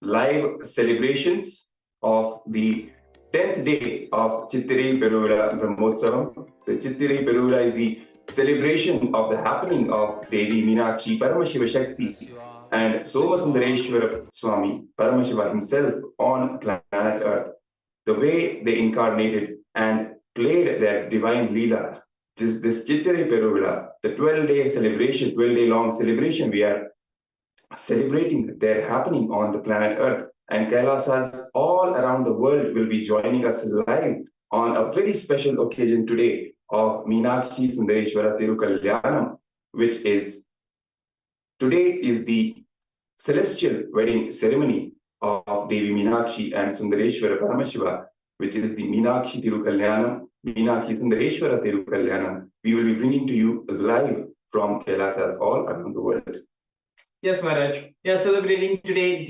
live celebrations of the 10th day of Chittirai Peruvizha Brahmotsavam. The Chittirai Peruvizha is the celebration of the happening of Devi Meenakshi Paramashiva Shakti and Sundareshwara Swami Paramashiva himself on planet Earth. The way they incarnated and played their divine Leela. This Chittirai Peruvizha, the 12-day celebration, 12-day long celebration, we are celebrating their happening on the planet Earth. And Kailasas all around the world will be joining us live on a very special occasion today of Meenakshi Sundareshwara Thirukalyanam, which is today is the celestial wedding ceremony of Devi Meenakshi and Sundareshwara Paramashiva, which is the Meenakshi Thirukalyanam, Meenakshi Sundareshwara Thirukalyanam. We will be bringing to you live from Kailasas all around the world. Yes, Maharaj. We are celebrating today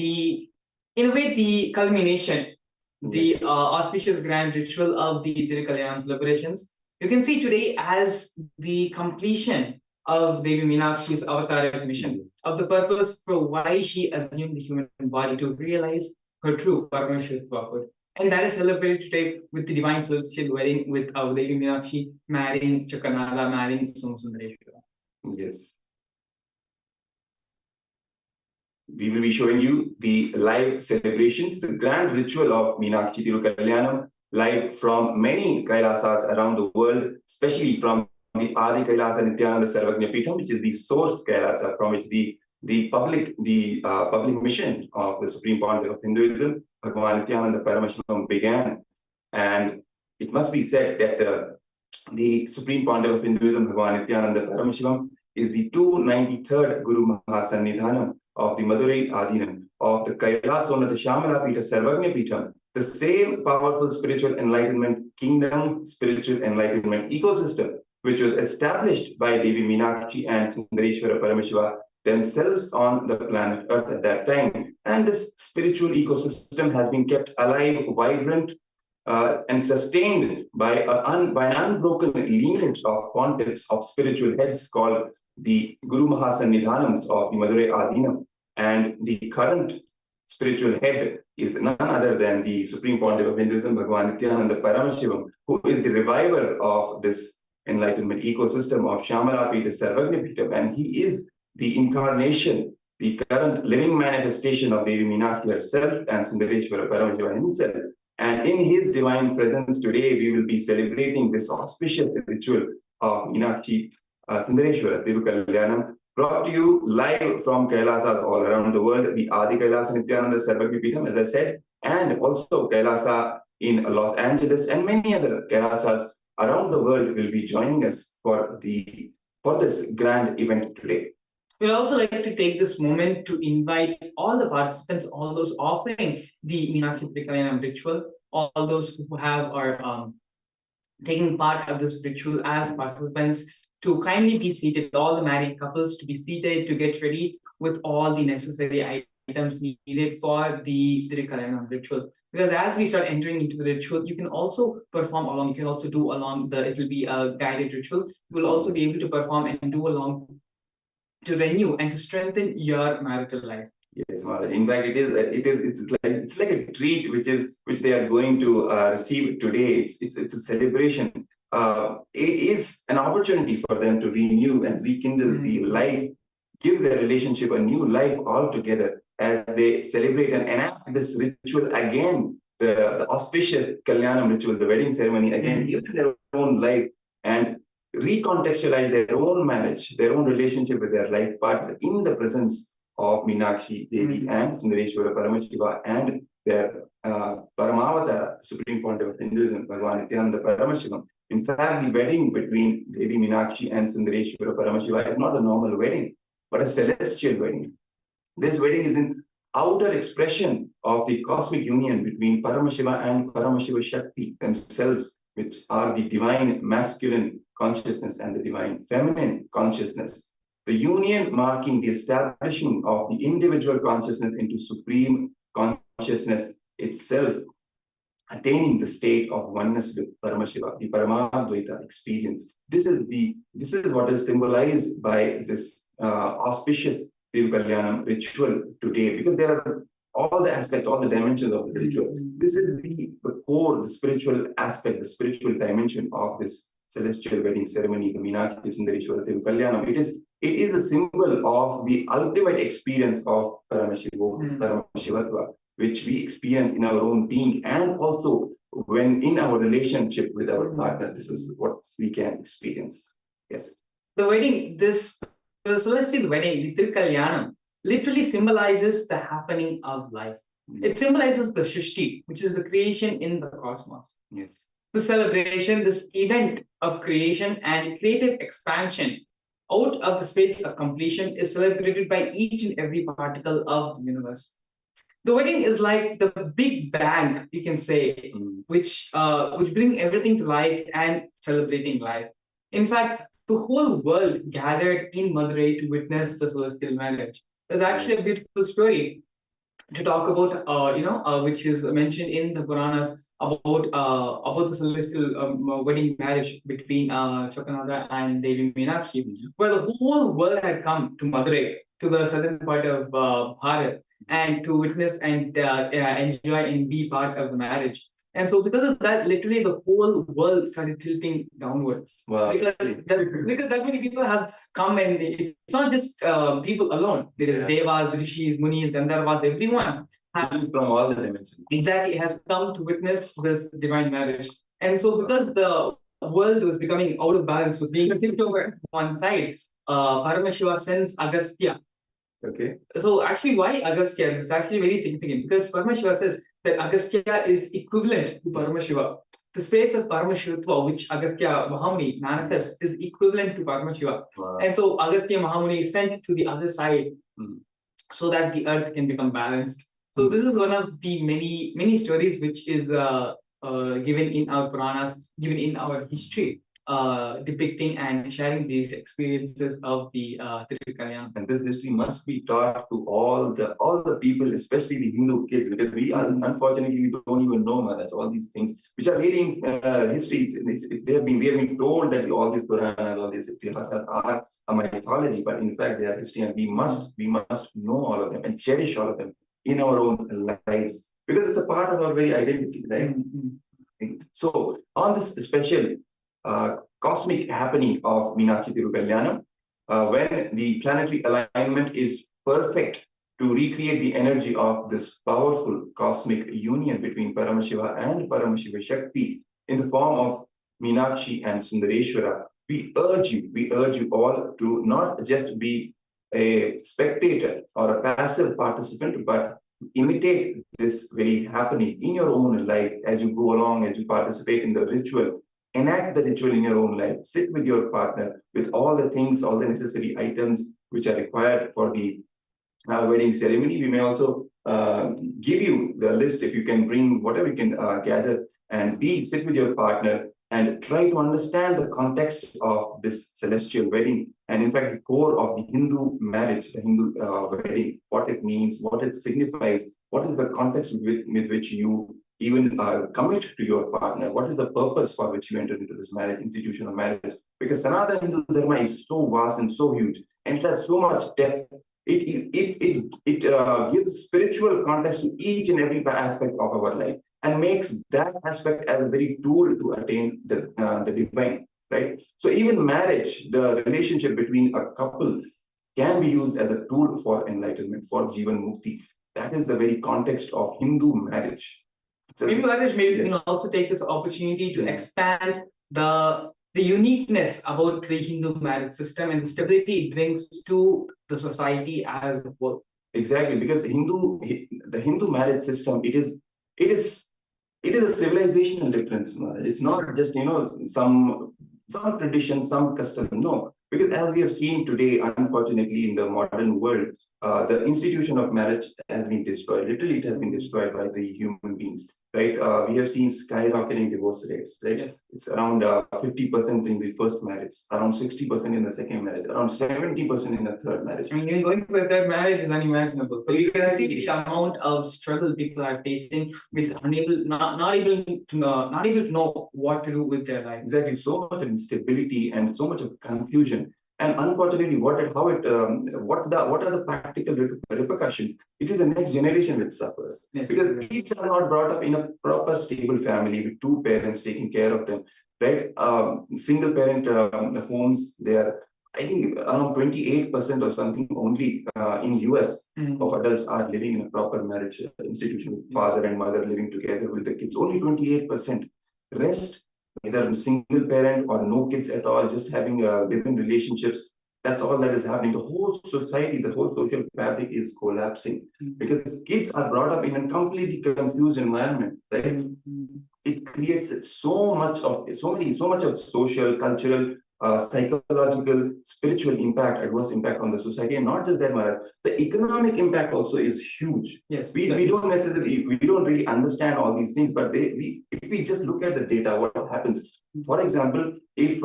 in a way, the culmination, the auspicious grand ritual of the Thirukalyanam celebrations. You can see today as the completion of Devi Meenakshi's avataric mission, of the purpose for why she assumed the human body to realize her true Paramashivoham. And that is celebrated today with the divine celestial wedding with our Devi Meenakshi marrying Chakanala, marrying Sundareshwara. Yes. We will be showing you the live celebrations, the grand ritual of Meenakshi Thirukalyanam, live from many Kailasas around the world, especially from the Adi Kailasa Nithyananda Sarvagnya Peetham, which is the source Kailasa from which the public mission of the Supreme Pontiff of Hinduism, Bhagavan Nithyananda Paramashivam, began. And it must be said that the Supreme Pontiff of Hinduism, Bhagavan Nithyananda Paramashivam, is the 293rd Guru Mahasannidhanam of the Madurai Adinam, of the Kailasonatha Shamala Peetha Sarvagnya Peetham, the same powerful spiritual enlightenment kingdom, spiritual enlightenment ecosystem, which was established by Devi Meenakshi and Sundareshwara Paramashiva themselves on the planet Earth at that time. And this spiritual ecosystem has been kept alive, vibrant, and sustained by an unbroken lineage of pontiffs, of spiritual heads called the Guru Mahasannidhanams of the Madurai Adinam. And the current spiritual head is none other than the Supreme Pontiff of Hinduism, Bhagavan Nithyananda Paramashivam, who is the reviver of this enlightenment ecosystem of Shamala Peetha Sarvagnya Peetham. And he is the incarnation, the current living manifestation of Devi Meenakshi herself and Sundareshwara Paramashiva himself. And in his divine presence today, we will be celebrating this auspicious ritual of Meenakshi Sundareshwara Thirukalyanam, brought to you live from Kailasas all around the world, the Adi Kailasa Nithyananda Sarvagnya Peetham, as I said, and also Kailasa in Los Angeles, and many other Kailasas around the world will be joining us for this grand event today. We'd also like to take this moment to invite all the participants, all those offering the Meenakshi Thirukalyanam ritual, all those who are taking part of this ritual as participants, to kindly be seated, all the married couples to be seated, to get ready with all the necessary items needed for the Thirukalyanam ritual. Because as we start entering into the ritual, you can also perform along, you can also do along it will be a guided ritual. You will also be able to perform and do along to renew and to strengthen your marital life. Yes, Maharaj. In fact, it's like a treat which they are going to receive today. It's a celebration. It is an opportunity for them to renew and rekindle the life, give their relationship a new life altogether as they celebrate and enact this ritual again, the auspicious Kalyanam ritual, the wedding ceremony again, give them their own life and recontextualize their own marriage, their own relationship with their life partner in the presence of Meenakshi Devi and Sundareshwara Paramashiva and their Paramavatara, Supreme Pontiff of Hinduism, Bhagavan Nithyananda Paramashivam. In fact, the wedding between Devi Meenakshi and Sundareshwara Paramashiva is not a normal wedding, but a celestial wedding. This wedding is an outer expression of the cosmic union between Paramashiva and Paramashiva Shakti themselves, which are the divine masculine consciousness and the divine feminine consciousness. The union marking the establishing of the individual consciousness into supreme consciousness itself, attaining the state of oneness with Paramashiva, the Paramadvaita experience. This is what is symbolized by this auspicious Thirukalyanam ritual today, because there are all the aspects, all the dimensions of this ritual. This is the core, the spiritual aspect, the spiritual dimension of this celestial wedding ceremony, the Meenakshi Sundareshwara Thirukalyanam. It is the symbol of the ultimate experience of Paramashivoham, Paramashivatva, which we experience in our own being, and also when in our relationship with our partner. This is what we can experience. Yes. The celestial wedding, the Thirukalyanam, literally symbolizes the happening of life. It symbolizes the Shrishti, which is the creation in the cosmos. Yes. The celebration, this event of creation and creative expansion out of the space of completion is celebrated by each and every particle of the universe. The wedding is like the big bang, you can say, which bring everything to life and celebrating life. In fact, the whole world gathered in Madurai to witness the celestial marriage. There's actually a beautiful story to talk about, which is mentioned in the Puranas about the celestial wedding marriage between Chokkanada and Devi Meenakshi, where the whole world had come to Madurai, to the southern part of Bharat, and to witness and enjoy and be part of the marriage. And so because of that, literally the whole world started tilting downwards. Wow. Because that many people have come, and it's not just people alone. There is Devas, Rishis, Munis, Gandharvas, everyone has from all the dimensions. exactly has come to witness this divine marriage. And so because the world was becoming out of balance, was being tipped over one side, Paramashiva sends Agastya. Okay. So actually, why Agastya? It's actually very significant because Paramashiva says that Agastya is equivalent to Paramashiva. The space of Paramashivatva, which Agastya Mahamuni manifests, is equivalent to Paramashiva. Wow. And so Agastya Mahamuni is sent to the other side so that the earth can become balanced. So this is one of the many stories which is given in our Puranas, given in our history, depicting and sharing these experiences of the Thirukalyanam. And this history must be taught to all the people, especially the Hindu kids, because we unfortunately we don't even know Maharaj, all these things which are really in history. We have been told that all these Puranas, all these Itihasas are a mythology, but in fact they are history, and we must know all of them and cherish all of them in our own lives, because it's a part of our very identity, right? So on this special cosmic happening of Meenakshi Thirukalyanam, when the planetary alignment is perfect to recreate the energy of this powerful cosmic union between Paramashiva and Paramashiva Shakti in the form of Meenakshi and Sundareshwara, we urge you all to not just be a spectator or a passive participant, but imitate this very happening in your own life as you go along, as you participate in the ritual. Enact the ritual in your own life. Sit with your partner with all the things, all the necessary items which are required for the wedding ceremony. We may also give you the list if you can bring whatever you can gather, and sit with your partner and try to understand the context of this celestial wedding, and in fact the core of the Hindu marriage, the Hindu wedding, what it means, what it signifies, what is the context with which you even commit to your partner, what is the purpose for which you enter into this marriage, institution of marriage. Because Sanatana Hindu Dharma is so vast and so huge, and it has so much depth. It gives spiritual context to each and every aspect of our life, and makes that aspect as a very tool to attain the divine, right? So even marriage, the relationship between a couple, can be used as a tool for enlightenment, for Jivan Mukti. That is the very context of Hindu marriage. So maybe we can also take this opportunity to expand the uniqueness about the Hindu marriage system and the stability it brings to the society as a whole. Exactly, because the Hindu marriage system, it is a civilizational difference. It's not just some tradition, some custom. No, because as we have seen today, unfortunately, in the modern world, the institution of marriage has been destroyed. Literally, it has been destroyed by the human beings. Right? We have seen skyrocketing divorce rates. Right? Yes. It's around 50% in the first marriage, around 60% in the second marriage, around 70% in the third marriage. I mean, even going for a third marriage is unimaginable. So you can see the amount of struggle people are facing with not able to know what to do with their life. Exactly, so much of instability and so much of confusion. And unfortunately, what are the practical repercussions? It is the next generation which suffers. Yes. Because kids are not brought up in a proper, stable family with two parents taking care of them, right? Single parent homes, they are, I think, around 28% or something only in US of adults are living in a proper marriage institution with father and mother living together with the kids. Only 28%. Rest, either single parent or no kids at all, just having living relationships. That's all that is happening. The whole society, the whole social fabric is collapsing because kids are brought up in a completely confused environment, right? It creates so much of social, cultural, psychological, spiritual impact, adverse impact on the society, and not just that, Maharaj. The economic impact also is huge. Yes, we don't really understand all these things, but if we just look at the data, what happens? For example, if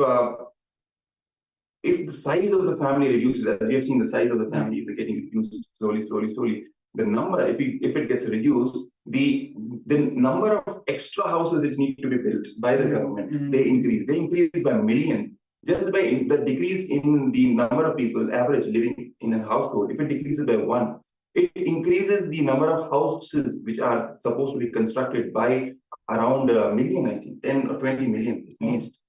the size of the family reduces, as we have seen, the size of the family is getting reduced slowly. The number, if it gets reduced, the number of extra houses which need to be built by the government, they increase by million. Just by the decrease in the number of people average living in a household, if it decreases by one, it increases the number of houses which are supposed to be constructed by around a million, I think, 10 or 20 million at least.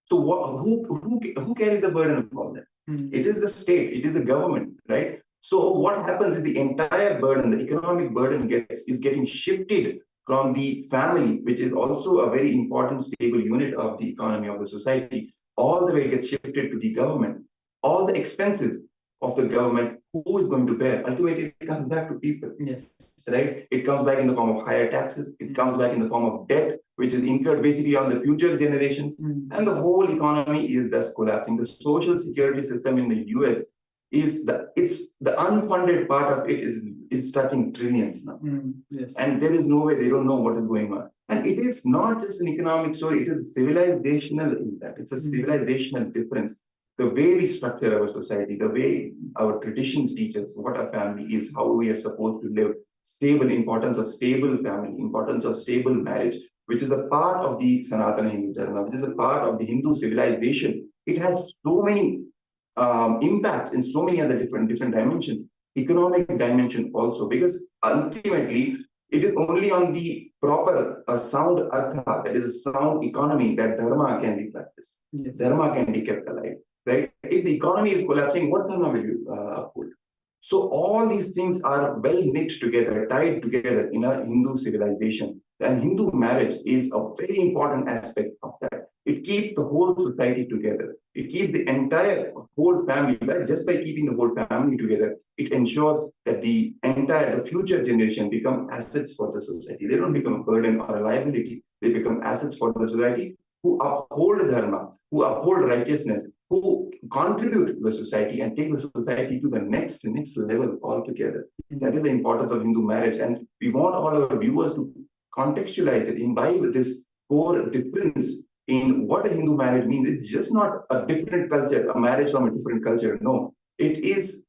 So who carries the burden of all that? It is the state, it is the government, right? So what happens is the entire burden, the economic burden is getting shifted from the family, which is also a very important stable unit of the economy of the society, all the way gets shifted to the government. All the expenses of the government, who is going to bear? Ultimately, it comes back to people. Yes. Right? It comes back in the form of higher taxes. It comes back in the form of debt, which is incurred basically on the future generations. And the whole economy is thus collapsing. The social security system in the US is the unfunded part of it is touching trillions now. Yes. And there is no way they don't know what is going on. And it is not just an economic story, it is a civilizational impact. It's a civilizational difference. The way we structure our society, the way our traditions teach us what a family is, how we are supposed to live, stable, importance of stable family, importance of stable marriage, which is a part of the Sanatana Hindu Dharma, which is a part of the Hindu civilization. It has so many impacts in so many other different dimensions, economic dimension also, because ultimately it is only on the proper sound artha, that is a sound economy, that dharma can be practiced. Yes. Dharma can be kept alive, right? If the economy is collapsing, what dharma will you uphold? So all these things are well knit together, tied together in a Hindu civilization. And Hindu marriage is a very important aspect of that. It keeps the whole society together. It keeps the entire whole family, just by keeping the whole family together, it ensures that the future generation become assets for the society. They don't become a burden or a liability. They become assets for the society who uphold dharma, who uphold righteousness, who contribute to the society and take the society to the next level altogether. That is the importance of Hindu marriage. And we want all our viewers to contextualize it, imbibe this core difference in what a Hindu marriage means. It's just not a different culture, a marriage from a different culture. No, it is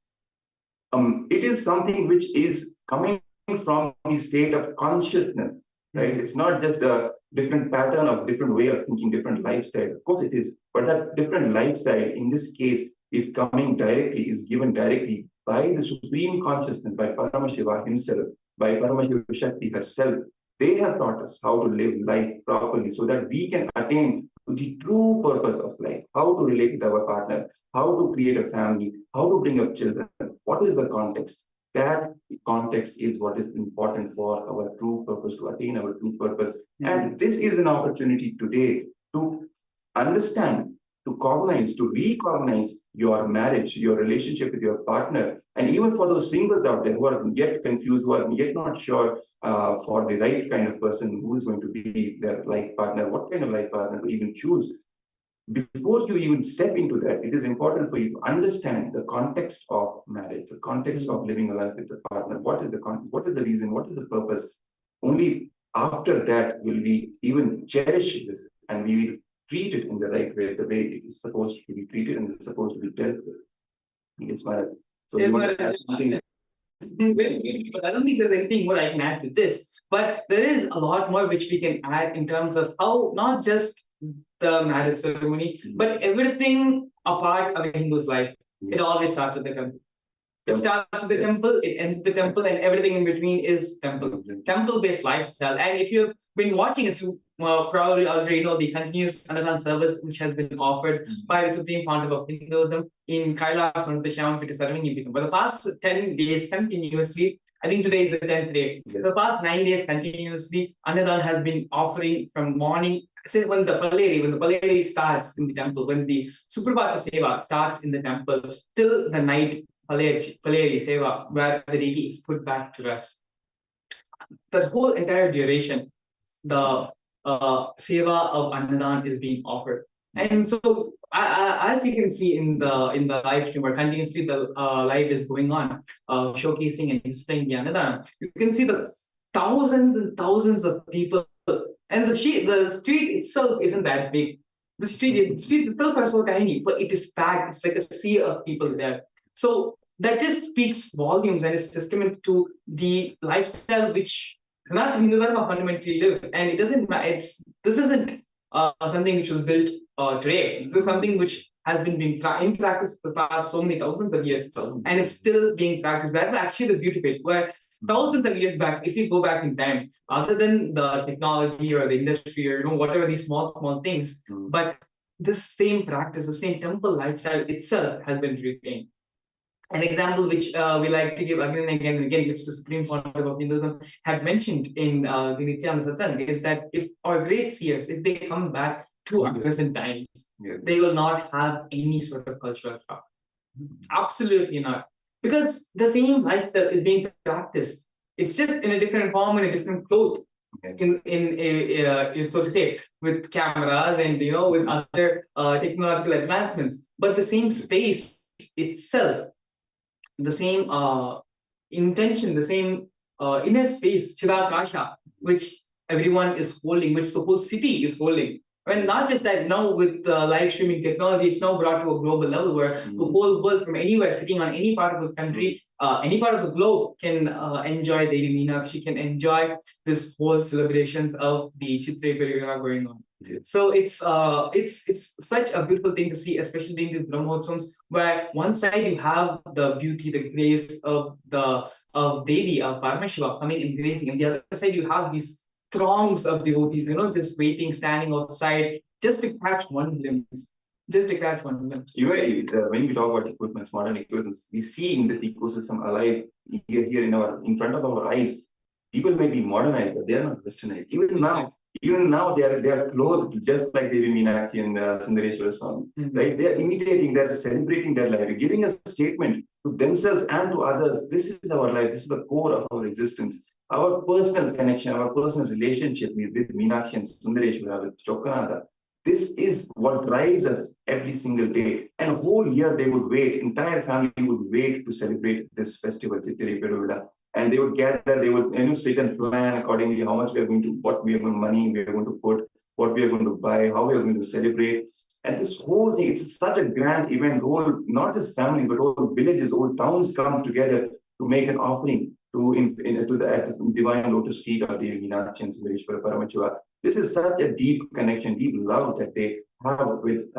something which is coming from the state of consciousness, right? It's not just a different pattern of different way of thinking, different lifestyle. Of course it is, but that different lifestyle in this case is given directly by the supreme consciousness, by Paramashiva himself, by Paramashiva Shakti herself. They have taught us how to live life properly so that we can attain to the true purpose of life, how to relate with our partner, how to create a family, how to bring up children. What is the context? That context is what is important for our true purpose, to attain our true purpose. And this is an opportunity today to understand, to cognize, to recognize your marriage, your relationship with your partner. And even for those singles out there who are yet confused, who are yet not sure for the right kind of person who is going to be their life partner, what kind of life partner to even choose. Before you even step into that, it is important for you to understand the context of marriage, the context of living a life with a partner. What is the reason? What is the purpose? Only after that will we even cherish this, and we will treat it in the right way, the way it is supposed to be treated and is supposed to be dealt with. Yes, Maharaj. So you want to add something? Very beautiful. I don't think there's anything more I can add to this, but there is a lot more which we can add in terms of how not just the marriage ceremony, but everything a part of a Hindu's life, it always starts with the temple. It starts with the temple, it ends with the temple, and everything in between is temple. Temple-based lifestyle. And if you've been watching it, you probably already know the continuous Annadan service which has been offered by the Supreme Pontiff of Hinduism in Kailasa, Nithyananda, serving in. For the past 10 days continuously, I think today is the 10th day. For the past 9 days continuously, Annadan has been offering from morning, since when the Paleri starts in the temple, when the Suprabhata Seva starts in the temple, till the night Paleri Seva, where the deity is put back to rest. The whole entire duration, the Seva of Annadan is being offered. And so, as you can see in the live stream, where continuously the live is going on, showcasing and displaying the Annadan, you can see the thousands and thousands of people. And the street itself isn't that big. The street itself is so tiny, but it is packed. It's like a sea of people there. So that just speaks volumes and is testament to the lifestyle which Sanatana Hindu Dharma fundamentally lives. And it doesn't matter. This isn't something which was built today. This is something which has been in practice for the past so many thousands of years, and is still being practiced. That's actually the beauty of it. Where thousands of years back, if you go back in time, other than the technology or the industry or whatever these small things, but this same practice, the same temple lifestyle itself has been retained. An example which we like to give again and again, which the Supreme Pontiff of Hinduism had mentioned in the Nithyananda Satsang, is that if our great seers, if they come back to our present times, they will not have any sort of cultural shock. Absolutely not. Because the same lifestyle is being practiced. It's just in a different form, in a different cloth. So to say, with cameras and with other technological advancements, but the same space itself, the same intention, the same inner space, Chirakasha, which everyone is holding, which the whole city is holding. And not just that, now with live streaming technology, it's now brought to a global level where the whole world from anywhere, sitting on any part of the country, any part of the globe, can enjoy Devi Meenakshi, can enjoy this whole celebrations of the Chittirai Peruvizha going on. So it's such a beautiful thing to see, especially during these Brahmotsams, where one side you have the beauty, the grace of Devi, of Paramashivam coming and grazing, and the other side you have these throngs of devotees, just waiting, standing outside, just to catch one glimpse. Just to catch one glimpse. When we talk about equipments, modern equipments, we see in this ecosystem alive here in front of our eyes. People may be modernized, but they are not westernized. Even now, they are clothed just like Devi Meenakshi and Sundareshwara Swami, right? They are imitating, they are celebrating their life, giving a statement to themselves and to others. This is our life. This is the core of our existence. Our personal connection, our personal relationship with Meenakshi and Sundareshwara, with Chokkanada, this is what drives us every single day. And a whole year they would wait, entire family would wait to celebrate this festival, Chittirai Peruvizha. And they would gather, they would sit and plan accordingly how much we are going to, money we are going to put, what we are going to buy, how we are going to celebrate. And this whole thing, it's such a grand event. Whole, not just families, but whole villages, whole towns come together to make an offering to the divine lotus feet of Devi Meenakshi and Sundareshwara Paramashiva. This is such a deep connection, deep love that they have with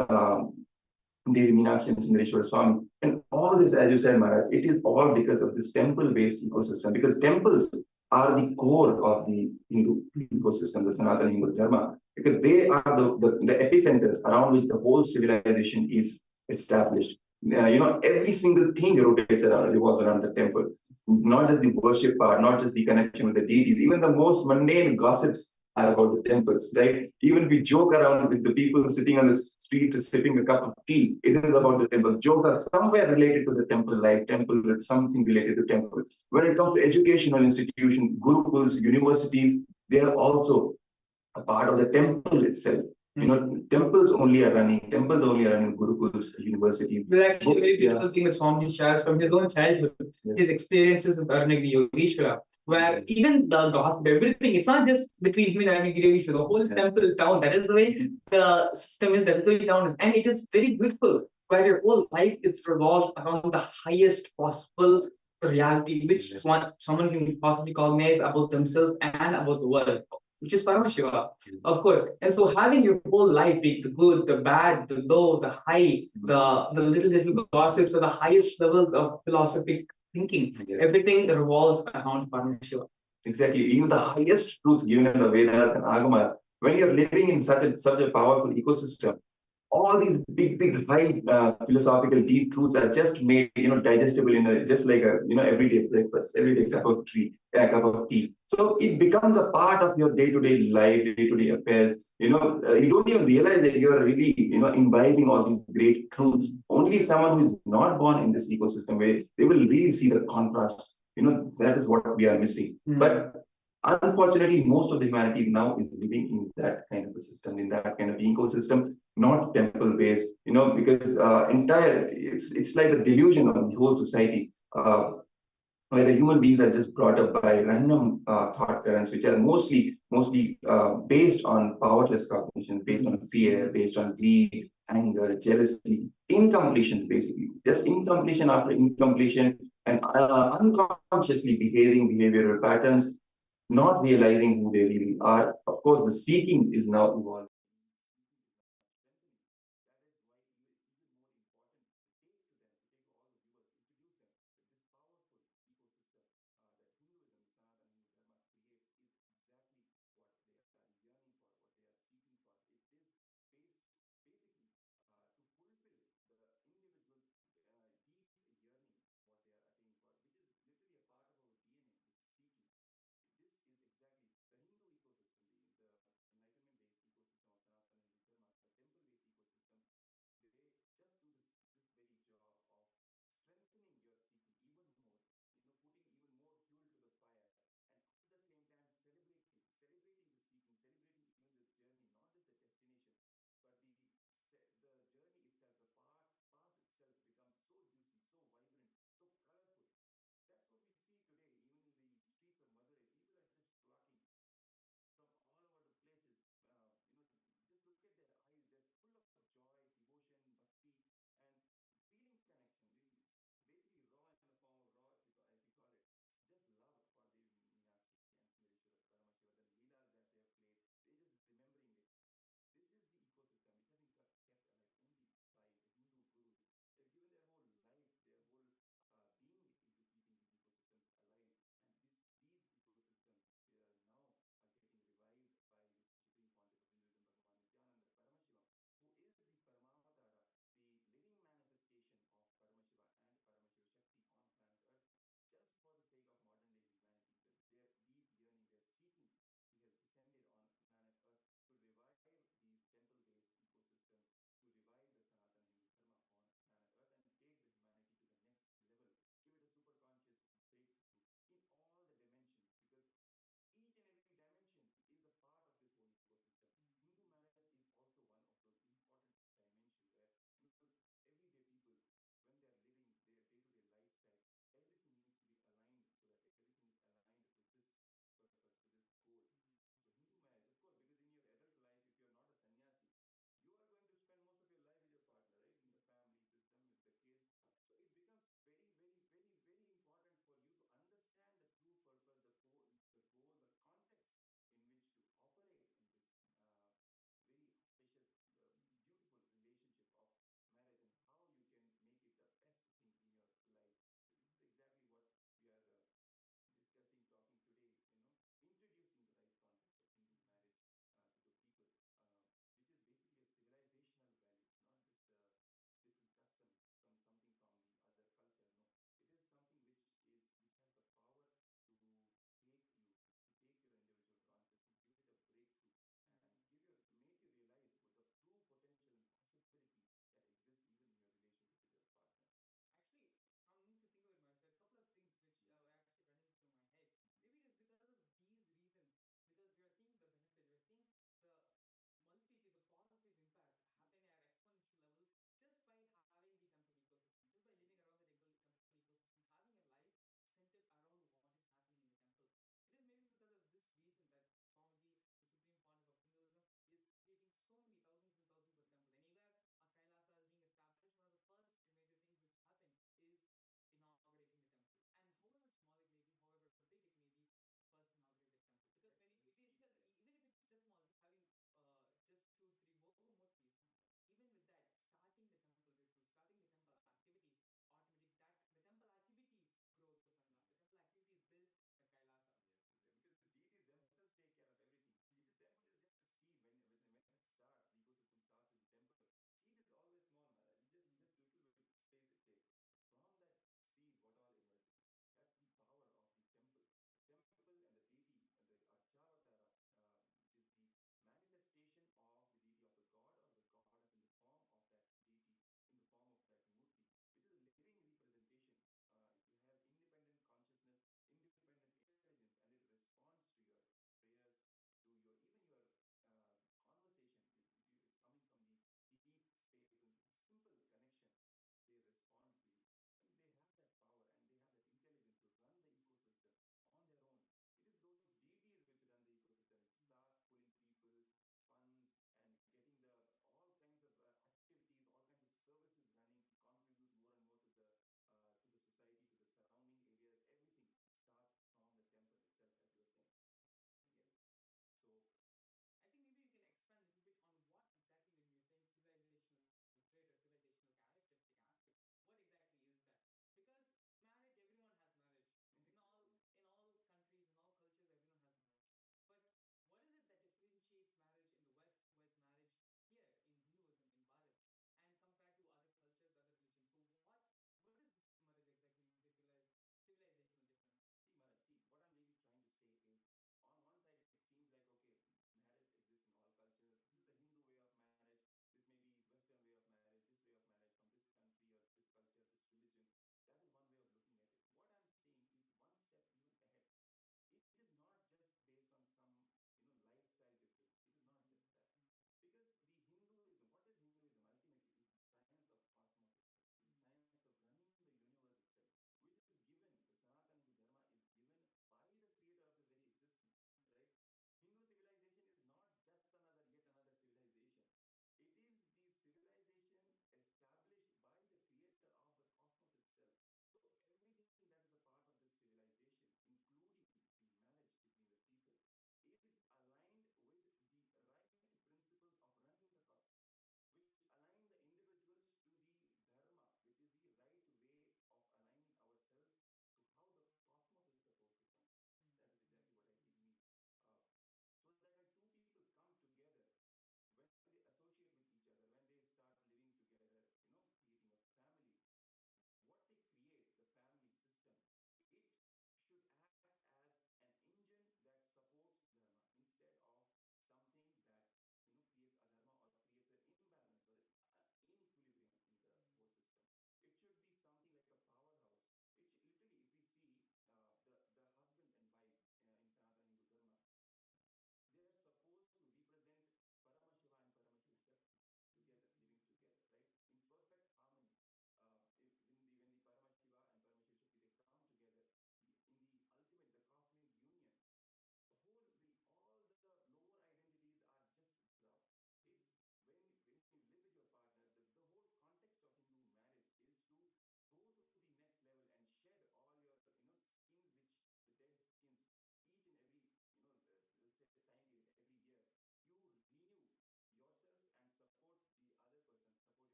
Devi Meenakshi and Sundareshwara Swami. And all this, as you said, Maharaj, it is all because of this temple-based ecosystem, because temples are the core of the Hindu ecosystem, the Sanatana Hindu Dharma, because they are the epicenters around which the whole civilization is established. Every single thing revolves around the temple. Not just the worship part, not just the connection with the deities, even the most mundane gossips are about the temples, right? Even if we joke around with the people sitting on the street sipping a cup of tea, it is about the temple. Jokes are somewhere related to the temple life, temple, something related to temple. When it comes to educational institutions, gurukuls, universities, they are also a part of the temple itself. Temples only are running gurukuls, universities. There's actually a very beautiful thing that Swami shares from his own childhood, his experiences with Arunagiri Yogeshwara, where even the gossip, everything, it's not just between him and Arunagiri Yogeshwara, the whole temple town, that is the way the system is, that is the way the town is. And it is very beautiful, where your whole life is revolved around the highest possible reality, which someone can possibly cognize about themselves and about the world. which is Paramashiva, of course. And so having your whole life be the good, the bad, the low, the high, the little gossips, or the highest levels of philosophic thinking, everything revolves around Paramashiva. Exactly. Even the highest truth given in the Vedas and Agama, when you're living in such a powerful ecosystem, all these big, high philosophical deep truths are just made, digestible in just like a, everyday breakfast, everyday cup of tea. So it becomes a part of your day-to-day life, day-to-day affairs. You don't even realize that you're really, imbibing all these great truths. Only someone who is not born in this ecosystem way, they will really see the contrast. That is what we are missing. But unfortunately, most of the humanity now is living in that kind of a system, in that kind of ecosystem, not temple-based, because it's like a delusion on the whole society, where the human beings are just brought up by random thought currents, which are mostly based on powerless cognition, based on fear, based on greed, anger, jealousy, incompletions, basically, just incompletion after incompletion, and unconsciously behavioral patterns, not realizing who they really are. Of course, the seeking is now evolving.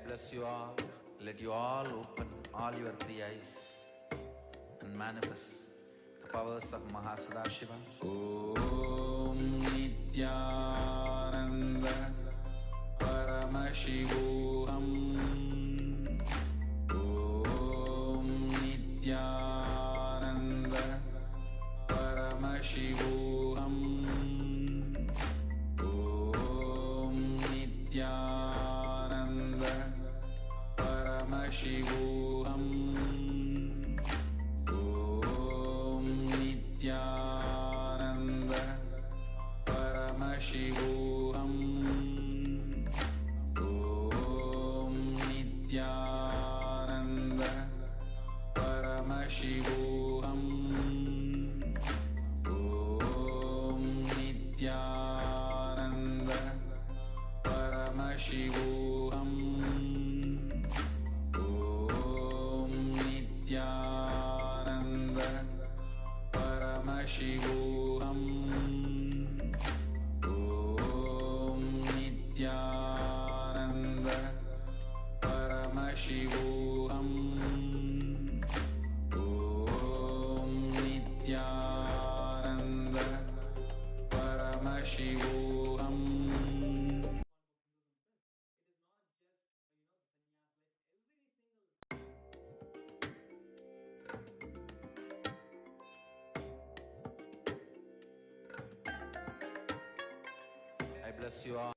bless you all. Let you all open all your three eyes and manifest the powers of Mahasadashiva. Om Nithyananda Paramashivoham. Om Nithyananda Paramashivoham. Om Nithyananda Paramashivoham. Om Nithyananda Paramashivoham. Om Nithyananda Paramashivoham. Om Nithyananda Paramashivoham. Om Nithyananda Paramashivoham. Om Nithyananda Paramashivoham. Om Nithyananda Paramashivoham. I bless you all.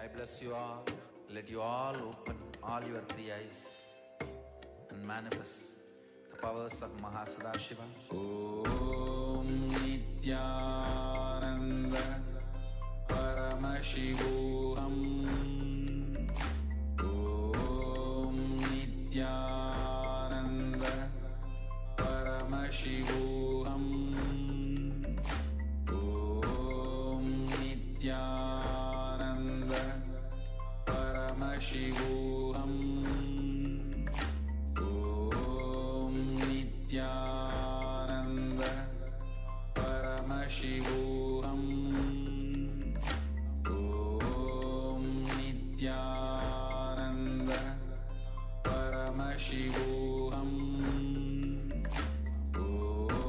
I bless you all. Let you all open all your three eyes and manifest the powers of Mahasadashiva. Om Nithyananda Paramashivoham. Om Nithyananda Paramashivoham. Om Nithyananda Paramashivoham. Om Nithyananda Paramashivoham. Om Nithyananda Paramashivoham. Om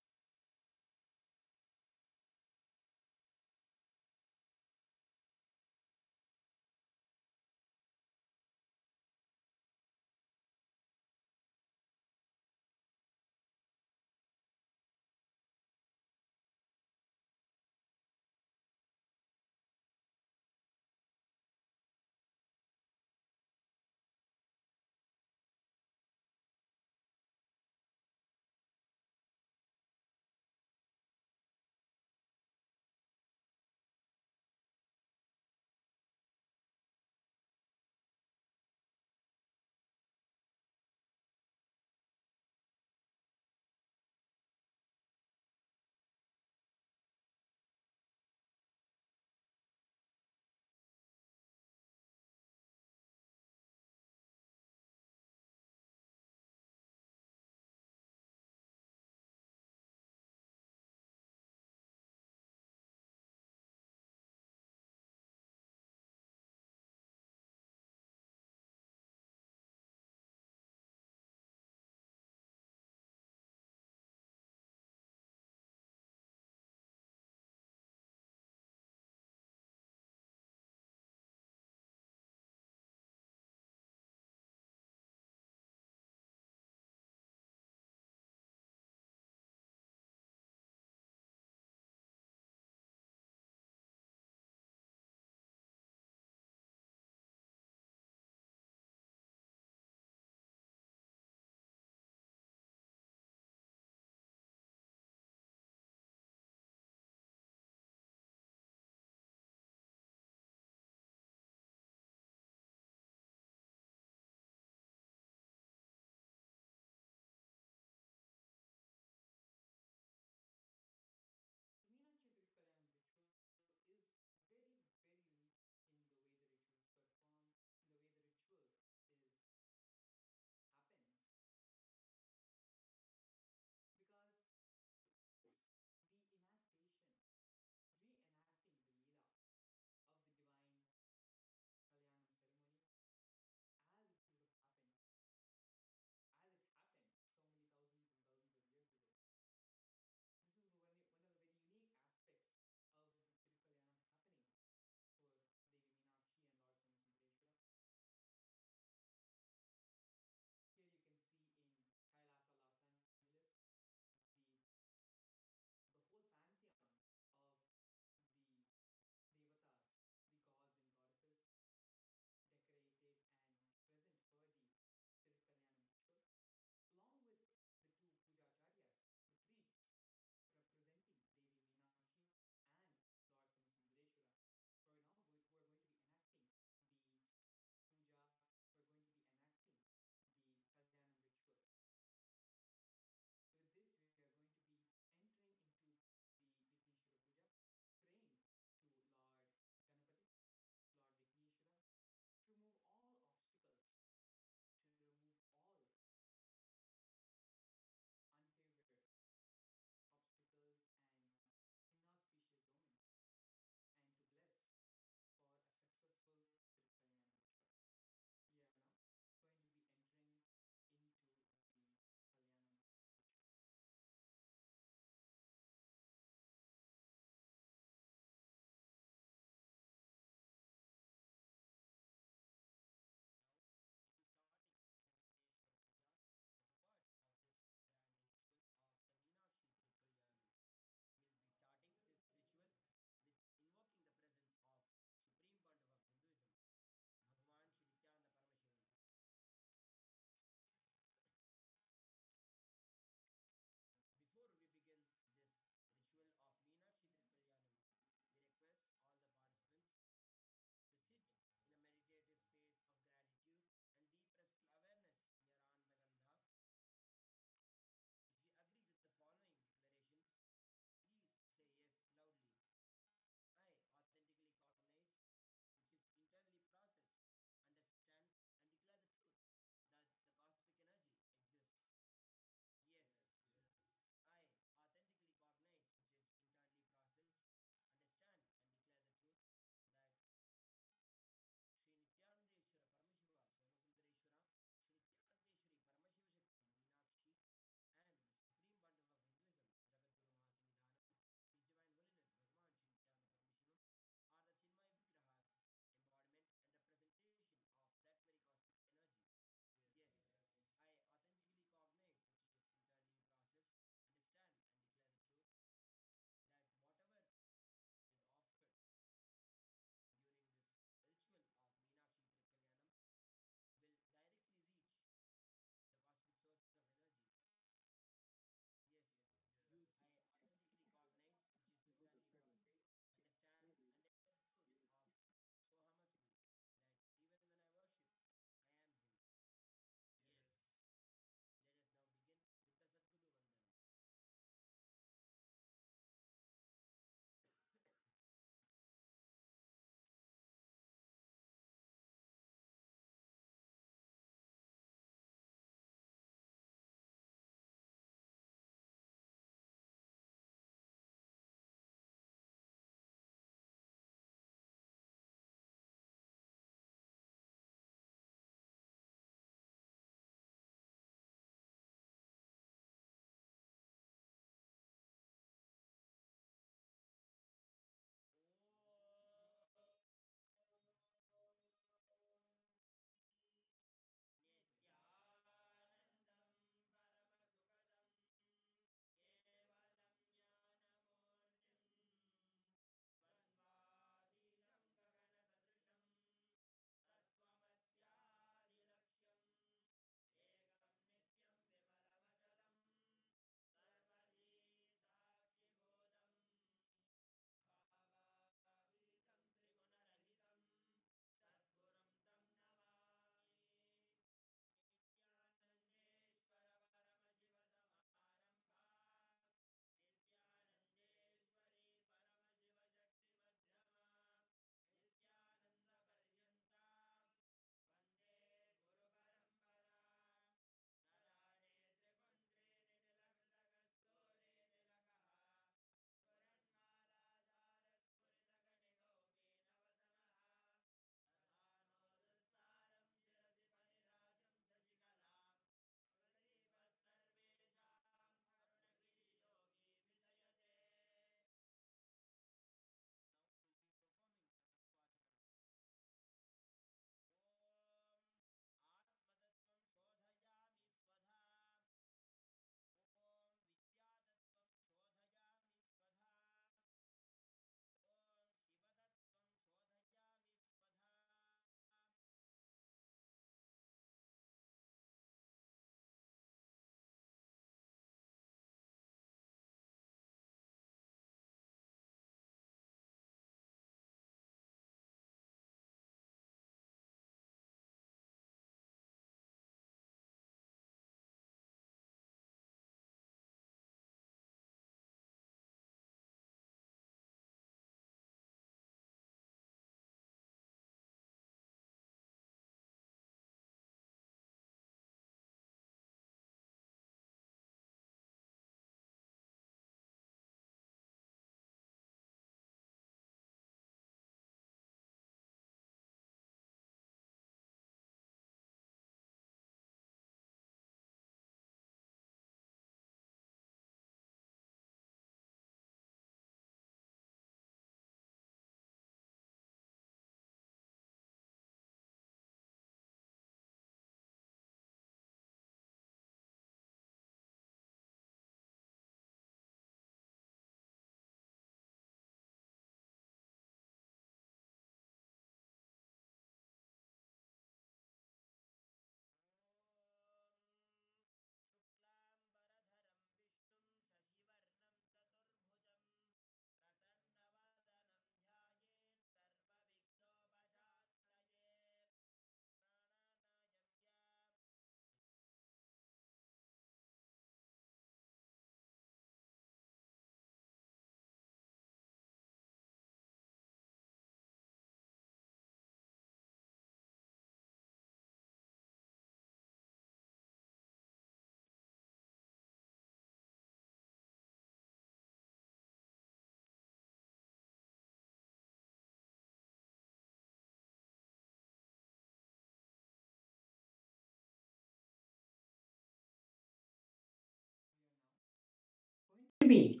be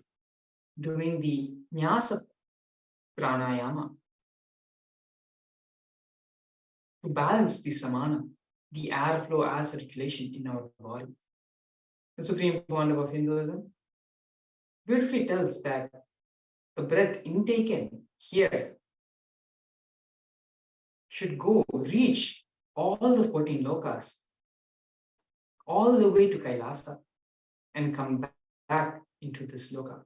doing the Nyasa Pranayama to balance the Samana, the airflow as circulation in our body. The supreme point of Hinduism beautifully tells that the breath intaken here should reach all the 14 lokas, all the way to Kailasa, and come back into this loka,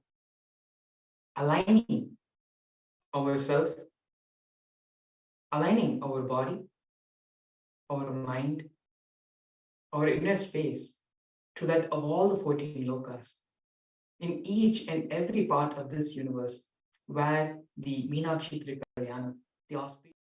aligning ourselves, aligning our body, our mind, our inner space to that of all the 14 lokas in each and every part of this universe where the Meenakshi Thirukalyanam, the auspicious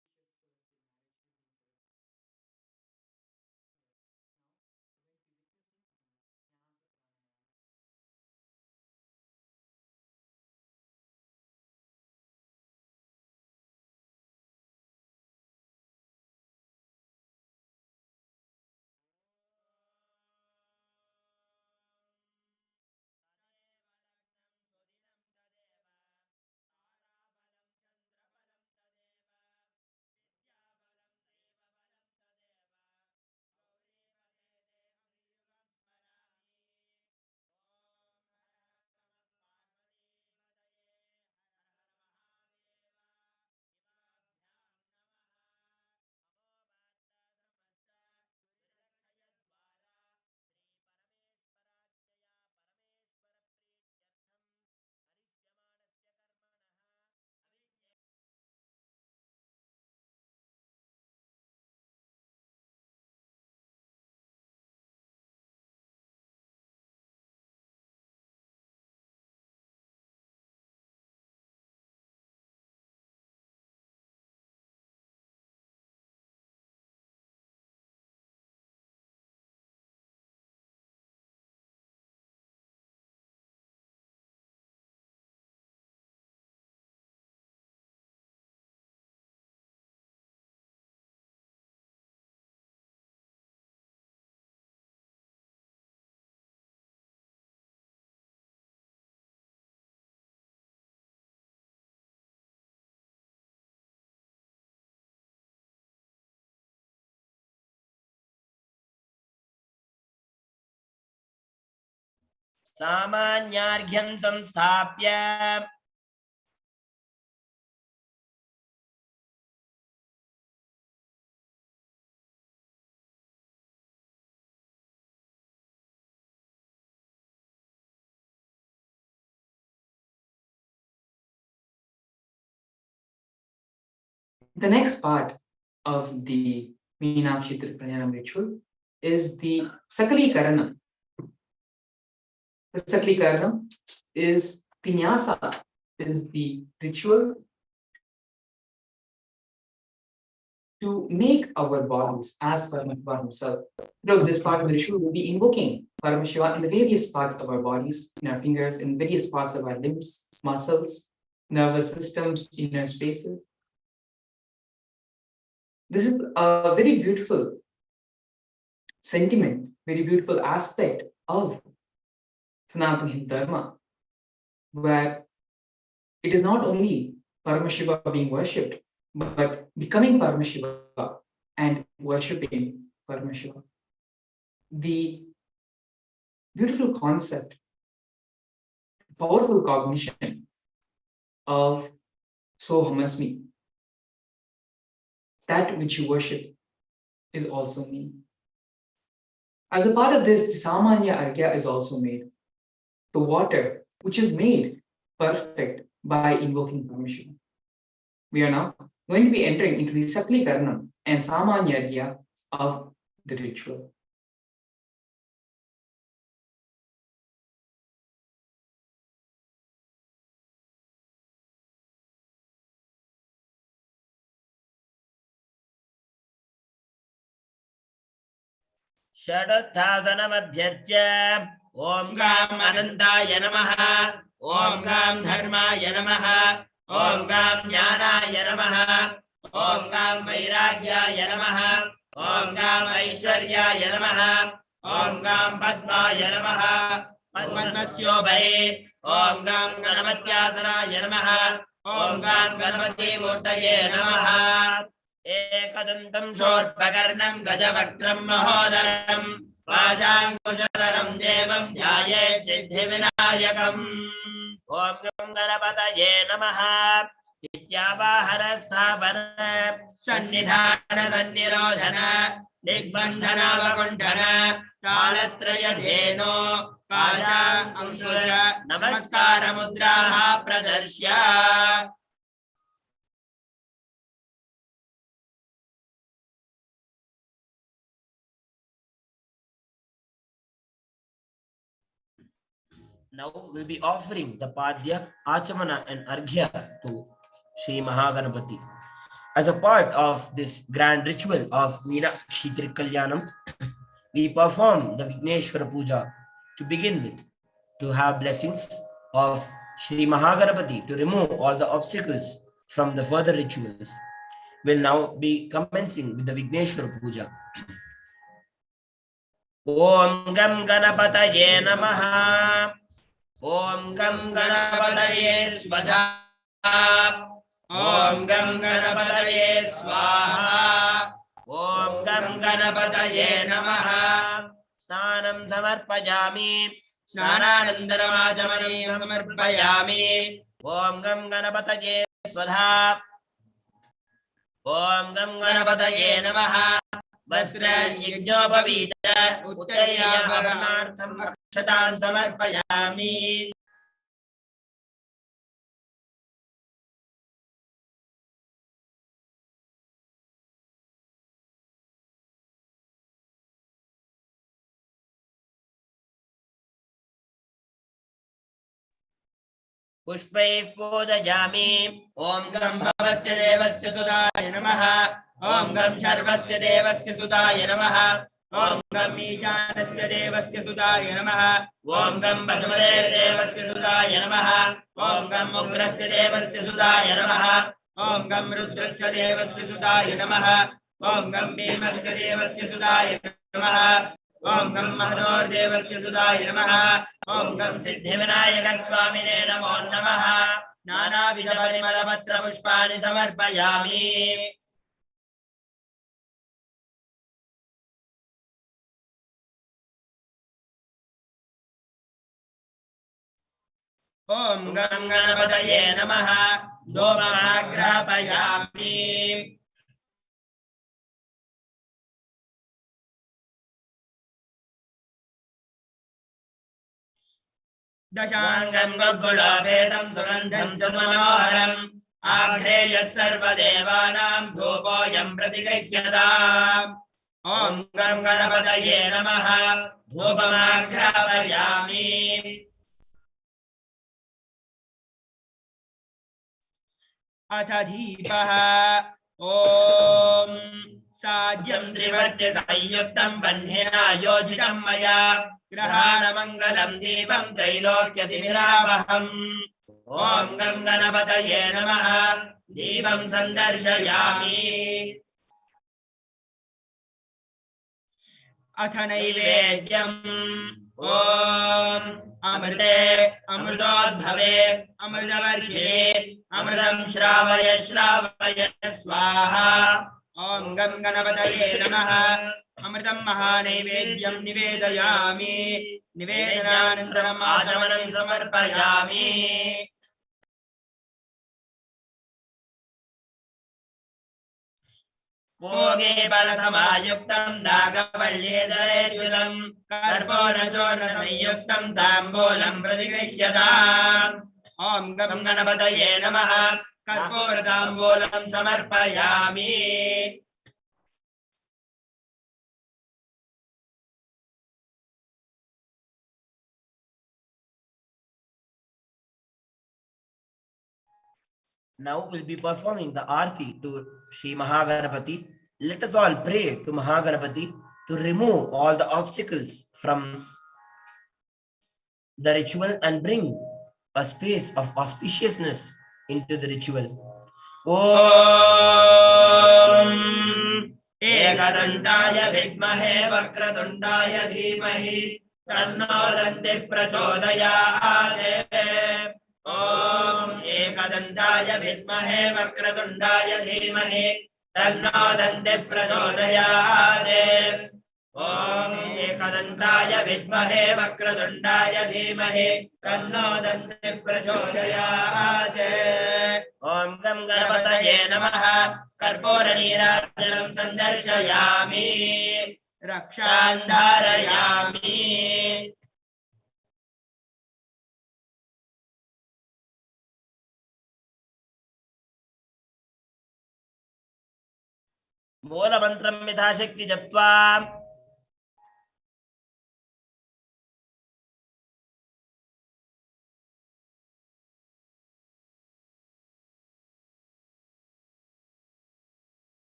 सामान्यार्घ्यं संस्थाप्य The next part of the Meenakshi Thirukalyanam ritual is the Sakalikaranam. The Sakalikaranam is the Nyasa, is the ritual to make our bodies as Paramashiva himself. This part of the ritual will be invoking Paramashiva in the various parts of our bodies, in our fingers, in various parts of our limbs, muscles, nervous systems, inner spaces. This is a very beautiful sentiment, very beautiful aspect of Sanatana Hindu Dharma, where it is not only Paramashiva being worshipped, but becoming Paramashiva and worshipping Paramashiva. The beautiful concept, powerful cognition of Sohamasmi, that which you worship is also me. As a part of this, the Samanya Argya is also made. The water, which is made perfect by invoking Paramashiva. We are now going to be entering into the Sakalikaranam and Samanya Argya of the ritual. षडोत्थासनमभ्यर्च्य ॐ गां अनन्ताय नमः ॐ गां धर्माय नमः ॐ गां ज्ञानाय नमः ॐ गां वैराग्याय नमः ॐ गां ऐश्वर्याय नमः ॐ गां पद्माय नमः पद्मस्योपरि ॐ गं गणपत्यासनाय नमः ॐ गं गणपतिमूर्तये नमः एकदन्तं शूर्पकर्णं गजवक्त्रं महोदरं पाशाङ्कुशधरं देवं ध्यायेत् सिद्धिविनायकम् ॐ गं गणपतये नमः विद्यावाहन स्थापन सन्निधान सन्निरोधन दिग्बन्धनावकुण्ठन कालत्रयधेनो पाशा अंशुर नमस्कार मुद्राः प्रदर्श्य Now we'll be offering the Padya, Achamana and Arghya to Sri Mahaganapati. As a part of this grand ritual of Meenakshi Thirukalyanam, we perform the Vigneshwara Puja to begin with, to have blessings of Sri Mahaganapati to remove all the obstacles from the further rituals. We'll now be commencing with the Vigneshwara Puja. Om Gam Ganapataye Namaha. Om Gam Ganapataye Svadha. Om Gam Ganapataye Swaha. Om Gam Ganapataye Namaha. Snanam Samarpayami. Snananandaramajamani Samarpayami. Om Gam Ganapataye Svadha. Om Gam Ganapataye Namaha. Vasra Yajnopavita Uttaya Paramartham Akshatan Samarpayami. Pushpaiः पूजयामि ॐ गं भवस्य देवस्य सुताय नमः ॐ गं शर्वस्य देवस्य सुताय नमः ॐ गं ईशानस्य देवस्य सुताय नमः ॐ गं वसुदेवस्य सुताय नमः ॐ गं उग्रस्य देवस्य सुताय नमः ॐ गं रुद्रस्य देवस्य सुताय नमः ॐ गं भीमस्य देवस्य सुताय नमः ॐ गं महदोर्देवस्य सुताय नमः ॐ गं सिद्धिविनायक स्वामिने नमो नमः नानाविध परिमलपत्र पुष्पाणि समर्पयामि ॐ गं गणपतये नमः धूपमाघ्रापयामि दशांगं गुलाबेदं सुगंधं च मनोहरम् आघ्रेयः सर्वदेवानां धूपोऽयं प्रतिगृह्यताम् ॐ गं गणपतये नमः धूपमाघ्रापयामि अथ दीपः ॐ साज्यं त्रिवर्त्य संयुक्तं बन्धेना योजितं मया ग्रहाणमङ्गलं दीपं त्रैलोक्यतिमिरावहम् ॐ गं गणपतये नमः दीपं सन्दर्शयामि अथ नैवेद्यम् ॐ अमृते अमृतोद्भवे अमृतवर्षिणे अमृतं श्रावय श्रावय स्वाहा ॐ गं गणपतये नमः अमृतं महानैवेद्यं निवेदयामि निवेदनानन्तरम् आचमनं समर्पयामि भोगे फलसमायुक्तं नागवल्लीदलैर्युतं कर्पूरचूर्णसंयुक्तं ताम्बूलं प्रतिगृह्यताम् ॐ गं गणपतये नमः कर्पूरताम्बूलं समर्पयामि Now we'll be performing the Aarti to Sri Mahaganapati. Let us all pray to Mahaganapati to remove all the obstacles from the ritual and bring a space of auspiciousness into the ritual. Om Ekadantaya Vidmahe Vakratundaya Dhimahi तन्नो दन्तिः प्रचोदयात्। ॐ एकदन्ताय विद्महे वक्रतुण्डाय धीमहि तन्नो दन्तिः प्रचोदयात्। ॐ एकदन्ताय विद्महे वक्रतुण्डाय धीमहि तन्नो दन्तिः प्रचोदयात्। ॐ गं गणपतये नमः। कर्पूरनीराजनं सन्दर्शयामि रक्षां धारयामि। मूलमन्त्रं यथाशक्ति जप्त्वा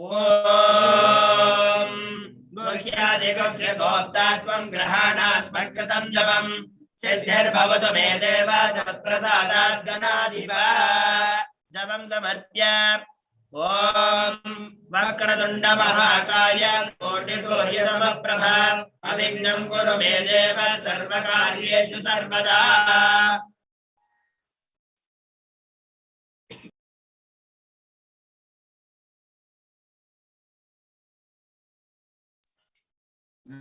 ॐ गुह्यादिगुह्यगोप्ता त्वं ग्रहाणास्मत्कृतं जपं सिद्धिर्भवतु मे देव तत्प्रसादात् गणाधिपा। जपं समर्प्य ॐ वक्रतुण्ड महाकाय कोटिसूर्यसमप्रभा अविघ्नं कुरु मे देव सर्वकार्येषु सर्वदा।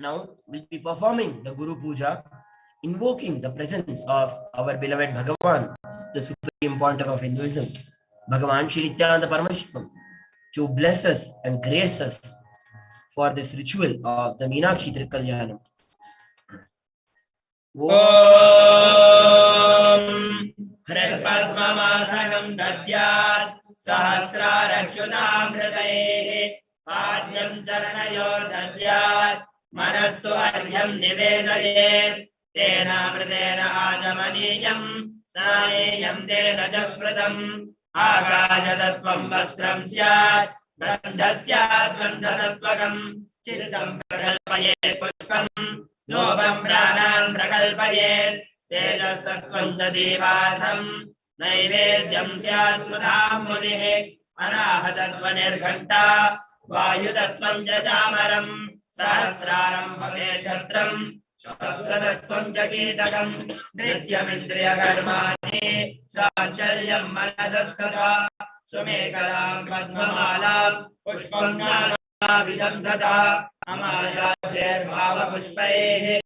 Now we'll be performing the Guru Puja, invoking the presence of our beloved Bhagavan, the Supreme Pontiff of Hinduism, Bhagavan Shri Nithyananda Paramashivam, to bless us and grace us for this ritual of the Meenakshi Thirukalyanam. Om Hridpadmamasanam dadyat sahasrarachyutamritaye Padnyam charanayor dadyat Manastu arhyam nivedayet Tenamritena ajamaniyam Saneyam tena jaspratam Akajatatvam vastram syat Gandhasyat gandhatatvakam Chitam prakalpayet pushpam Nobam pranan prakalpayet Tejastatvam jadivatham Naivedyam syat sudham munihe Anahatatva nirghanta Vayutatvam jajamaram Sahasraram bhavet chatram Shakranatvam jagidagam Nityamindriya karmani Sanchalyam manasastata Sumekalam padmamalam Pushpam jnanavidam dada Amayadir bhava pushpaihi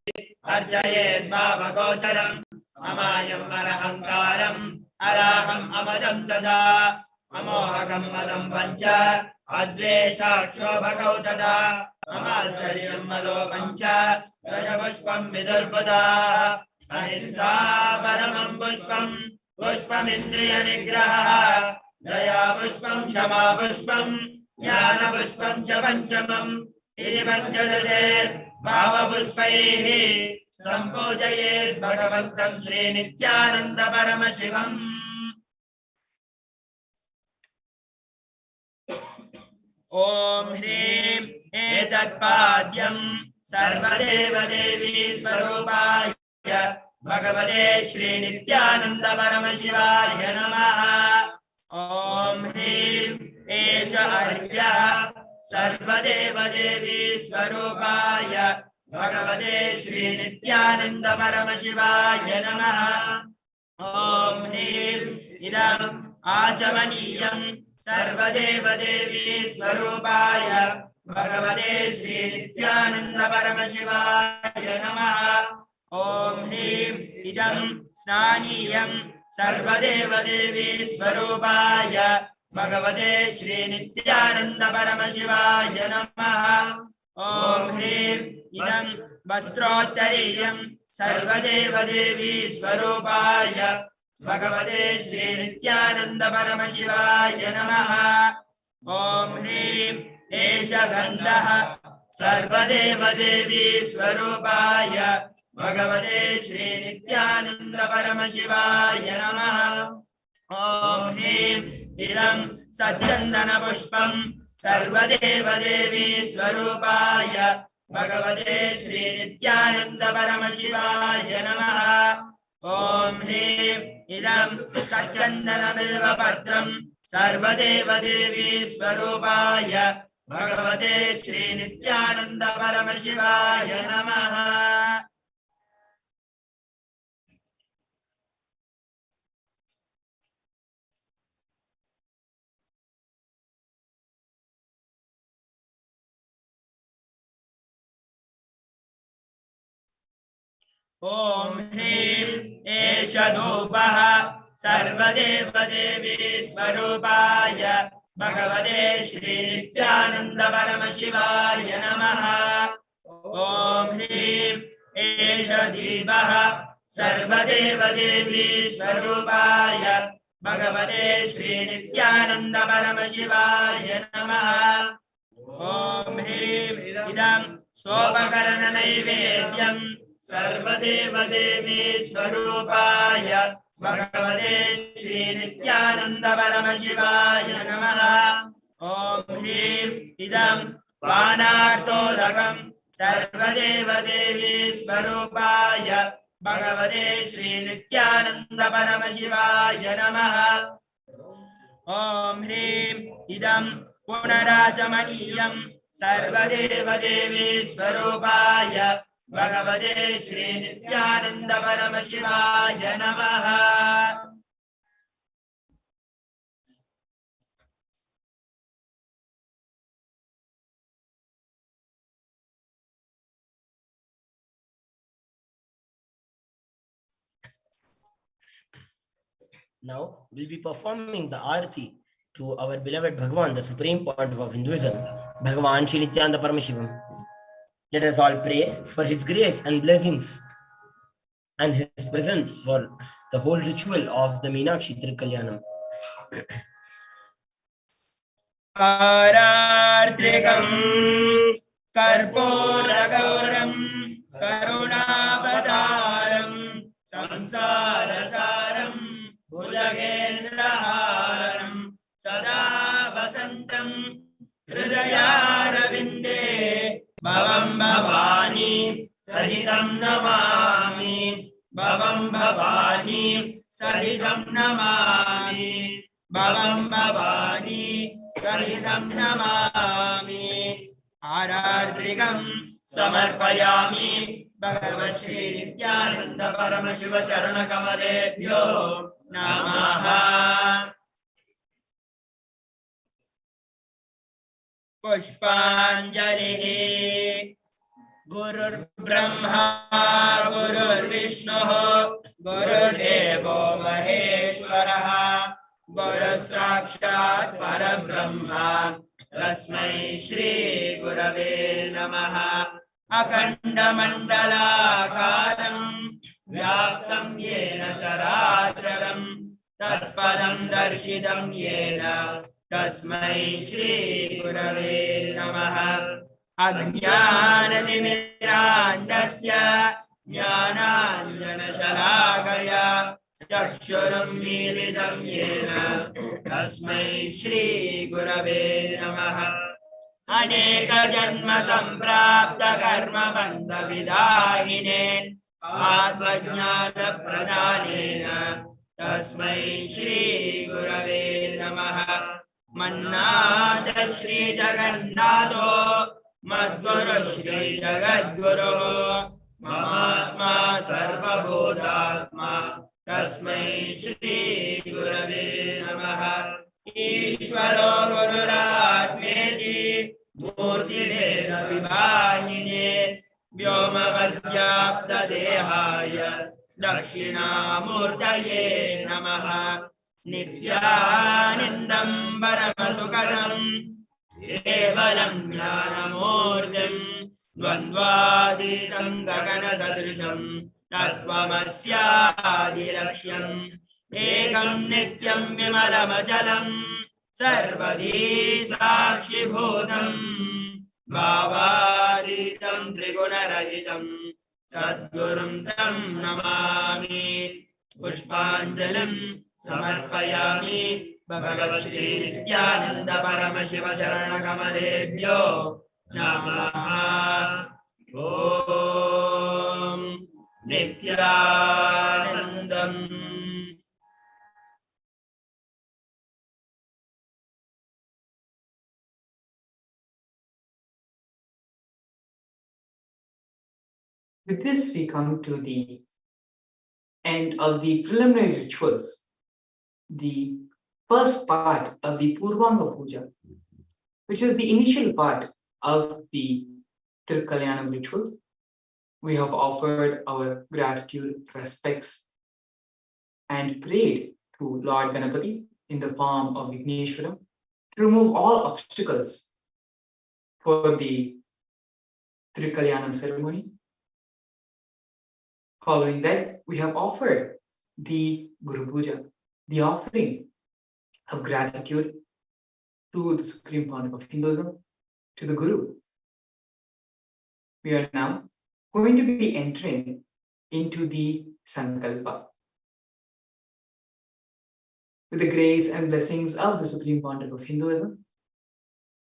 Archayed bhava gocharam Amayam arahankaram Araham amadam dada Amohakam madam pancha Adveshaksho bhagau dada Amasaryam malo pancha Rajapushpam vidurpada Ahimsa paramam pushpam Pushpam indriya nigraha Daya pushpam shama pushpam Jnana pushpam cha panchamam Idi panchadasir bhava pushpaihi Sampojayet bhagavantam Shri Nithyananda Paramashivam. Om Hrim Etatpadyam Sarvadeva Devi Swarupaya Bhagavate Shri Nithyananda Paramashivaya Namaha. Om Hrim Esha Arya Sarvadeva Devi Swarupaya Bhagavate Shri Nithyananda Paramashivaya Namaha. Om Hrim Idam Achamaniyam Sarvadeva Devi Swarupaya Bhagavate Shri Nithyananda Paramashivaya Namaha. Om Hrim Idam Snaniyam Sarvadeva Devi Swarupaya Bhagavate Shri Nithyananda Paramashivaya Namaha. Om Hrim Idam Vastrottariyam Sarvadeva Devi Swarupaya Bhagavate Shri Nithyananda Paramashivoham Namaha. Om Hrim Esha Gandhaha Sarvadeva Devi Swarupaya Bhagavate Shri Nithyananda Paramashivoham Namaha. Om Hrim Idam Satchandana Pushpam Sarvadeva Devi Swarupaya Bhagavate Shri Nithyananda Paramashivoham Namaha. Om Hrim Idam Satchandana Bilva Patram Sarvadeva Devi Swarupaya भगवते श्री नित्यानंद परमशिवाय नमः। ओम ह्रीं एष धूपः सर्वदेव देवी स्वरूपाय भगवते श्री नित्यानंद परमशिवाय नमः। ओम ह्रीं एष दीपः सर्वदेव देवी स्वरूपाय भगवते श्री नित्यानंद परमशिवाय नमः। ओम ह्रीं इदं सोपकरण नैवेद्यं सर्वदेव देवी स्वरूपाय भगवते श्री नित्यानंद परमशिवाय नमः। ओम ह्रीं इदं पानार्तोदकं सर्वदेव देवी स्वरूपाय भगवते श्री नित्यानंद परमशिवाय नमः। ओम ह्रीं इदं पुनराचमनीयं सर्वदेव देवी स्वरूपाय भगवते श्री नित्यानंद परमशिवाय नमः। Now we'll be performing the Arati to our beloved Bhagavan, the supreme pontiff of Hinduism, Bhagavan Shri Nithyananda Paramashivam. Let us all pray for his grace and blessings and his presence for the whole ritual of the Meenakshi Thirukalyanam. Arartrikam Karpuragauram Karunapadaram Samsarasaram Bhujagendraharam Sada Vasantam Hridayarvinde Bhavam Bhavani Sahitam Namami Bhavam Bhavani Sahitam Namami Bhavam Bhavani Sahitam Namami Arartrikam Samarpayami Bhagavat Shri Nithyananda Paramashiva Charana Kamalebhyo Namaha. Pushpanjalihi Gurur Brahma Gurur Vishnu Gurur Devo Maheshwaraha Guru Sakshat Parabrahma Tasmai Shri Gurave Namaha. Akhanda Mandalakaram Vyaptam Yena Characharam Tatpadam Darshidam Yena Tasmai Shri Gurave Namaha. Ajnanatimirandasya Jnananjana Shalakaya Chakshuram Milidam Yena Tasmai Shri Gurave Namaha. Aneka Janma Samprapta Karma Bandha Vidahine Atmajnana Pradhanena Tasmai Shri Gurave Namaha. Mannada Shri Jagannatho Madguru Shri Jagadguru Mahatma Sarva Bodhatma Tasmai Shri Gurave Namaha. Ishvaro Gururatmeti Murti Veda Vibhahine Vyoma Vadyapta Dehaya Dakshina Murtaye Namaha. Nithyanandam Paramasukadam Kevalam Jnanamurtim Dvandvaditam Gagana Sadrisham Tattvamasyadilaksham Ekam Nityam Vimalamachalam Sarvadi Sakshibhutam Bhavaditam Trigunarahitam Sadgurum Tam Namami. Pushpanjalim Samarpayami Bhagavat Shri Nithyananda Paramashiva Charana Kamalebhyo Namaha. Om Nithyanandam With this, we come to the end of the preliminary rituals, the first part of the Purvanga Puja, which is the initial part of the Thirukalyanam ritual. We have offered our gratitude, respects, and prayed to Lord Ganapati in the form of Vigneshwaram to remove all obstacles for the Thirukalyanam ceremony. Following that, we have offered the Guru Puja, the offering of gratitude to the Supreme Pontiff of Hinduism, to the Guru. We are now going to be entering into the Sankalpa. With the grace and blessings of the Supreme Pontiff of Hinduism,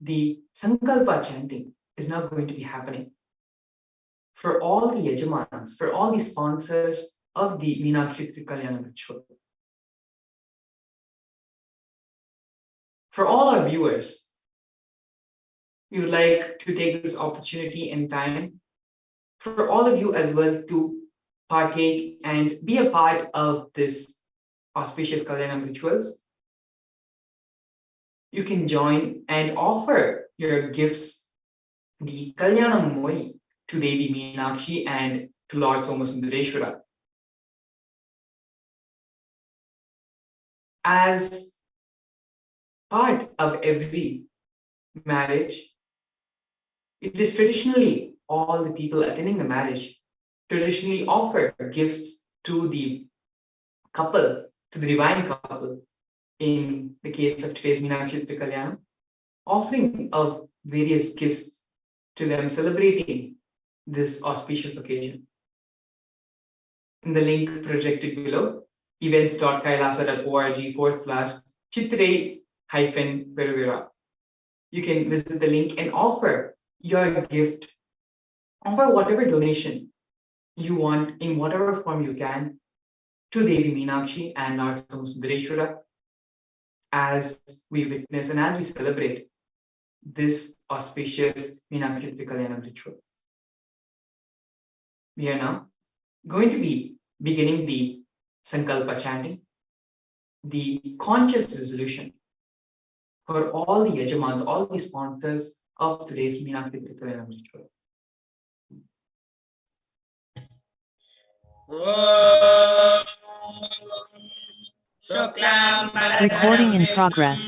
the Sankalpa chanting is now going to be happening for all the Yajamans, for all the sponsors of the Meenakshi Thirukalyanam ritual. For all our viewers, we would like to take this opportunity and time for all of you as well to partake and be a part of this auspicious Kalyanam rituals. You can join and offer your gifts, the Kalyanam Moi, to Devi Meenakshi and to Lord Sundareshwara. As part of every marriage, it is traditionally all the people attending the marriage traditionally offer gifts to the couple, to the divine couple. In the case of today's Meenakshi Thirukalyanam, offering of various gifts to them, celebrating this auspicious occasion. In the link projected below, events.kailasa.org/Chittirai-Peruvizha. You can visit the link and offer your gift, offer whatever donation you want in whatever form you can to Devi Meenakshi and Lord Sundareshwara as we witness and as we celebrate this auspicious Meenakshi Thirukalyanam ritual. We are now going to be beginning the Sankalpa chanting, the conscious resolution for all the Yajamans, all the sponsors of today's Meenakshi Thirukalyanam ritual. Recording in progress.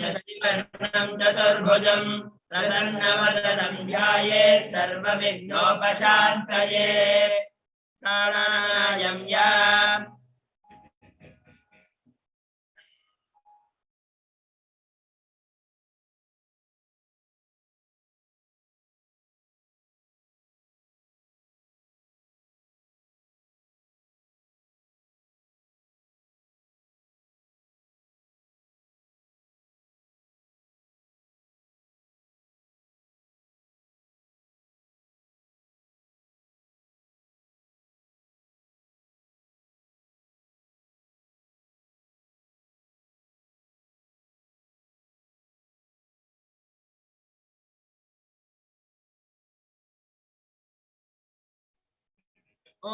Om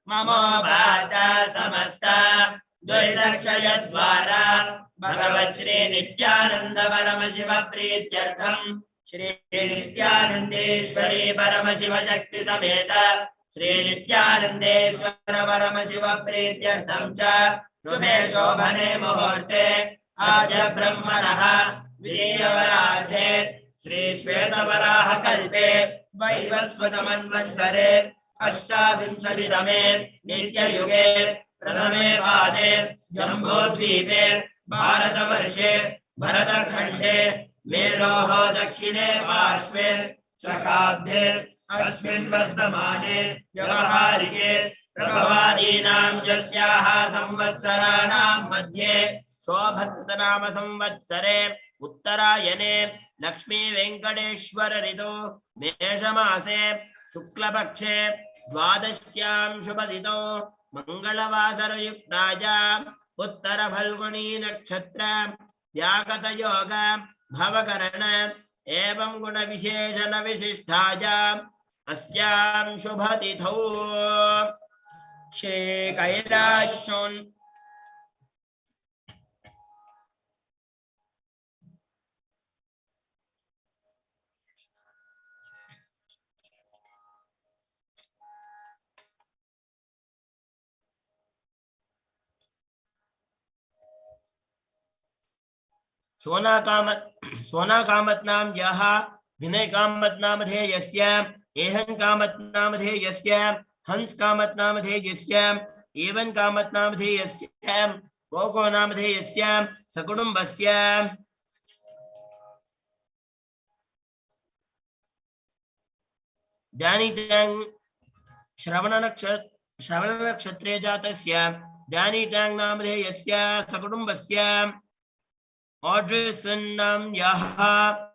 Mamo Bhata Samasta Dvaridakshayadvara Bhagavat Shri Nithyananda Paramashiva Prityartham Shri Nithyanandeshwari Paramashiva Shakti Sameta Shri Nithyanandeshwara Paramashiva Prityartham Cha Shubhe Shobhane Muhurte Aja Brahmanaha Vidyavarajhe Shri Shvetavaraha Kalpe वैवस्वतमन्वन्तरे अष्टाविंशतितमे नित्ययुगे प्रथमे पादे जम्बूद्वीपे भारतवर्षे भरतखण्डे मेरोः दक्षिणे पार्श्वे शकाब्दे अस्मिन् वर्तमाने व्यवहारिके प्रभवादीनां यस्याः संवत्सराणां मध्ये शोभकृतनाम संवत्सरे उत्तरायणे लक्ष्मी वेंकटेश्वर ऋतु मेषमासे शुक्लपक्षे द्वादश्यां शुभदितो मंगलवासरयुक्तायां उत्तरफल्गुनी नक्षत्र व्यागतयोग भवकरण एवं गुणविशेषण विशिष्टायां अस्यां शुभतिथौ श्री कैलासोन् सोना कामत नाम यह विनय कामत नाम धेयस्य एहन कामत नाम धेयस्य हंस कामत नाम धेयस्य एवं कामत नाम धेयस्य कोको नाम धेयस्य सकुटुम्बस्य ध्यानितां श्रवण नक्षत्रे जातस्य ध्यानितां नाम धेयस्य सकुटुम्बस्य Audreyson nam yaha,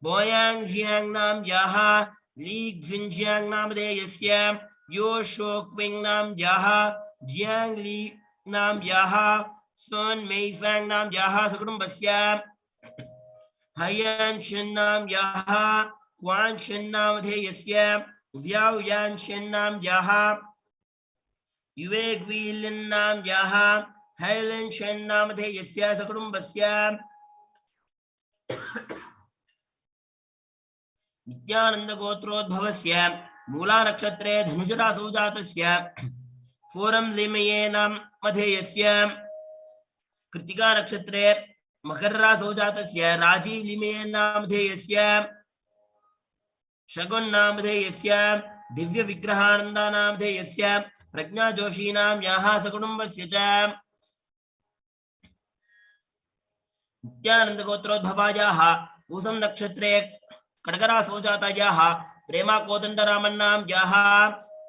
Boyang Jiang nam yaha, Li Xinjiang nam de yasya, Yo Shok Wing nam yaha, Jiang Li nam yaha, Sun Mei Fang nam yaha, Sakudum Basya, Hayan Shin nam yaha, Quan Shin nam de yasya, Viao Yan Shin nam yaha, Yue Guilin nam yaha, Hailan Shin nam de yasya, Sakudum Basya, Nityanand गोत्रोद्भवस्य मूला नक्षत्रे धनुषरासौ जातस्य forum Limaye नाम मधेयस्य कृत्तिका नक्षत्रे मकर रासौ जातस्य राजीव लिमये नाम मधेयस्य शगुन नाम मधेयस्य दिव्य विग्रहानंद नाम मधेयस्य प्रज्ञा जोशी नाम याः सकुटुम्बस्य च नित्यानंद गोत्रोद्भवायाः पूसम नक्षत्रे कडगरासौ जातायाः प्रेमा कोदंडरामन् नाम याः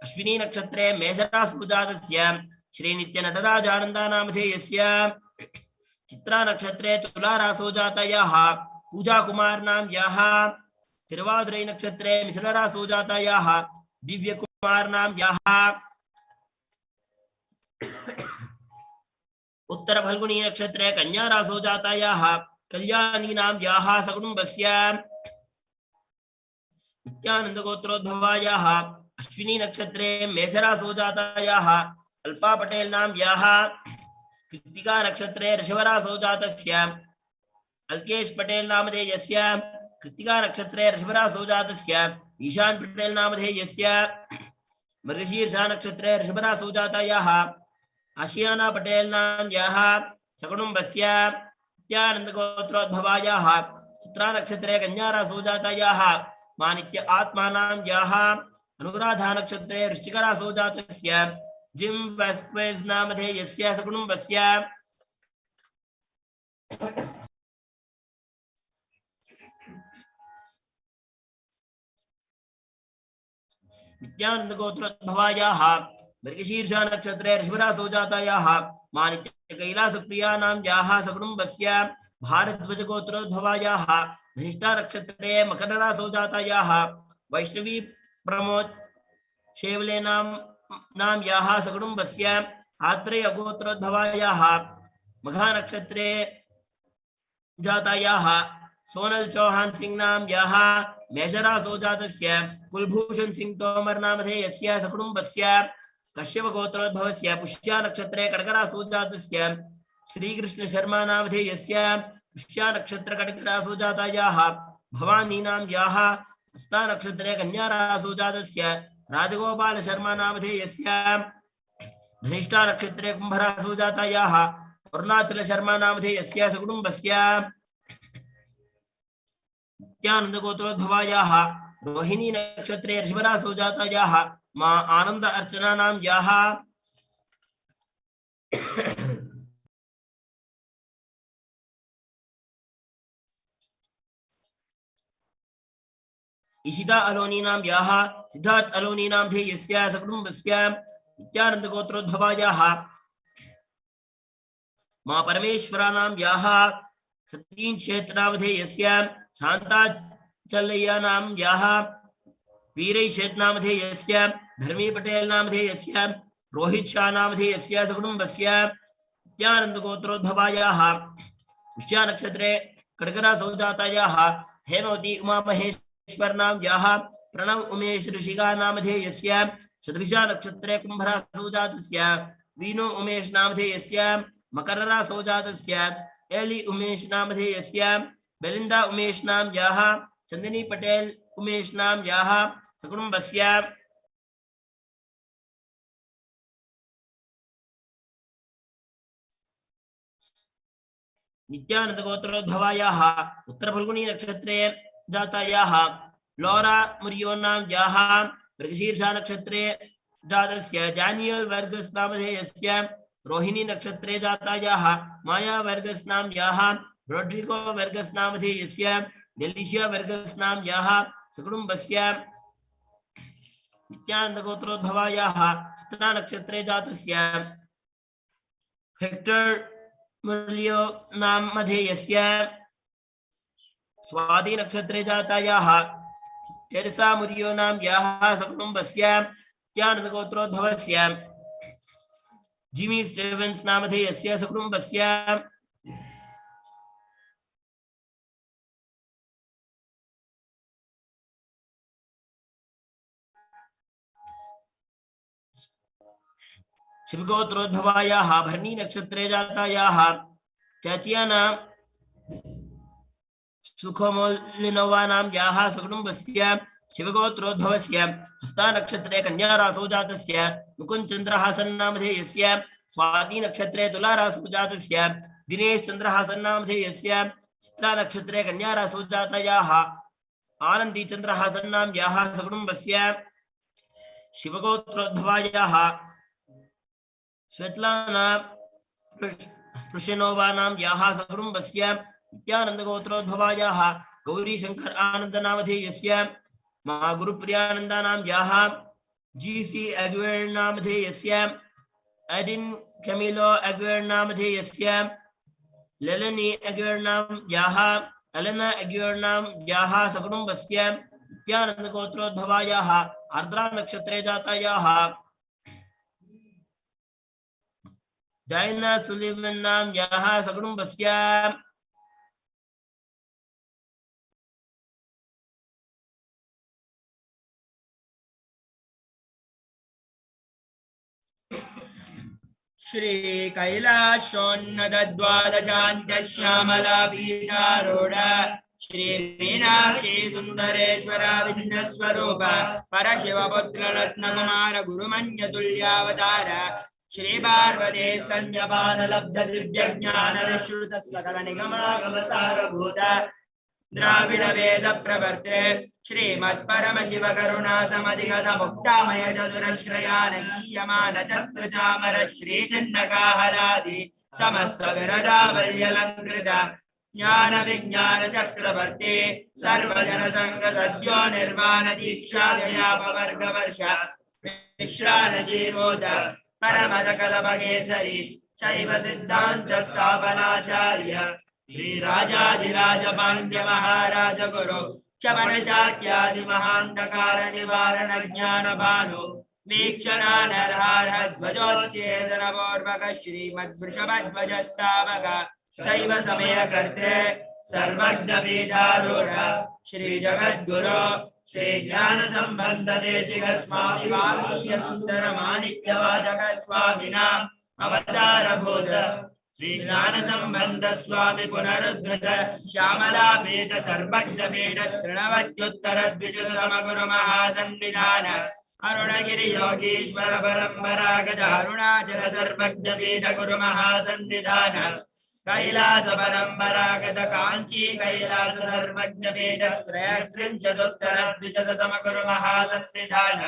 अश्विनी नक्षत्रे मेषरासौ जातस्य श्री नित्य नटराजानन्द नाम धेयस्य चित्रा नक्षत्रे तुलारासौ जातायाः पूजा कुमार नाम याः तिरुवादिरै नक्षत्रे मिथुनरासौ जातायाः दिव्य कुमार नाम याः उत्तर फल्गुनी नक्षत्रे कन्या रासौ जातायाः कल्याणी नाम याः सकुटुम्बस्य नित्यानंद गोत्रोद्भवायाः अश्विनी नक्षत्रे मेषरासौ जातायाः अल्पा पटेल नाम याः कृत्तिका नक्षत्रे ऋषभरासौ जातस्य अल्केश पटेल नामधेयस्य कृत्तिका नक्षत्रे ऋषभरासौ जातस्य ईशान पटेल नामधेयस्य मृगशीर्षा नक्षत्रे ऋषभरासौ जातायाः आशियाना पटेल नाम याः सकुटुम्बस्य नित्यानंद गोत्रोद्भवायाः चित्रा नक्षत्रे कन्या रासौ जातायाः मानित्य आत्मा नाम याः अनुराधा नक्षत्रे वृश्चिक रासौ जातस्य जिम वेस्क्वेज नामधेयस्य सकुटुम्बस्य नित्यानंद गोत्रोद्भवायाः मृगशीर्षा नक्षत्रे ऋषभरासौ जातायाः मानित्य कैलास प्रिया नाम याः सकुटुम्बस्य भारद्वाज गोत्रोद्भवायाः धनिष्ठा नक्षत्रे मकर रासौ जातायाः वैष्णवी प्रमोद शेवले नाम याः सकुटुम्बस्य आत्रेय गोत्रोद्भवायाः मघा नक्षत्रे जातायाः सोनल चौहान सिंह नाम याः मेषरासौ जातस्य कुलभूषण सिंह तोमर नामधेयस्य सकुटुम्बस्य कश्यप गोत्रोद्भवस्य पुष्या नक्षत्रे कडगरासौ जातस्य श्रीकृष्ण शर्मा नामधेयस्य पुष्या नक्षत्र कडगरासौ जातायाः भवानी नाम याः हस्ता नक्षत्रे कन्या रासौ जातस्य राजगोपाल शर्मा नामधेयस्य धनिष्ठा नक्षत्रे कुंभरासौ जातायाः अरुणाचल शर्मा नामधेयस्य सकुटुम्बस्य नित्यानंद गोत्रोद्भवायाः रोहिणी नक्षत्रे ऋषभरासौ जातायाः मां आनंद अर्चना नाम याः इशिता अलोनी नाम याः सिद्धार्थ अलोनी नाम धेयस्य सकुटुम्बस्य नित्यानंद गोत्रोद्भवायाः मां परमेश्वरा नाम याः सतीन क्षेत्र नामधेयस्य शांताचलय्या नाम याः वीरै क्षेत्र नामधेयस्य धर्मी पटेल नामधेयस्य रोहित शाह नामधेयस्य सकुटुम्बस्य नित्यानंद गोत्रोद्भवायाः पुष्या नक्षत्रे कडगरासौ जातायाः हेमवती उमा महेश्वर नाम याः प्रणव उमेश ऋषिका नामधेयस्य शतभिषा नक्षत्रे कुंभरासौ जातस्य वीणु उमेश नामधेयस्य मकररासौ जातस्य एली उमेश नामधेयस्य बेलिंदा उमेश नामयाः चंदनी पटेल उमेश नामयाः सकुटुंबस्य नित्यानंद गोत्रोद्भवायाः उत्तर फल्गुनी नक्षत्रे जातायाः लौरा मुरियो नामयाः मृगशीर्षा नक्षत्रे जातस्य डैनियल वर्गस नामधेयस्य रोहिणी नक्षत्रे जातायाः माया वर्गस नामयाः रोड्रिगो वर्गस नामधेयस्य डेलिशिया वर्गस नामयाः सकुटुंबस्य नित्यानंद गोत्रोद्भवायाः चित्रा नक्षत्रे जातस्य हेक्टर मुरलियो नामधेयस्य स्वाति नक्षत्रे जातायाः टेरेसा मुरियो नामयाः सकुटुंबस्य नित्यानंद गोत्रोद्भवस्य जिमी स्टीवन्स नामधेयस्य सकुटुंबस्य शिवगोत्रोद्भवायाः भरणी नक्षत्रे जातायाः चाचियाना सुखमोलिनोवा नामयाः सकुटुंबस्य शिवगोत्रोद्भवस्य हस्ता नक्षत्रे कन्या रासौ जातस्य मुकुंद चंद्रहासन नामधेयस्य स्वाति नक्षत्रे तुला रासौ जातस्य दिनेश चंद्रहासन नामधेयस्य चित्रा नक्षत्रे कन्या रासौ जातायाः आनंदी चंद्रहासन नामयाः सकुटुंबस्य शिवगोत्रोद्भवायाः स्वेतलाना पृषनोवा नामयाः सकुटुंबस्य नित्यानंद गोत्रोद्भवायाः गौरी शंकर आनंद नामधेयस्य मा गुरुप्रियानंदा नामयाः जीसी एग्वेर नामधेयस्य एडिन कैमिलो एग्वेर नामधेयस्य लेलेनी एग्वेर नामयाः एलेना एग्वेर नामयाः सकुटुंबस्य नित्यानंद गोत्रोद्भवायाः आर्द्रा नक्षत्रे जातायाः डायना सुलिवन नामयाः सकुटुंबस्य श्री कैलासोन्नतद्वादशान्त्य श्यामला पीठारूढ श्री मीनाक्षी सुंदरेश्वर भिन्न स्वरूप परशिवपुत्र रत्नकुमार गुरुमन्यतुल्यावतार श्री पार्वती स्तन्यपान लब्ध दिव्य ज्ञान विश्रुत सकल निगमागम सारभूत द्राविड वेद प्रवर्ते श्रीमत् परमशिव करुणा समधिगत मुक्तामय चतुरश्रयान गीयमान चत्र चामर श्री चिन्नकाहलादि समस्त विरदावल्यलंकृत ज्ञान विज्ञान चक्रवर्ती सर्वजन संग सद्यो निर्वाण दीक्षा व्यापवर्ग वर्ष विश्रान जीवोद परमद कलपकेसरी शैव सिद्धांत स्थापनाचार्य श्री राजाधिराज पांड्य महाराज गुरु क्षमण शाक्यादि महांधकार निवारण ज्ञान भानु वीक्षणानर्हार ध्वजोच्छेदन पूर्वक श्रीमद्वृषभध्वज स्थापक शैव समय कर्ते सर्वज्ञ पीठारूढ़ श्री जगद्गुरु श्री ज्ञान संबंध देशिक स्वामी वागीय सुंदर माणिक्य वादक स्वामिना अवतार भूत श्री ज्ञान संबंध स्वामी पुनरुद्धृत श्यामला पीठ सर्वज्ञ पीठ तृणवत्युत्तर द्विशतम गुरु महासन्निधान अरुणगिरि योगीश्वर परंपरागत अरुणाचल सर्वज्ञ पीठ गुरु महासन्निधान कैलास परंपरागत कांची कैलास सर्वज्ञ पीठ त्रयस्त्रिंशदुत्तर द्विशतम गुरु महासन्निधान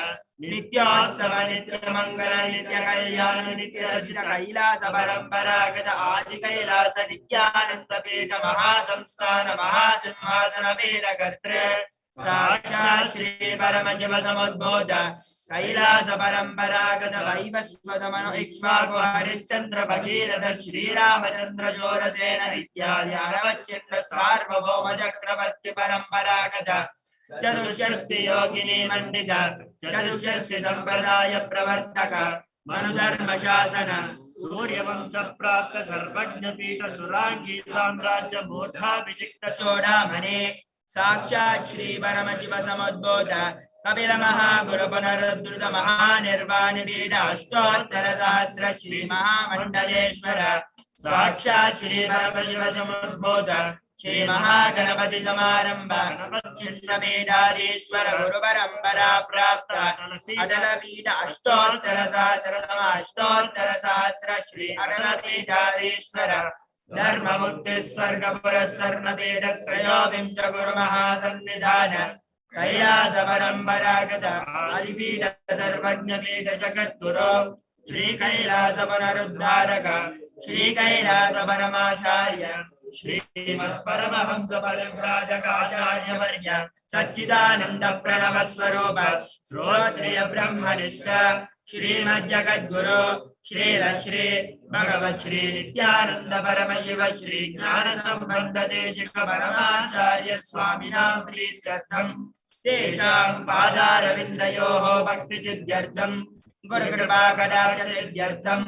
नित्योत्सव नित्य मंगल नित्य कल्याण नित्य रचित कैलास परंपरागत आदि कैलास नित्यानंद पीठ महासंस्थान महासिंहासन पीठ कर्तृ साक्षात् श्री परमशिव समुद्बोध कैलास परंपरागत वैवस्वतमनु इक्ष्वाकु हरिश्चंद्र भगीरथ श्रीरामचंद्र जोरसेन इत्यादि अनवच्छिन्न सार्वभौम चक्रवर्ती परंपरागत चतुष्षष्टि योगिनी मंडित चतुष्षष्टि संप्रदाय प्रवर्तक मनुधर्म शासन सूर्यवंश प्राप्त सर्वज्ञ पीठ सुरांगी साम्राज्य मूर्धाभिषिक्त चूड़ामणि साक्षात् श्री परमशिव समुद्भूत कपिल महागुरु पुनरुद्धृत महानिर्वाण पीठ अष्टोत्तर सहस्र श्री महामंडलेश्वर साक्षात् श्री परमशिव समुद्भूत श्री महागणपति समारंभ चिन्नपीठाधीश्वर गुरु परंपरा प्राप्त अटल पीठ अष्टोत्तर सहस्र श्री अटल पीठाधीश्वर धर्म मुक्ति स्वर्ग पुरस्वर्ण पीठ त्रयोविंश गुरु महासन्निधान कैलास परंपरागत आदिपीठ सर्वज्ञ पीठ जगद्गुरु श्री कैलास पुनरुद्धारक श्री कैलास परमाचार्य श्रीमत् परमहंस परिव्राजकाचार्य वर्य सच्चिदानंद प्रणव स्वरूप श्रोत्रिय ब्रह्मनिष्ठ श्रीमद् जगद्गुरु श्री भगवत श्री नित्यानंद परमशिव श्री ज्ञान संबंध देशिक परमाचार्य स्वामिनां प्रीत्यर्थं तेषां पादारविन्दयोः भक्ति सिद्ध्यर्थं गुरुकृपा कटाक्ष सिद्ध्यर्थं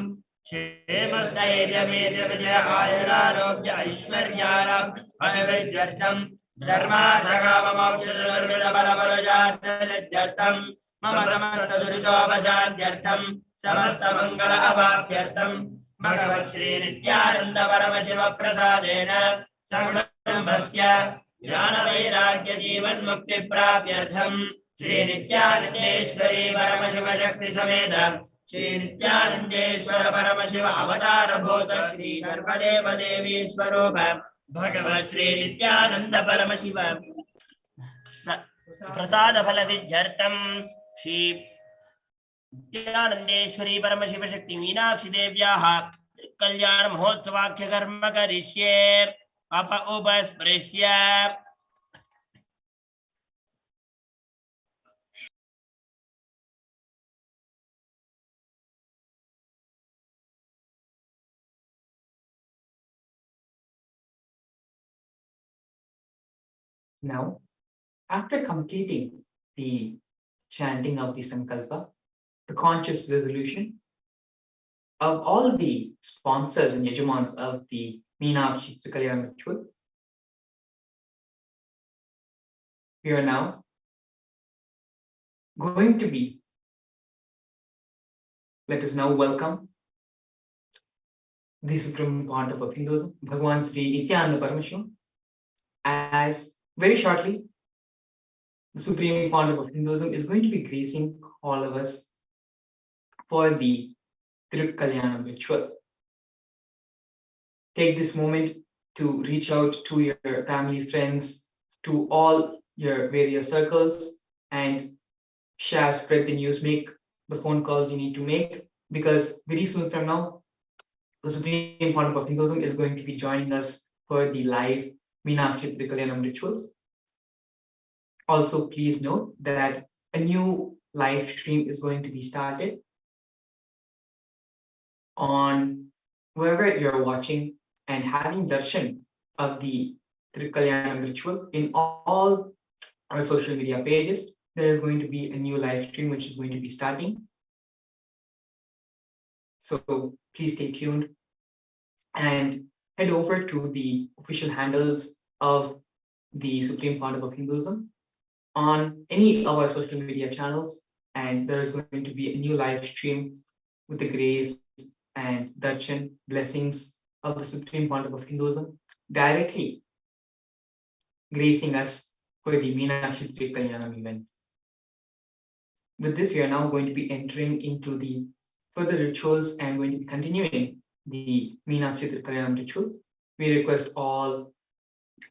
क्षेमस्थैर्य वीर्य विजय आयुरारोग्य ऐश्वर्याणाम् अभिवृद्ध्यर्थं धर्मार्थ काम मोक्ष चतुर्विध बल पुरुषार्थ सिद्ध्यर्थं मम समस्त दुरितोपशान्त्यर्थं समस्त मंगल अवाप्त्यर्थं भगवत् श्री नित्यानंद परमशिव प्रसादेन सकुटुम्बस्य ज्ञान वैराग्य जीवन मुक्ति प्राप्त्यर्थं श्री नित्यानंदेश्वरी परमशिव शक्ति समेत श्री नित्यानंदेश्वर परमशिव अवतार भूत श्री सर्वदेव देवी स्वरूप भगवत् श्री नित्यानंद परमशिव प्रसाद फल सिद्ध्यर्थं श्री नित्यानंदेश्वरी परमशिव शक्ति मीनाक्षी देव्याः कल्याण महोत्सवाख्य कर्म करिष्ये up उपस्पृश्य Now, after completing the chanting of the Sankalpa, the conscious resolution of all the sponsors and yajamans of the Meenakshi Thirukalyanam ritual, we are now going to be, let us now welcome the supreme pontiff of Hinduism, Bhagwan Sri Nithyananda Paramashivam, as very shortly the supreme pontiff of Hinduism is going to be gracing all of us for the Thirukalyanam ritual. Take this moment to reach out to your family, friends, to all your various circles and share, spread the news, make the phone calls you need to make, because very soon from now, the Supreme Pontiff of Hinduism is going to be joining us for the live Meenakshi Thirukalyanam rituals. Also, please note that a new live stream is going to be started on wherever you're watching and having darshan of the Thirukalyanam ritual in all our social media pages. There is going to be a new live stream which is going to be starting. So please stay tuned and head over to the official handles of the Supreme Pontiff of Hinduism on any of our social media channels, and there is going to be a new live stream with the grace and darshan blessings of the Supreme Pontiff of Hinduism directly gracing us for the Meenakshi Thirukalyanam event. With this, we are now going to be entering into the further rituals and going to be continuing the Meenakshi Thirukalyanam rituals. We request all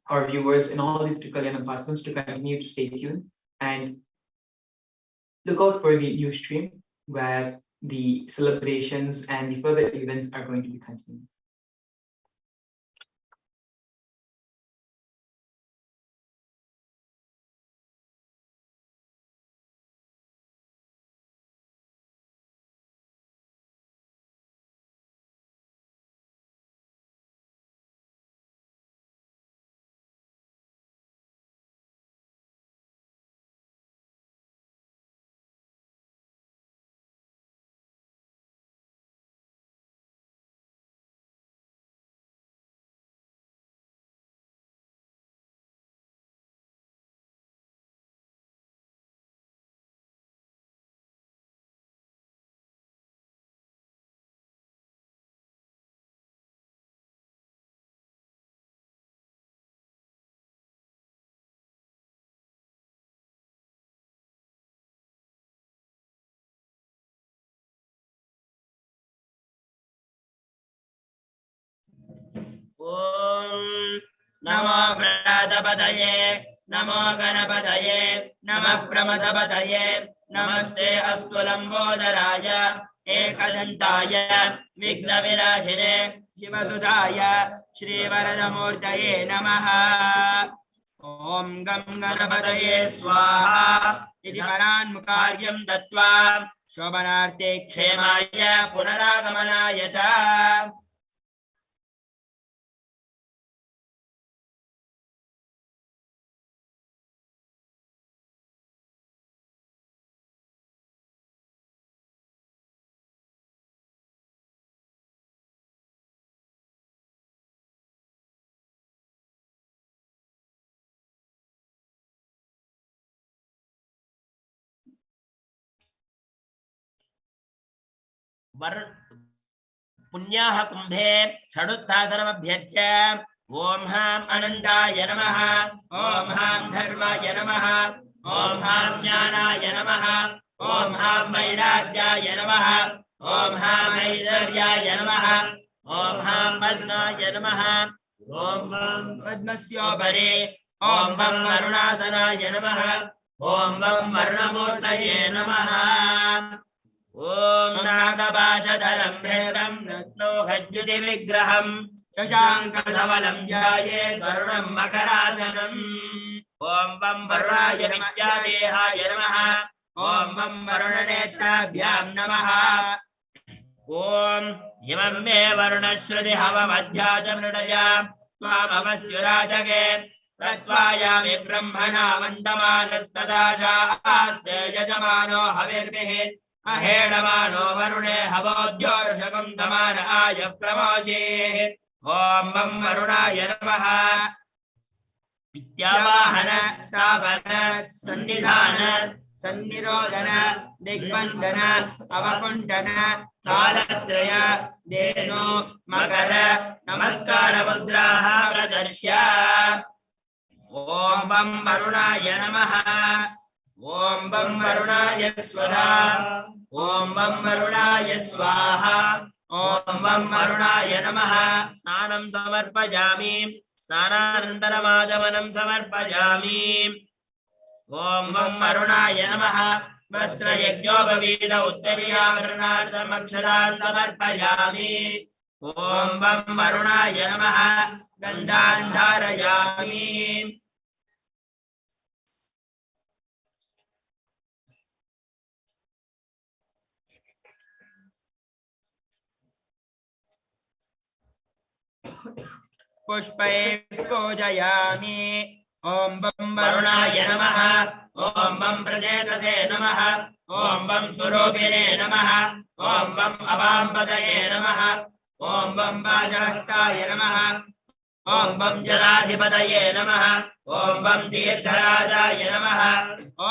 our viewers and all the Thirukalyanam participants to continue to stay tuned and look out for the new stream where the celebrations and the further events are going to be continuing. ॐ नमो व्रतपतये नमो गणपतये नमः प्रमथपतये नमस्ते अस्तु लम्बोदराय एकदन्ताय विघ्नविनाशिने शिवसुताय श्रीवरदमूर्तये नमः। ॐ गं गणपतये स्वाहा इति परान्मुखार्घ्यं दत्त्वा शोभनार्थे क्षेमाय पुनरागमनाय च पुण्याः कुम्भे षडुत्थासनमभ्यर्च्य ॐ हां अनन्ताय नमः ॐ हां धर्माय नमः ॐ हां ज्ञानाय नमः ॐ हां वैराग्याय नमः ॐ हां ऐश्वर्याय नमः ॐ हां पद्माय नमः ॐ हां पद्मस्योपरि ॐ वं वरुणासनाय नमः ॐ वं वरुणमूर्तये नमः। ॐ नागपाशधरं भेदं रत्नोहद्युति विग्रहं शशाङ्कधवलं ध्यायेत् वरुणं मकरासनम्। ॐ वं वरुणाय विद्यादेहाय नमः ॐ वं वरुणनेत्राभ्यां नमः। ॐ इमं मे वरुणश्रुतिहवमध्या च मृडय त्वामवस्युराजगे तत्त्वायामि ब्रह्मणा वन्दमानस्तदाशास्ते यजमानो हविर्भिः अहेडमानो वरुणे हवोद्योषकं दमान आय प्रमोषेः। ॐ वं वरुणाय नमः। विद्यावाहन स्थापन सन्निधान सन्निरोधन दिग्बन्धन अवकुण्ठन कालत्रय धेनु मकर नमस्कार मुद्राः प्रदर्श्य। ॐ वं वरुणाय नमः। ॐ वं वरुणाय स्वधा ॐ वं वरुणाय स्वाहा ॐ वं वरुणाय नमः। स्नानं समर्पयामि स्नानानन्तरमाचमनं समर्पयामि। ॐ वं वरुणाय नमः। वस्त्रयज्ञोपवीत उत्तरीयावरणार्थमक्षतान् समर्पयामि। ॐ वं वरुणाय नमः। गन्धान् धारयामि। पुष्पैः पूजयामि। ॐ वं वरुणाय नमः। ॐ वं प्रचेतसे नमः। ॐ वं स्वरूपिणे नमः। ॐ वं अवाम्पदये नमः। ॐ वं वाजहस्ताय नमः। ॐ वं जलाधिपतये नमः। ॐ वं तीर्थराजाय नमः।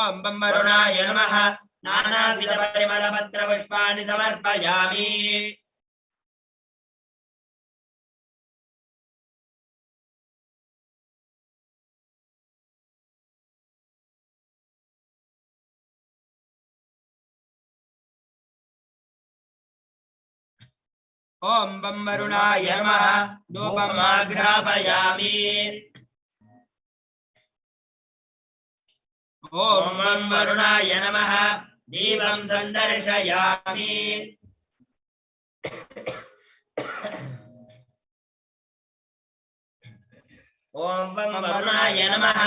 ॐ वं वरुणाय नमः। नानाविधपरिमलपत्रपुष्पाणि समर्पयामि। ॐ वं वरुणाय नमः। धूपमाघ्रापयामि। ॐ वं वरुणाय नमः। दीपं सन्दर्शयामि। ॐ वं वरुणाय नमः।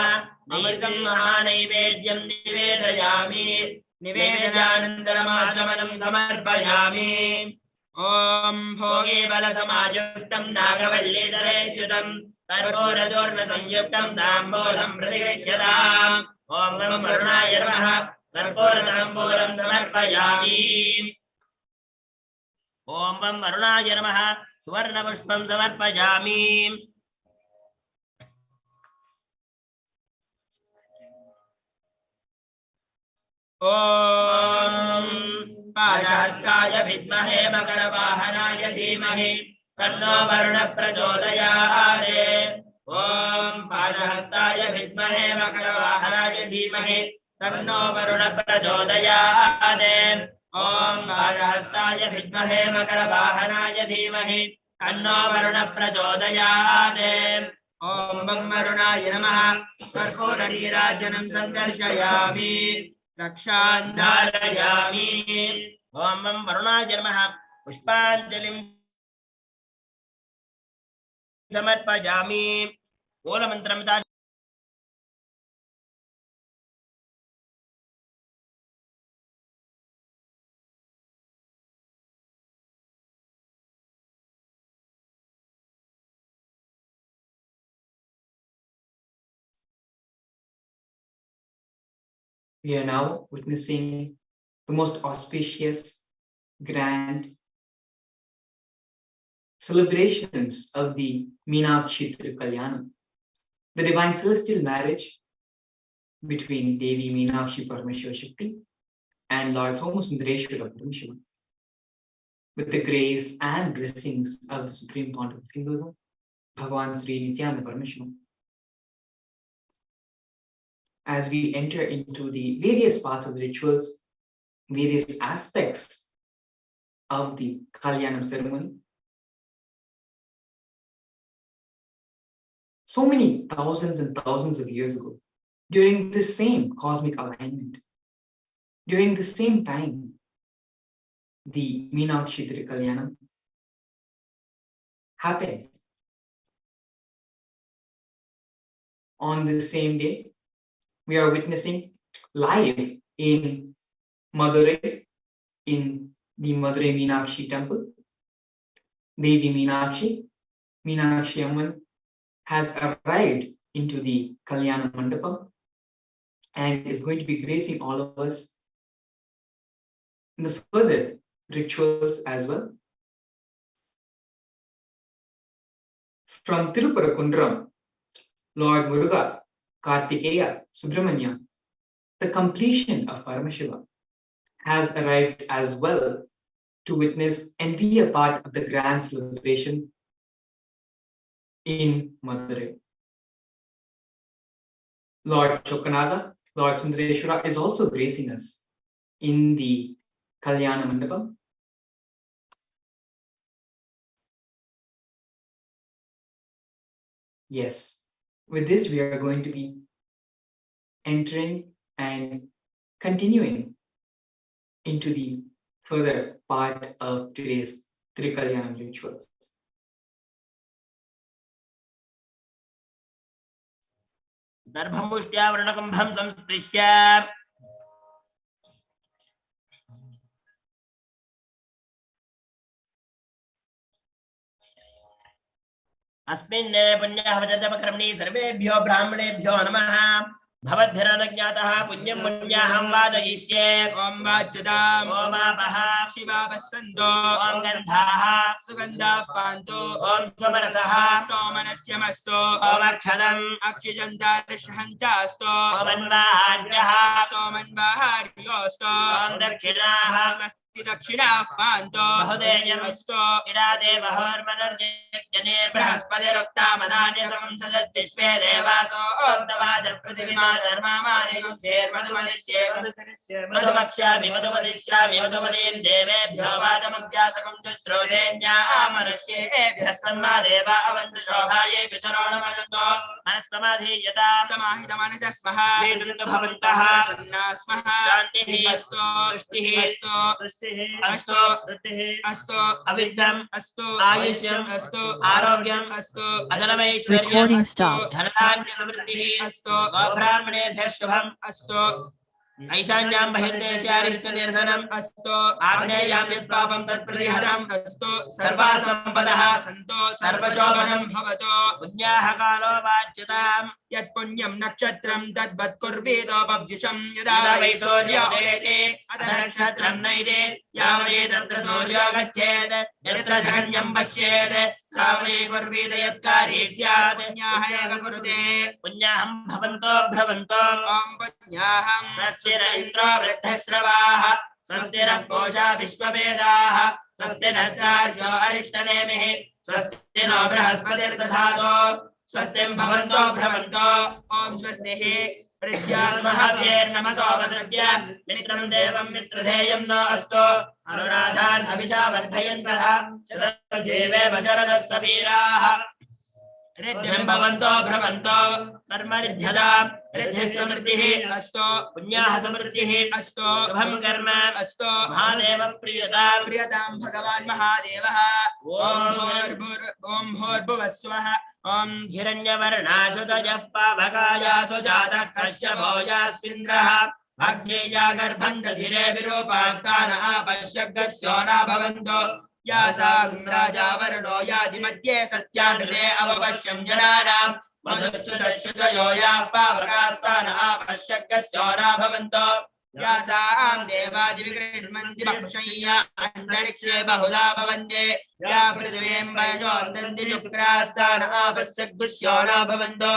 अमृतं महानैवेद्यं निवेदयामि। निवेदनानन्तरमाचमनं समर्पयामि। ॐ भोगे बलसमायुक्तं नागवल्लीदलेच्युतं कर्पूरचूर्णसंयुक्तं ताम्बूलं प्रतिगृह्यताम्। ॐ वं वरुणाय नमः। कर्पूरताम्बूलं समर्पयामि। ॐ वं वरुणाय नमः। सुवर्णपुष्पं समर्पयामि। ॐ पाशहस्ताय विद्महे मकरवाहनाय धीमहि तन्नो वरुणः प्रचोदयात्। ॐ पाशहस्ताय विद्महे मकरवाहनाय धीमहि तन्नो वरुणः प्रचोदयात्। ॐ पाशहस्ताय विद्महे मकरवाहनाय धीमहि तन्नो वरुणः प्रचोदयात्। ॐ वं वरुणाय नमः। कर्पूरनीराजनं सन्दर्शयामि, रक्षान् धारयामि। ॐ वं वरुणाय नमः। पुष्पाञ्जलिं समर्पयामि। मूलमन्त्रं We are now witnessing the most auspicious, grand celebrations of the Meenakshi Thirukalyanam, the divine celestial marriage between Devi Meenakshi Paramashivoham and Lord Sundareshwara Paramashivam, with the grace and blessings of the Supreme Pontiff of Hinduism, Bhagavan Sri Nithyananda Paramashivam. As we enter into the various parts of the rituals, various aspects of the Kalyanam ceremony, so many thousands and thousands of years ago, during the same cosmic alignment, during the same time, the Meenakshi Thirukalyanam happened. On the same day, we are witnessing live in Madurai, in the Madurai Meenakshi temple. Devi Meenakshi Amman has arrived into the Kalyana Mandapam and is going to be gracing all of us in the further rituals as well. From Tiruparakundaram, Lord Muruga, Kartikeya, Subramanya, the completion of Paramashivam has arrived as well to witness and be a part of the grand celebration in Madurai. Lord Chokanada, Lord Sundareshwara is also gracing us in the Kalyana Mandapam. Yes, with this we are going to be entering and continuing into the further part of today's Thirukalyanam rituals. दर्भमुष्ट्या वर्णकुम्भं संस्पृश्य अस्मिन् पुण्यवचनपकर्मणि सर्वेभ्यो ब्राह्मणेभ्यो नमः। भवद्भिरनज्ञातः पुण्यं पुण्याहं वादयिष्ये। ॐ वाच्यताम् ॐ आपः शिवावः सन्तो ॐ गन्धाः सुगन्धाः पान्तु ॐ स्वमनसः सोमनस्यमस्तु ॐ अक्षरम् अक्षिजन्तार्षहञ्चास्तु ॐ अन्वाहार्यः सोमन्वाहार्योस्तु ॐ दक्षिणाः दक्षिणाः पान्तु बहुदेयमस्तु इडादे बृहस्पतिरुक्तामदान्यसकं सदद्विश्वे देवासो ओक्तवाच पृथिवीमा धर्मामादिकं चेर्मधुमनिष्ये मधुमक्ष्यामि मधुमदिष्यामि मधुमदीं देवेभ्यो वादमग्यासकं शुश्रूषेण्यामनश्येभ्यः तन्मा देवा अवन्तु शोभायै पितरोणमदन्तो मनस्समाधीयता समाहितमनसस्मः वेदन्तु भवन्तः सन्नास्मः शान्तिः अस्तु तुष्टिः अस्तु अस्तु अविद्यम् अस्तु आयुष्यम् अस्तु आरोग्यम् अस्तु अजलमैश्वर्यम् अस्तु धनधान्य समृद्धिः अस्तु ब्राह्मणेभ्यः शुभम् अस्तु ऐशान्यां बहिर्देशारिष्टनिर्धनम् अस्तु आग्नेयां यत्पापं तत्प्रतिहतम् अस्तु सर्वासम्पदः सन्तो सर्वशोभनं भवतु पुण्याः कालो वाच्यताम् यत्पुण्यं नक्षत्रं तद्वत्कुर्वीतोपव्युषं यदा वै सूर्योदयते अथ नक्षत्रं नैते यावदेतत्र सूर्यो गच्छेत् यत्र जगन्यं पश्येत् तावदे कुर्वीत यत्कार्ये स्यात् पुण्याः एव कुरुते पुण्याहं भवन्तो भ्रवन्तो ॐ पुण्याहं स्वस्ति न इन्द्रो वृद्धश्रवाः स्वस्ति नः पूषा विश्ववेदाः स्वस्ति नस्तार्क्ष्यो अरिष्टनेमिः स्वस्ति नो बृहस्पतिर्दधातु स्वस्तिं भवन्तो भ्रवन्तो ॐ स्वस्तिः प्रज्ञास्महव्येर्नमसोपसद्य मित्रं देवं मित्रधेयं नो अस्तु अनुराधान् हविषा वर्धयन्तः शतं जीवेम शरदः सवीराः रिद्धिं भवन्तो भ्रमन्तो कर्मरिद्ध्यदा रिद्धिः समृद्धिः अस्तु पुण्याः समृद्धिः अस्तु शुभं कर्म अस्तु महादेवः प्रियतां भगवान् महादेवः ॐ भूर्भुवः स्वः ॐ हिरण्यवर्णाशुतजः पावकायासु जातः कश्यपो यास्विन्द्रः अग्नेया गर्भं दधिरे विरूपास्तानः पश्यग्गस्योना भवन्तो यासागं राजा वरुणो यादिमध्ये सत्यानृते अवपश्यं जनानां मधुश्रुतश्रुतयो याः पावकास्तानः पश्यग्गस्योना भवन्तो यासां देवादिविगृह्णन्ति पक्षय्या अन्तरिक्षे बहुधा भवन्ते या पृथिवीं वयसोन्दन्ति शुक्रास्तानः पश्यग्गुस्योना भवन्तो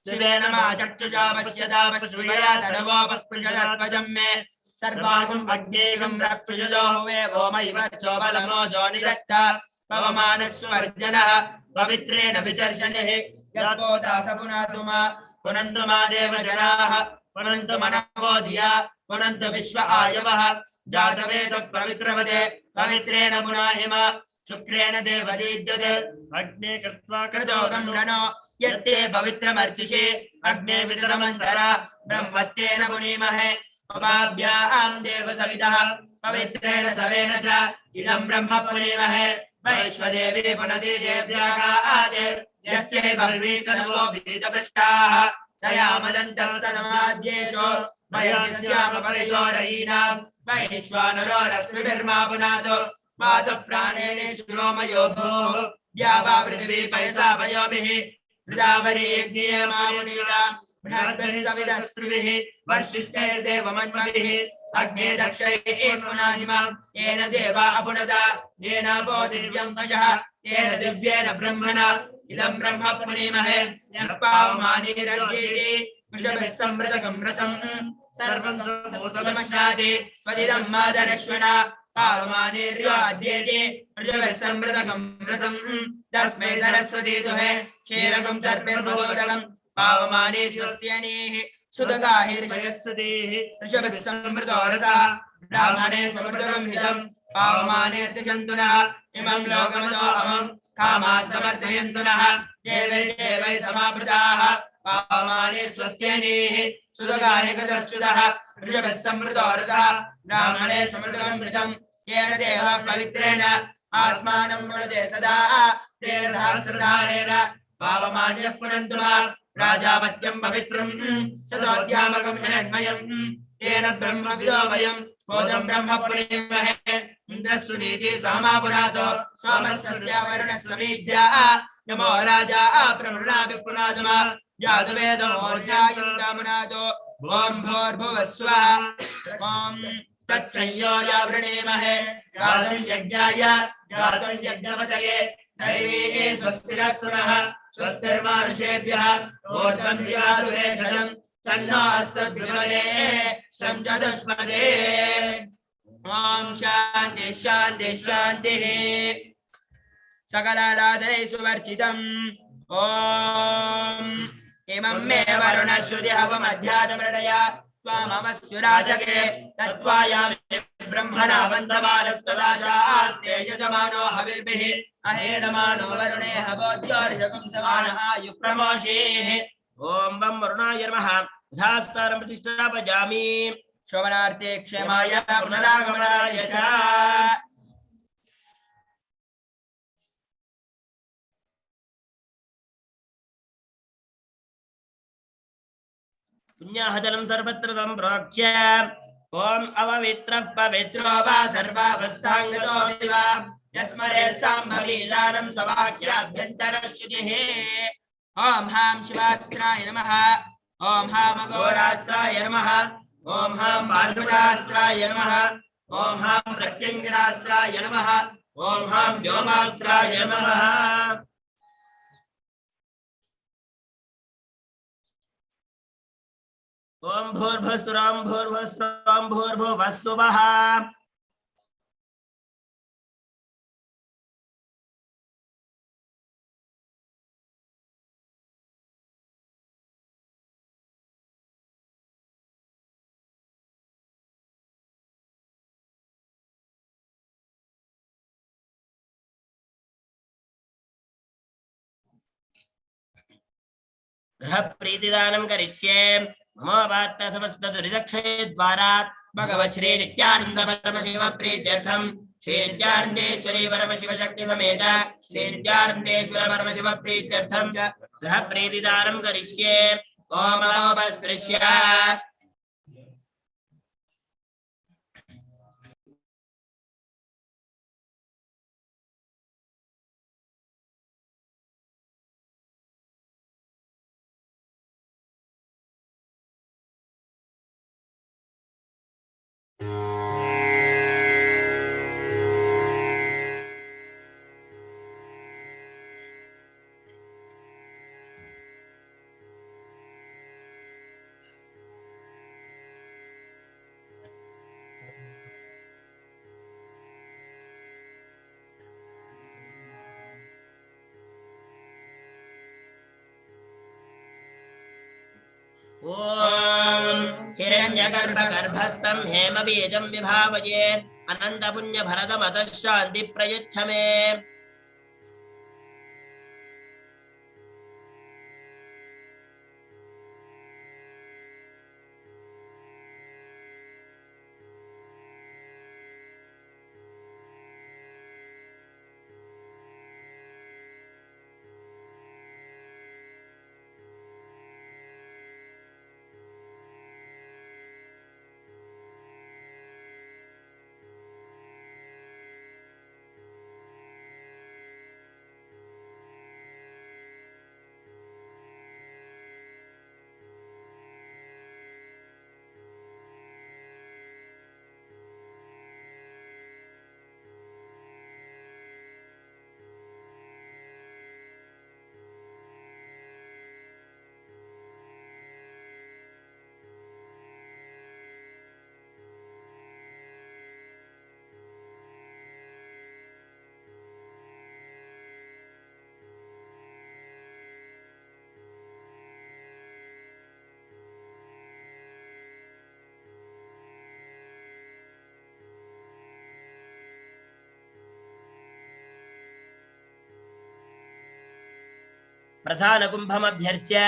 शिवेन मा चक्षुषा पश्यता पश्विमया तनुवोपस्पृशत्वजं मे सर्वागम् अग्नेगं रक्षुजो हुवे ओमैव चोबलमो जो निदत्त पवमानस्वर्जनः पवित्रेण विचर्षणिः यर्पोदास पुनन्तु मा देवजनाः पुनन्तु मनवो धिया पुनन्तु विश्व आयवः जातवेद पवित्रवदे पवित्रेण पुनाहिम शुक्रेण देवदीद्यते अग्ने कृत्वा कृतोगं गणो यत्ते पवित्रमर्चिषे अग्ने विदतमन्तरा ब्रह्मत्तेन पुनीमहे उपाभ्यां देवसवितः पवित्रेण सवेन च इदं ब्रह्म पुनीमहे वैश्वदेवी पुनति देव्यागादे यस्यै बह्वी सर्वो विदितपृष्टाः तया मदन्तस्तनमाद्येषु वयस्याम परयोरयीनां वैश्वानरो रश्मिभिर्मा पुनादो मातु प्राणेन श्रोमयो भूः द्यावा पृथिवी पयसा पयोभिः वृदावरी यज्ञेमा मुनीरा बृहद्भिः सविदस्त्रिभिः वर्षिष्ठैर्देवमन्मभिः अग्ने दक्षैः पुनाहिमा येन देवा अपुनदा येन वो दिव्यं वशः येन दिव्येन ब्रह्मणा इदं ब्रह्म पुनीमहे यः पावमानीरज्येति वृषभिः समृतकं रसं सर्वं समूतमश्नाति त्वदिदं मादरश्वना पावमानीर्याद्येति वृषभिः समृतकं रसं तस्मै सरस्वती दुहे क्षीरकं सर्पिर्महोदकं पावमाने स्वस्त्यनीः सुदगाहिर्षयस्वतीः वृषभिः समृतो रसः ब्राह्मणे समृतकं हितं पावमाने सशन्तुनः इमं लोकमतो अमं कामात् समर्थयन्तु नः देवैर्देवैः समावृताः पावमाने स्वस्त्यनीः सुदगाहिर्गतश्रुतः वृषभिः समृतो रसः ब्राह्मणे समृतकं हितं येन देवः पवित्रेण आत्मानं वदते सदा तेन सहस्रधारेण पावमान्यः पुनन्तु राजापत्यं पवित्रं सदोद्यामकं हिरण्मयं तेन ब्रह्मविदो वयं बोधं ब्रह्म पुनीमहे इन्द्रस्सुनीति सहमापुनातो सोमस्य वर्णः समीध्या नमो राजा प्रवृणाभिः पुनातु जातवेदमोर्जायं दामुनातो ॐ भूर्भुवः स्वः ॐ तत्संयोया वृणीमहे गातुं यज्ञाय गातुं यज्ञपतये दैवी स्वस्तिरस्तु नः स्वस्तिर्मानुषेभ्यः ऊर्ध्वं वियातु वेषजं तन्नो अस्तद्विपदे सञ्चतुष्पदे ॐ शान्ति शान्ति शान्तिः सकलाराधने सुवर्चितम् ॐ इमं मे वरुणश्रुतिहवमध्यात्मृडया त्वामवस्युराजके तत्त्वायामि ब्रह्मणा वन्दमानस्तदाशास्ते यजमानो हविर्भिः अहेडमानो वरुणे हवोद्योर्षकं समानः आयुः प्रमोषेः ॐ वं वरुणाय नमः यथास्थानं प्रतिष्ठापयामि शोभनार्थे क्षेमाय पुनरागमनाय च पुण्याहजलं सर्वत्र सम्प्रोक्ष्य ॐ अववित्रः पवित्रो वा सर्वावस्थाङ्गतोऽपि वा यस्मरेत् साम्भवीशानं स्ववाक्याभ्यन्तरश्रुतिः ॐ हां शिवास्त्राय नमः ॐ हां अघोरास्त्राय नमः ॐ हां बालवदास्त्राय नमः ॐ हां प्रत्यङ्गिरास्त्राय नमः ॐ हां व्योमास्त्राय नमः ॐ भूर्भुवस्सुरां भूर्भुवस्सुरां भूर्भुवः सुवः गृह प्रीतिदानं करिष्ये ममोपात्त समस्त दुरिदक्षये द्वारा भगवत् श्री नित्यानंद परमशिव प्रीत्यर्थम श्री नित्यानंदेश्वरी परमशिव शक्ति समेत श्री नित्यानंदेश्वर परमशिव प्रीत्यर्थम गृह प्रीतिदानं करिष्ये ओम अवस्पृश्य ओम हिरण्यगर्भगर्भस्थं हेमबीजं विभावये अनन्तपुण्यभरतमतः शान्ति प्रयच्छ मे प्रधान कुंभमभ्यर्च्य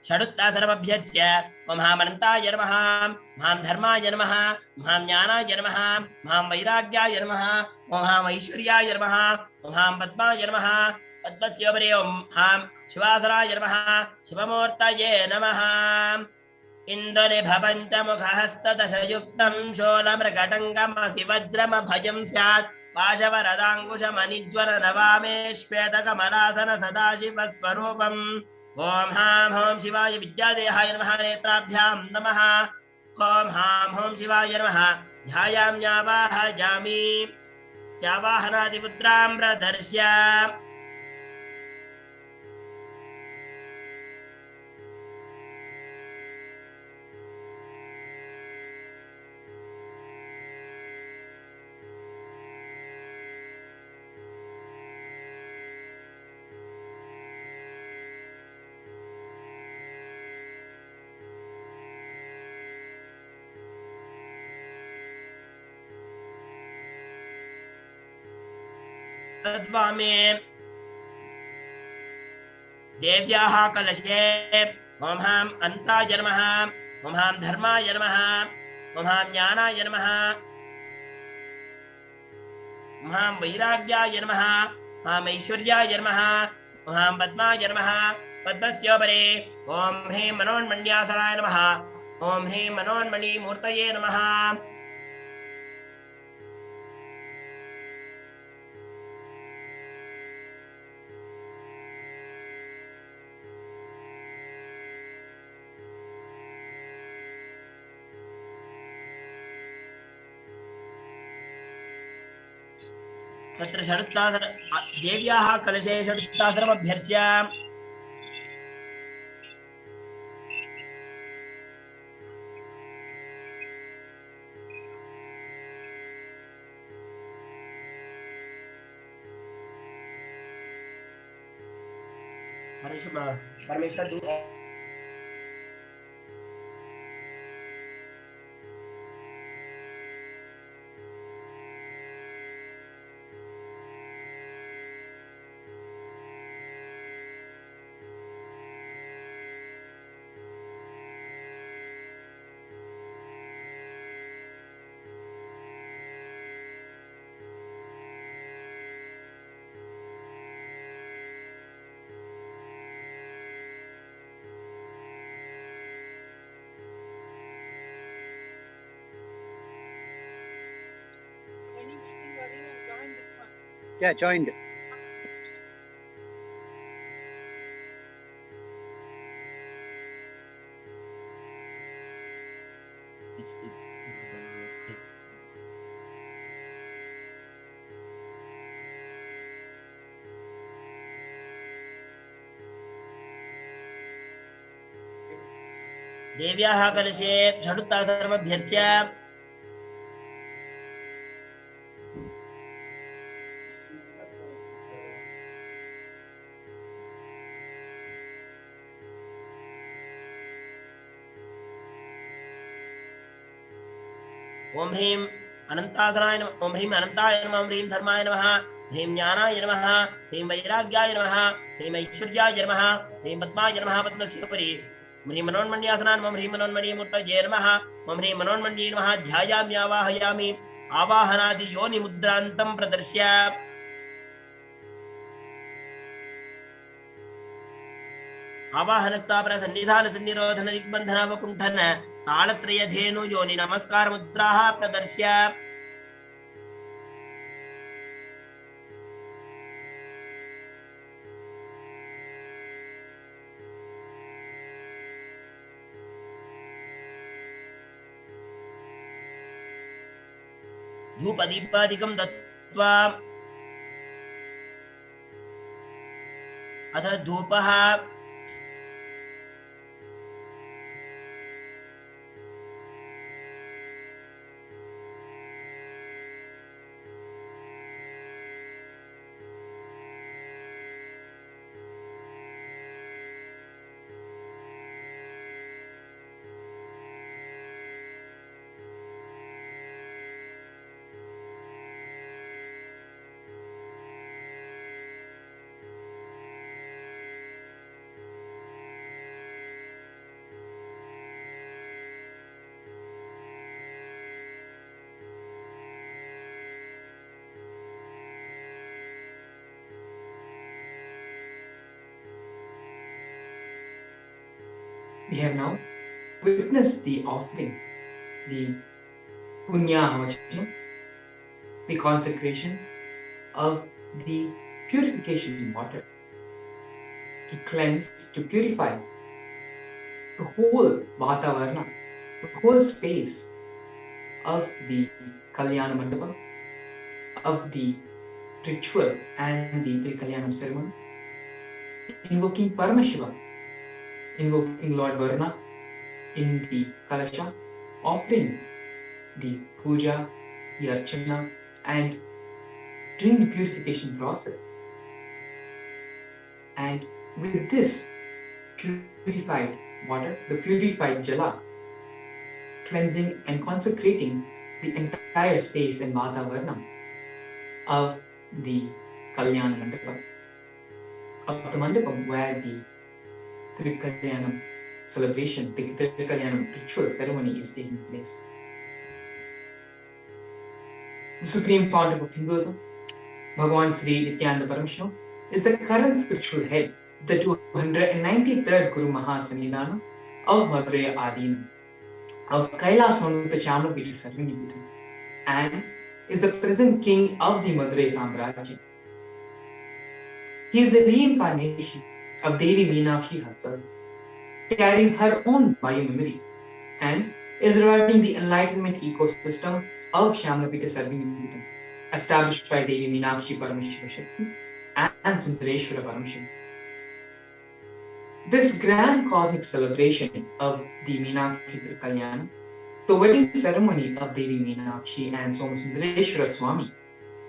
षडुत्तासनमभ्यर्च्य महामनन्ताय नमः महां धर्माय नमः महां ज्ञानाय नमः महां वैराग्याय नमः महां ऐश्वर्याय नमः महां पद्माय नमः पद्मस्योपरि महां शिवासनाय नमः शिवमूर्तये नमः इन्दुनिभपञ्चमुखहस्तदशयुक्तं शूलमृगटङ्गमसि वज्रमभयं स्यात् पाशवरदाङ्कुशमनिज्वर नवामे श्वेतकमलासन सदाशिवस्वरूपम् ॐ हां हों शिवाय विद्यादेहाय नमः नेत्राभ्यां नमः ॐ हां हों शिवाय नमः ध्यायाम्यावाहयामि त्यावाहनादिपुत्रां प्रदर्श्य तद्वामे देव्याः कलशे ॐ हां अन्ताय नमः ॐ हां धर्माय नमः ॐ हां ज्ञानाय नमः ॐ हां वैराग्याय नमः ॐ हां ऐश्वर्याय नमः ॐ हां पद्माय नमः पद्मस्योपरि ॐ ह्रीं मनोन्मण्यासनाय नमः ॐ ह्रीं मनोन्मणिमूर्तये नमः तत्र षडुत्तासन देव्याः कलशे षडुत्तासनमभ्यर्च्य परमेश्वर Yeah, joined. It's देव्याः कलशे षडुत्तरसर्वभ्यर्च्य ओम ह्रीं अनंतासनाय नमः, ओम ह्रीं अनंताय नमः, ओम ह्रीं धर्माय नमः, ह्रीं ज्ञानाय नमः, ह्रीं वैराग्याय नमः, ह्रीं ऐश्वर्याय नमः, ह्रीं पद्माय नमः, पद्मस्योपरि ओम ह्रीं मनोन्मण्यासनाय नमः, ओम ह्रीं मनोन्मणीमूर्तये नमः, ओम ह्रीं मनोन्मण्ये नमः। ध्यायामि आवाहयामि आवाहनादि योनि मुद्रान्तं प्रदर्श्य आवाहन स्थापन सन्निधान सन्निरोधन दिग्बंधन वकुंठन तालत्रय धेनु योनि नमस्कार मुद्राः प्रदर्श्य धूप दीपादिकं दत्त्वा अथ धूपः We have now witnessed the offering, the Punyahavachana, the consecration of the purification water to cleanse, to purify the whole Vatavarna, the whole space of the Kalyana Mandapam, of the ritual and the Thirukalyanam ceremony, invoking Paramashivam, invoking Lord Varuna in the Kalasha, offering the puja, the archana, and doing the purification process. And with this purified water, the purified jala, cleansing and consecrating the entire space and Vatavarnam of the Kalyana Mandapam, of the Mandapam where the Thirukalyanam celebration, the Thirukalyanam ritual ceremony is taking place. The Supreme Pontiff of Hinduism, Bhagavan Sri Nithyananda Paramashivoham, is the current spiritual head of the 293rd Guru Mahasanidhanam of Madurai Adinam, of KAILASA Shyamapita Sarvanipita, and is the present king of the Madurai Samrajya. He is the reincarnation of Devi Meenakshi herself, carrying her own bio-memory, and is reviving the enlightenment ecosystem of Shyamapita Sarvanipita, established by Devi Meenakshi Paramashivoham and Sundareshwara Paramashivam. This grand cosmic celebration of the Meenakshi Thirukalyanam, the wedding ceremony of Devi Meenakshi and Sundareshwara Swami,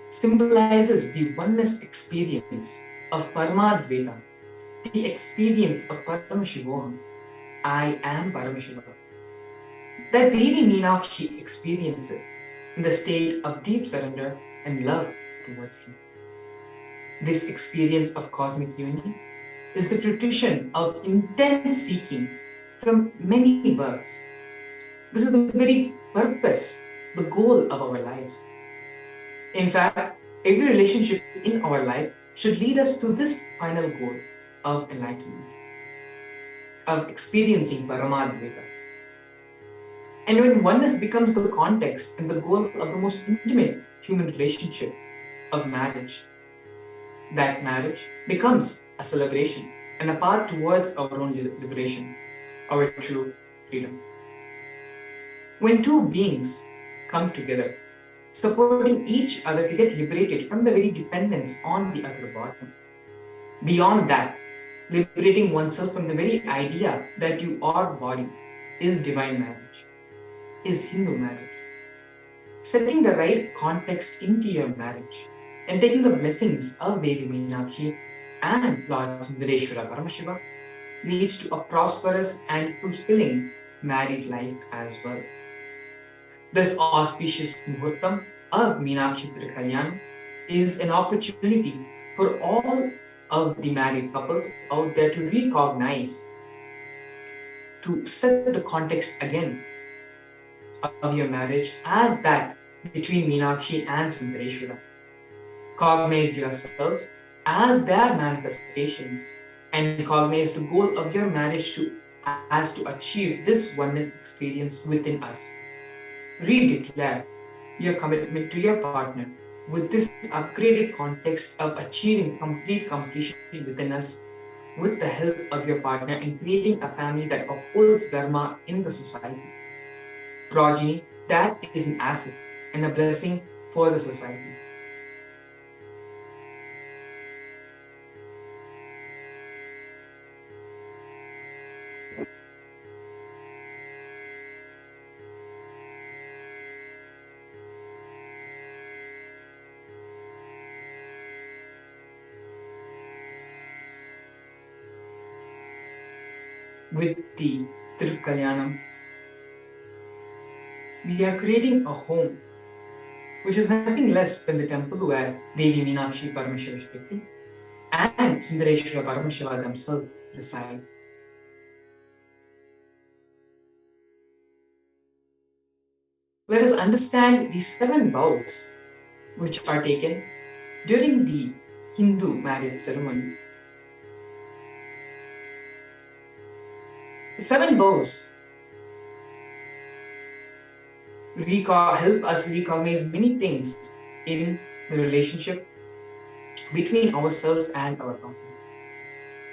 symbolizes the oneness experience of Paramadvaita, the experience of Paramashivoham, I am Paramashivam, that Devi Meenakshi experiences in the state of deep surrender and love towards him. This experience of cosmic union is the fruition of intense seeking from many births. This is the very purpose, the goal of our lives. In fact, every relationship in our life should lead us to this final goal of enlightenment, of experiencing Paramadvaita. And when oneness becomes the context and the goal of the most intimate human relationship of marriage, that marriage becomes a celebration and a path towards our own liberation, our true freedom. When two beings come together, supporting each other to get liberated from the very dependence on the other body. Beyond that, liberating oneself from the very idea that you are body is divine marriage, is Hindu marriage. Setting the right context into your marriage and taking the blessings of Devi Meenakshi and Lord Sundareshwara Paramashivam leads to a prosperous and fulfilling married life as well. This auspicious Muhurtam of Meenakshi Thirukalyanam is an opportunity for all of the married couples out there to recognize, to set the context again of your marriage as that between Meenakshi and Sundareshwara. Cognize yourselves as their manifestations and cognize the goal of your marriage as to achieve this oneness experience within us. Redeclare your commitment to your partner with this upgraded context of achieving complete completion within us with the help of your partner in creating a family that upholds dharma in the society. Progeny that is an asset and a blessing for the society. With the Thirukalyanam, we are creating a home which is nothing less than the temple where Devi Meenakshi Paramashivoham and Sundareshwara Paramashiva themselves reside. Let us understand the 7 vows which are taken during the Hindu marriage ceremony. The 7 vows help us recognize many things in the relationship between ourselves and our partner.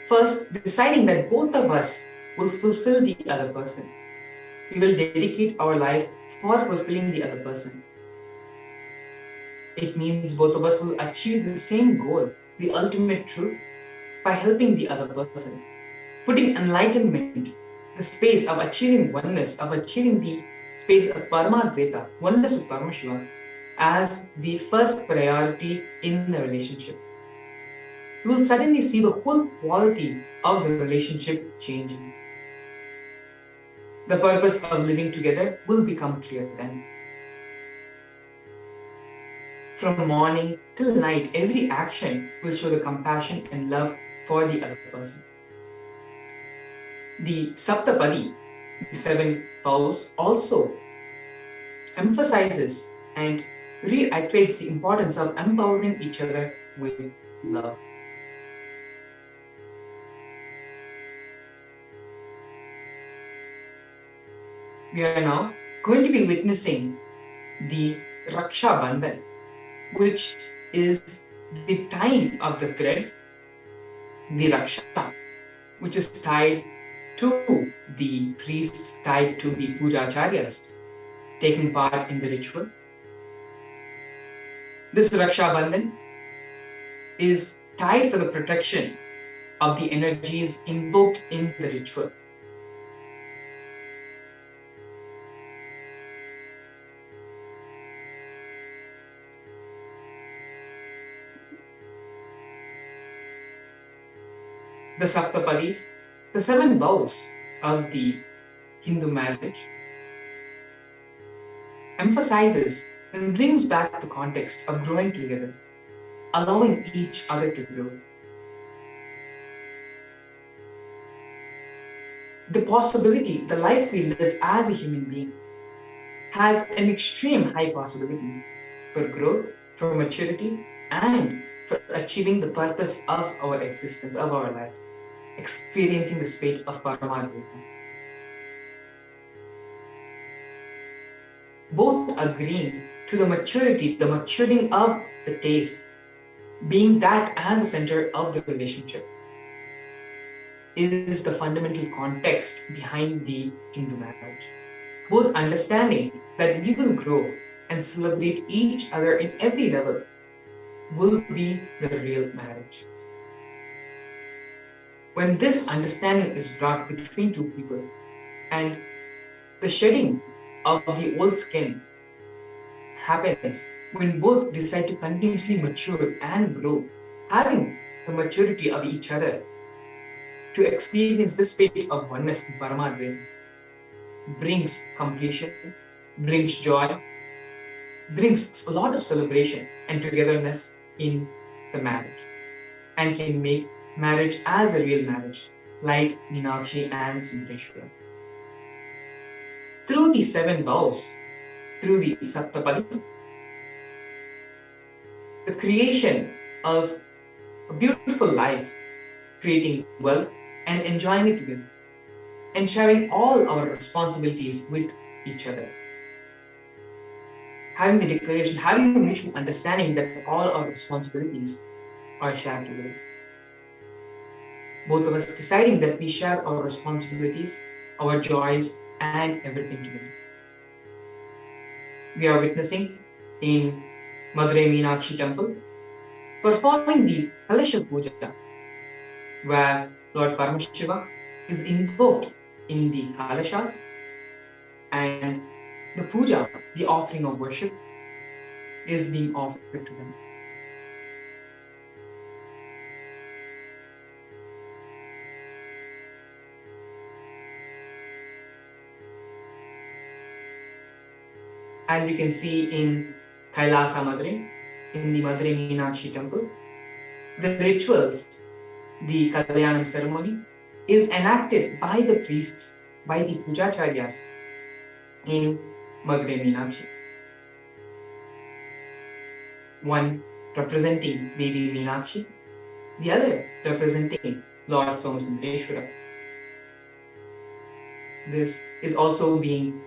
First, deciding that both of us will fulfill the other person. We will dedicate our life for fulfilling the other person. It means both of us will achieve the same goal, the ultimate truth, by helping the other person. Putting enlightenment, the space of achieving oneness, of achieving the space of Paramadvaita, oneness with Paramashivam, as the first priority in the relationship. You will suddenly see the whole quality of the relationship changing. The purpose of living together will become clear then. From morning till night, every action will show the compassion and love for the other person. The Saptapadi, the 7 vows, also emphasizes and reiterates the importance of empowering each other with love. We are now going to be witnessing the Raksha Bandhan, which is the tying of the thread, the Raksha, which is tied to the priests, tied to the Pujacharyas, taking part in the ritual. This Raksha Bandhan is tied for the protection of the energies invoked in the ritual. The Saptapadis, the 7 vows of the Hindu marriage, emphasizes and brings back the context of growing together, allowing each other to grow. The possibility, the life we live as a human being, has an extreme high possibility for growth, for maturity, and for achieving the purpose of our existence, of our life, experiencing the state of Paramadvaita. Both agreeing to the maturity, the maturing of the taste, being that as the center of the relationship, is the fundamental context behind the Hindu marriage. Both understanding that we will grow and celebrate each other in every level will be the real marriage. When this understanding is brought between two people and the shedding of the old skin happens when both decide to continuously mature and grow, having the maturity of each other to experience this state of oneness in Paramadvaita brings completion, brings joy, brings a lot of celebration and togetherness in the marriage, and can make marriage as a real marriage, like Meenakshi and Sundareshwara. Through the 7 vows, through the Saptapadi, the creation of a beautiful life, creating wealth and enjoying it together, and sharing all our responsibilities with each other. Having the declaration, having the mutual understanding that all our responsibilities are shared together. Both of us deciding that we share our responsibilities, our joys, and everything together. We are witnessing in Madurai Meenakshi temple performing the KAILASA Puja, where Lord Paramashiva is invoked in the Kailashas, and the puja, the offering of worship, is being offered to them. As you can see in Kailasa Madurai, in the Madurai Meenakshi temple, the rituals, the Kalyanam ceremony, is enacted by the priests, by the Pujacharyas in Madurai Meenakshi. One representing Devi Meenakshi, the other representing Lord Sundareshwara. This is also being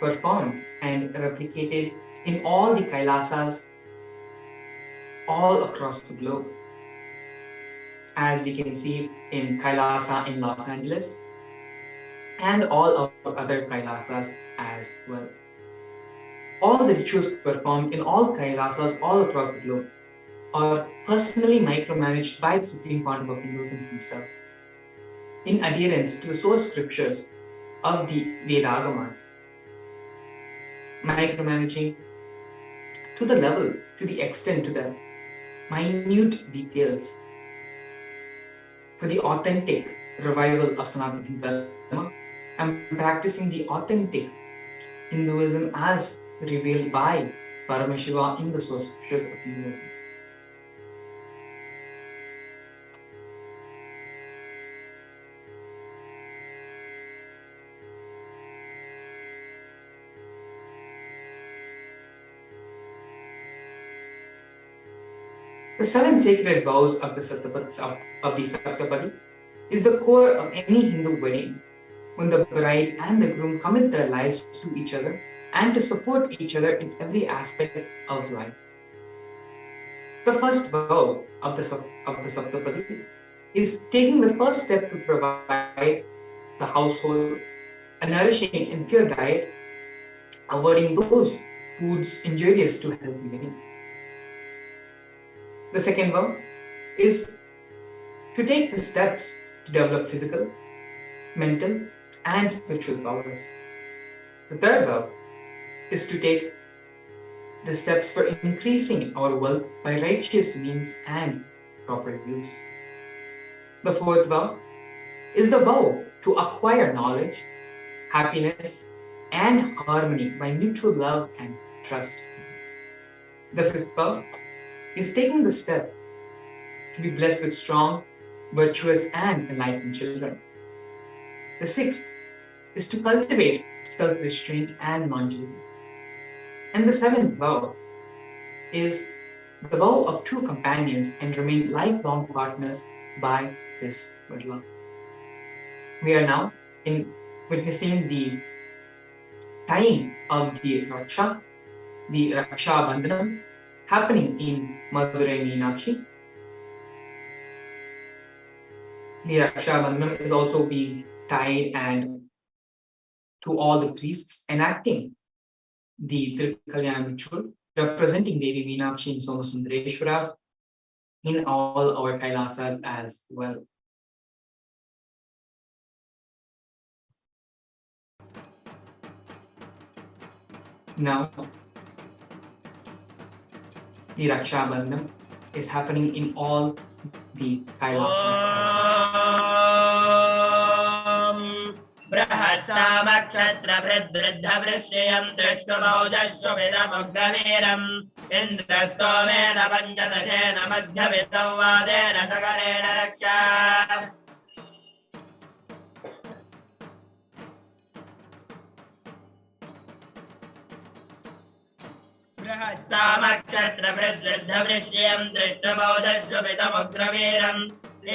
performed and replicated in all the Kailasas all across the globe. As we can see in Kailasa in Los Angeles and all our other Kailasas as well. All the rituals performed in all Kailasas all across the globe are personally micromanaged by the Supreme Pontiff of Hinduism himself, in adherence to the source scriptures of the Vedagamas, micromanaging to the level, to the extent, to the minute details for the authentic revival of Sanatana Hindu Dharma and practicing the authentic Hinduism as revealed by Paramashiva in the source scriptures of Hinduism. The 7 sacred vows of the Saptapadi is the core of any Hindu wedding, when the bride and the groom commit their lives to each other and to support each other in every aspect of life. The first vow of the Saptapadi is taking the first step to provide the household a nourishing and pure diet, avoiding those foods injurious to healthy living. The second vow is to take the steps to develop physical, mental, and spiritual powers. The third vow is to take the steps for increasing our wealth by righteous means and proper use. The fourth vow is the vow to acquire knowledge, happiness, and harmony by mutual love and trust. The fifth vow is taking the step to be blessed with strong, virtuous, and enlightened children. The sixth is to cultivate self-restraint and longevity. And the seventh vow is the vow of true companions and remain lifelong partners by this wedlock. We are now witnessing the tying of the Raksha Bandhanam, happening in Madurai Meenakshi the Raksha Bandhanam is also being tied and to all the priests enacting the Thirukalyanam ritual, representing Devi Meenakshi and Sundareshwara in all our Kailasas as well. Now, the Raksha Bandhanam is happening in all the Kailasas. बृहत्सामक्षत्रभृद्वृद्धवृश्यं दृष्टबौधश्वभिदमुग्रवीरम् इन्द्रस्तोमेन पञ्चदशेन मध्यवित्तं वादेन सकरेण Raksha बृहत्सामक्षत्रभृद्वृद्धवृश्यं दृष्टबौधश्वभिदमुग्रवीरम्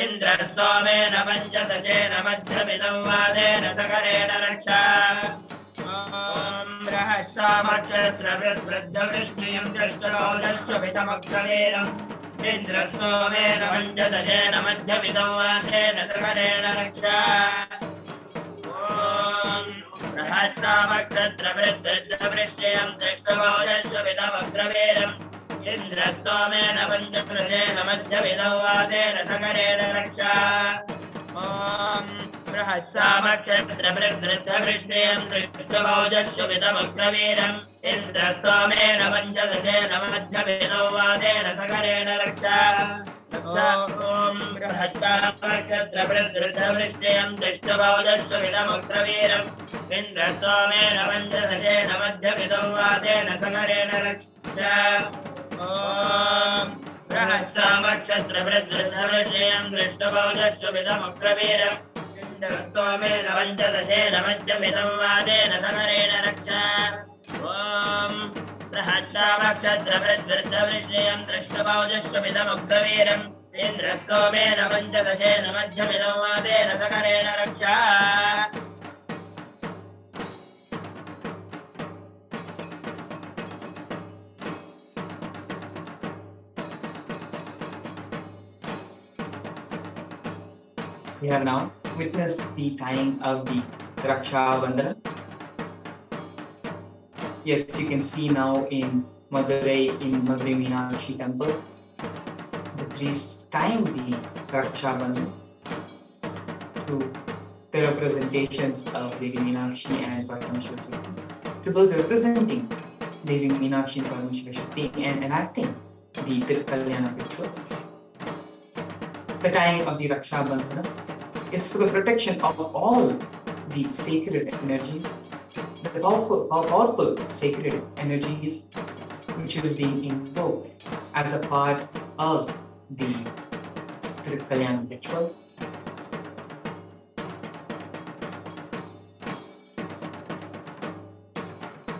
इन्द्रस्तोमेन पञ्चदशेन मध्यमिदं वादेन सकरेण Raksha बृहत्सामक्षत्रभृद्वृद्धवृष्टिं दृष्टबौधश्वभिदमुग्रवीरम् इन्द्रस्तोमेन पञ्चदशेन मध्यमिदं वादेन सकरेण Raksha बृहत्सामक्षत्रभृद्वृद्धवृष्टिं दृष्टबौधश्वभिदमुग्रवीरम् इन्द्रस्तोमेन पञ्चदशेन मध्यमिदं वादेन सकरेण Raksha बृहत्सामक्षत्रभृद्वृद्धवृष्टिं दृष्टबौधश्वभिदमुग्रवीरम् इन्द्रस्तोमेन पञ्चदशेन मध्यमिदं वादेन सकरेण Raksha बृहत्सामक्षत्रभृद्वृद्धवृष्टिं दृष्टबौधश्वभिदमुग्रवीरम् इन्द्रस्तोमेन पञ्चदशेन मध्यमिदं वादेन सकरेण Raksha बृहत्सामक्षत्रभृद्वृद्धवृष्टिं दृष्टबौधश्वभिदमुग्रवीरम् इन्द्रस्तोमेन पञ्चदशेन मध्यमिदं वादेन सकरेण Raksha बृहत्सामक्षत्रभृद्वृद्धवृष्टिं दृष्टबौधश्वभिदमुग्रवीरम् इन्द्रस्तोमेन पञ्चदशेन मध्यमिदं वादेन सकरेण Raksha We have now witnessed the tying of the Raksha Bandhana. Yes, you can see now in Madurai Meenakshi temple, the priests tying the Raksha Bandhana to the representations of Devi Meenakshi and Paramashivam, to those representing Devi Meenakshi and Paramashivam and enacting the Thirukalyanam ritual. The tying of the Raksha Bandhana is for the protection of all the sacred energies, the powerful sacred energies which is being invoked as a part of the Thirukalyanam ritual.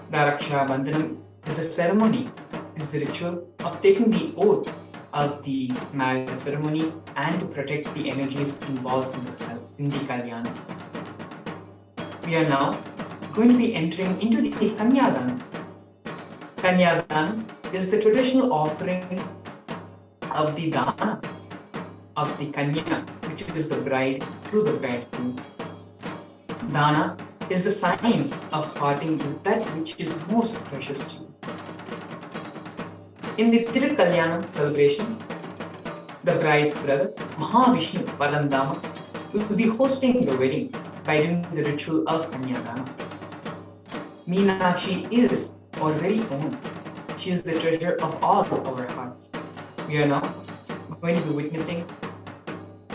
The Raksha Bandhanam is a ceremony, is the ritual of taking the oath of the marriage ceremony and to protect the energies involved in the Kalyana. We are now going to be entering into the Kanyadana. Kanyadana is the traditional offering of the dana of the Kanya, which is the bride to the bridegroom. Dana is the signs of parting with that which is most precious to you. In the Thirukalyanam celebrations, the bride's brother, Mahavishnu Parandama, will be hosting the wedding by doing the ritual of Kanyadana. Meenakshi is our very own. She is the treasure of all our hearts. We are now going to be witnessing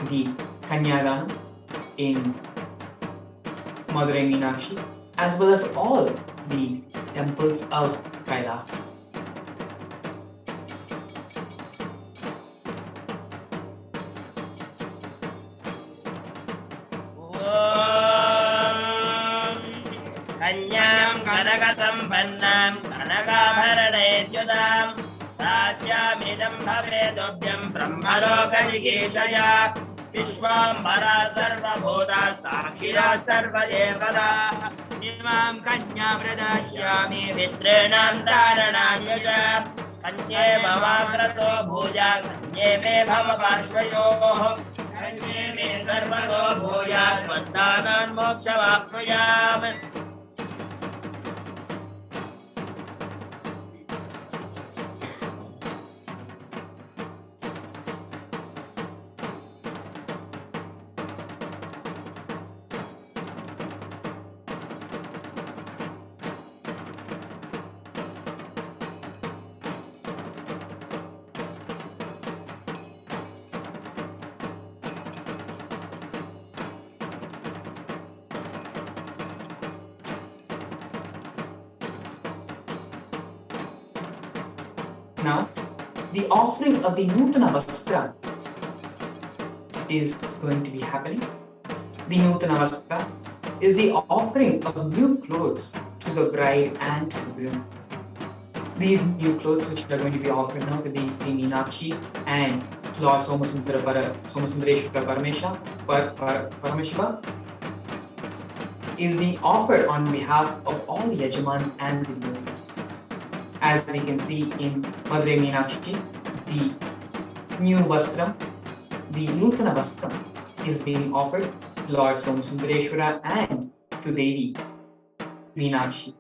the Kanyadana in Madurai Meenakshi, as well as all the temples of Kailasa. कनकसम्पन्नां कनकाभरणेत्युदां दास्यामिदं भवेदोभ्यं ब्रह्मलोकजिगीषया विश्वाम्बरा सर्वभूता साक्षिरा सर्वदेवता इमां कन्यां प्रदास्यामि मित्रेणां धारणाय च कन्ये भवाग्रतो भूजा कन्ये मे भव पार्श्वयोः मे सर्वतो भूयात् मन्दानान् मोक्षमाप्नुयाम् Now, the offering of the Nutana Vastra is going to be happening. The Nutana Vastra is the offering of new clothes to the bride and to the groom. These new clothes which are going to be offered now to the Meenakshi and Lord Sundareshwara Paramashivam is being offered on behalf of all the Yajamans and the groom. As we can see in Madurai Meenakshi, the new Vastram, the Nutana Vastram is being offered to Lord Sundareshwara and to Devi Meenakshi.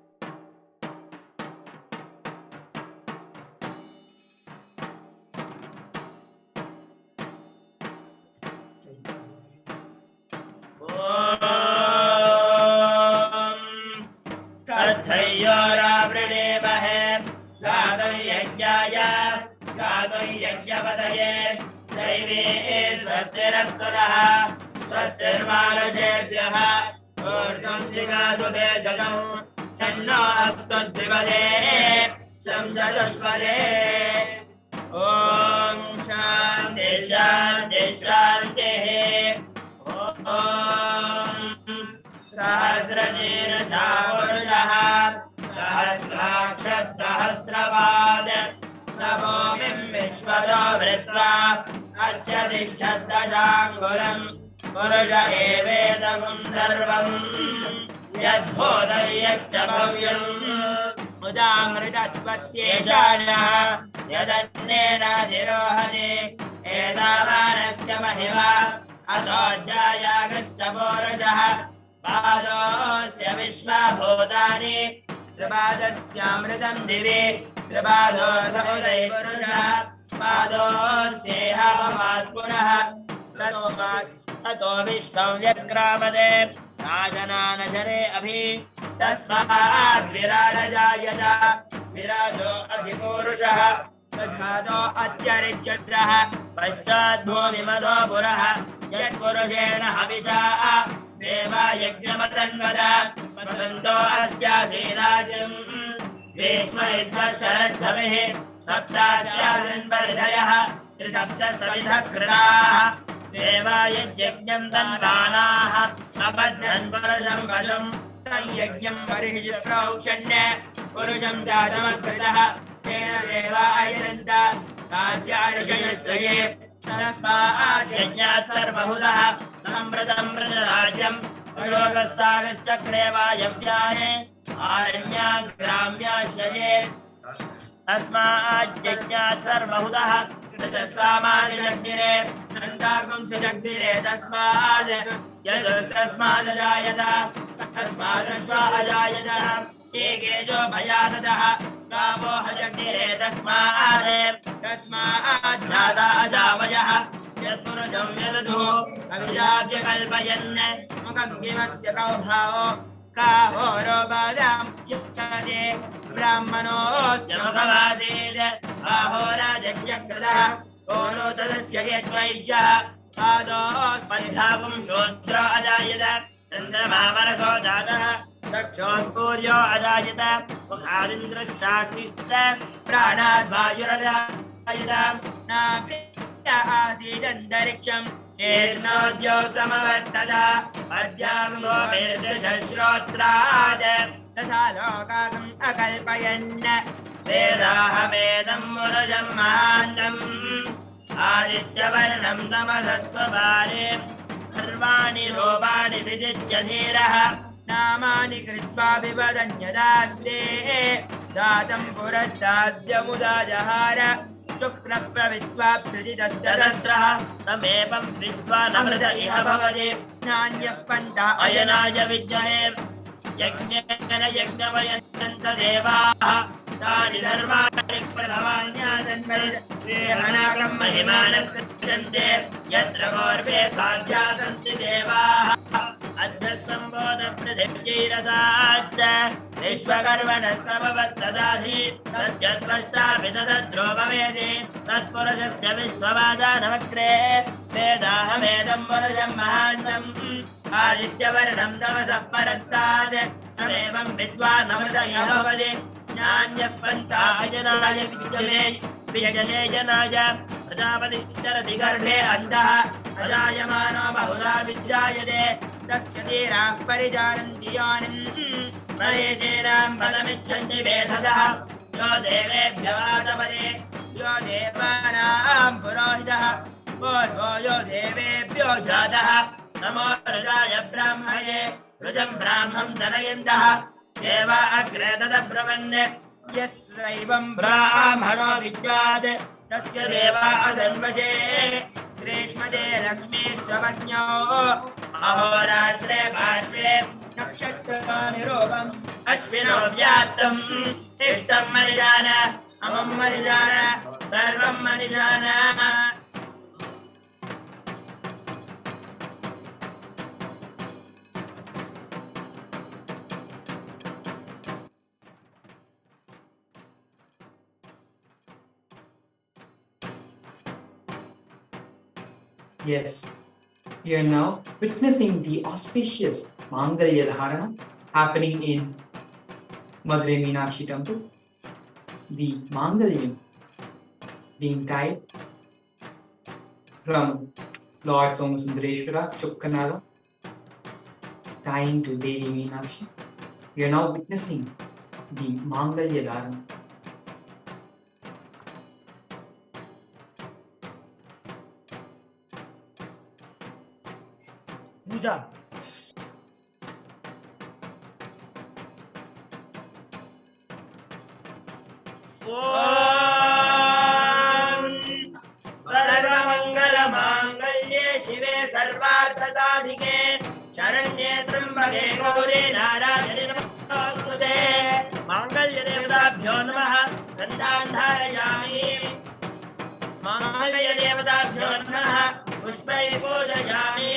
शुक्रप्रविद्वा प्रदिदस्तदस्रः तमेवं विद्वा नमृत इह भवति नान्यः पन्था अयनाय विद्यते यज्ञेन यज्ञवयन्त देवाः तानि धर्माणि प्रथमान्यासन्मरिदेहनागं महिमानः सज्जन्ते यत्र पूर्वे साध्या सन्ति देवाः अद्य सम्बोध पृथिव्यैरसाच्च विश्वकर्मणः समवत्सदाहि तस्य त्वष्टापि तद्ध्रुवमेति तत्पुरुषस्य विश्वमादानवक्रे वेदाहमेदं पुरुषं महान्तम् आदित्यवर्णं तमसः परस्तात् तमेवं विद्वान् अमृत इह भवति ज्ञान्यः पन्था अजनाय विद्यते विजते जनाय प्रजापतिश्चरति गर्भे अन्तः अजायमानो बहुधा विद्यायते तस्य धीराः परिजानन्ति योनिम् मरीचीनां पदमिच्छन्ति वेधसः यो देवेभ्यो आदपते यो देवानां पुरोहितः पूर्वो यो देवेभ्यो जातः नमो रुजाय ब्राह्मणे रुजं ब्राह्मं जनयन्तः देवा अग्रे तदब्रवन् यस्यैवं ब्राह्मणो विद्यात् तस्य देवा असन्वशे ग्रीष्मदे लक्ष्मी स्वपज्ञो अहोरात्रे पार्श्वे नक्षत्रानिरूपम् अश्विनो व्याप्तम् इष्टं मनिजान अमं मनिजान सर्वं मनिजान Yes, we are now witnessing the auspicious Mangalya Dharana happening in Madurai Meenakshi temple. The Mangalyam being tied from Lord Sundareshwara, Chukkanada, tying to Devi Meenakshi. We are now witnessing the Mangalya Dharana. पूजा सर्वमङ्गलमाङ्गल्ये शिवे सर्वार्थसाधिके शरण्ये त्र्यम्बके गौरी नारायणि नमोऽस्तुते माङ्गल्यदेवताभ्यो नमः गन्धान् धारयामि माङ्गल्यदेवताभ्यो नमः पुष्पैः पूजयामि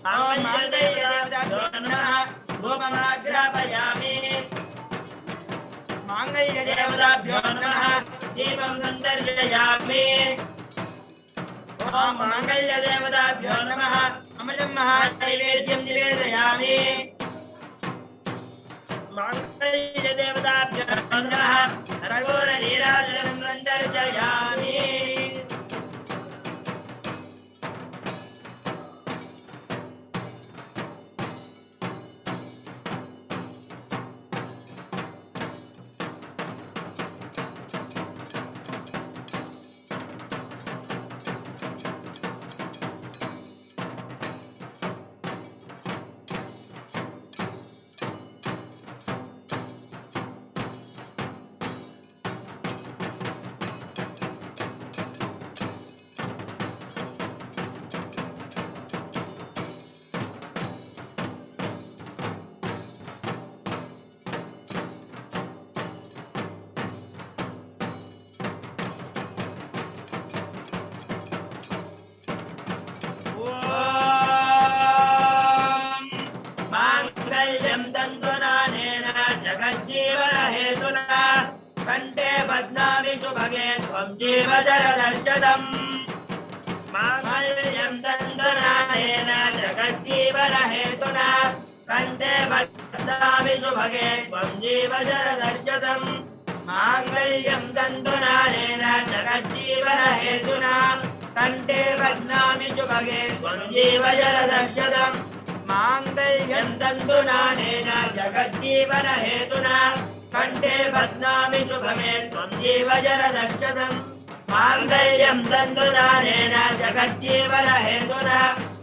माङ्गल्यदेवताभ्यो नमः धूपमाग्रापयामि माङ्गल्यदेवताभ्यो नमः दीपं सन्दर्शयामि ॐ माङ्गल्यदेवताभ्यो नमः अमृतं महानैवेद्यं निवेदयामि माङ्गल्यदेवताभ्यो नमः कर्पूरनीराजनं सन्दर्शयामि जीवशरदर्शदम् माङ्गल्यं तन्दनानेन जगज्जीवनहेतुना कण्ठे बध्नामि सुभगे त्वं जीवशरदर्शदम् माङ्गल्यं तन्दनानेन जगज्जीवनहेतुना कण्ठे बध्नामि सुभगे त्वं जीवशरदर्शदम् माङ्गल्यं तन्दनानेन जगज्जीवनहेतुना कण्ठे बध्नामि सुभगे त्वं जीवशरदर्शदम् माङ्गल्यं तन्दुनानेन जगज्जीवनहेतुना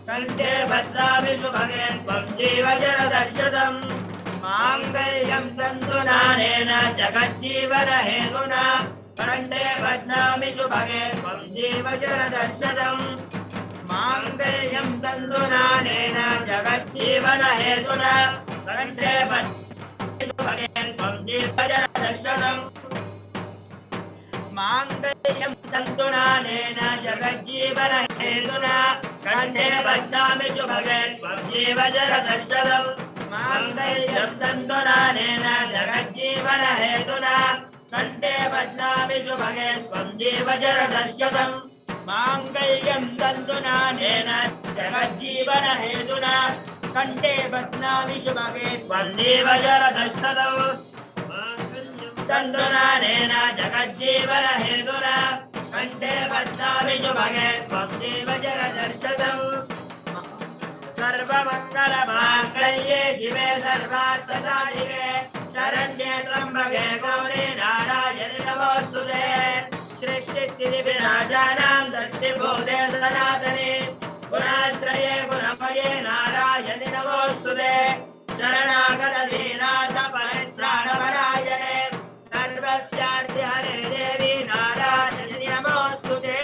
कण्ठे बध्नामि सुभगे त्वं जीवशरदर्शदम् माङ्गल्यं तन्दुनानेन जगज्जीवनहेतुना कंठे बध्नामि शुभगे त्वं जीव शरदशतम् माङ्गल्यं तन्तुनानेन जगज्जीवन हेतुना कंठे बध्नामि शुभगे त्वं जीव शरदशतम् माङ्गल्यं तन्तुनानेन जगज्जीवन हेतुना कंठे बध्नामि शुभगे त्वं जीव शरदशतम् माङ्गल्यं तन्तुनानेन जगज्जीवन हेतुना कंठे बध्नामि शुभगे त्वं जीव शरदशतम् माङ्गल्यं तन्तुनानेन जगज्जीवन हेतुना कंठे बध्नामि शुभगे त्वं जीव शरदशतम् तन्तुनानेन जगज्जीवन हेतुना कंठे बध्नामि शुभगे त्वं जीव शरदशतम् सर्वमङ्गलमाङ्गल्ये शिवे सर्वार्थसाधिके शरण्ये त्र्यम्बके गौरी नारायणि नमोऽस्तुते सृष्टिस्थितिविनाशानां षष्टिभूते सनातने गुणाश्रये गुणमये नारायणि नमोऽस्तुते शरणागतदीनाथपरित्राणपरायणे सर्वस्यार्ति हरे देवी नारायणि नमोऽस्तुते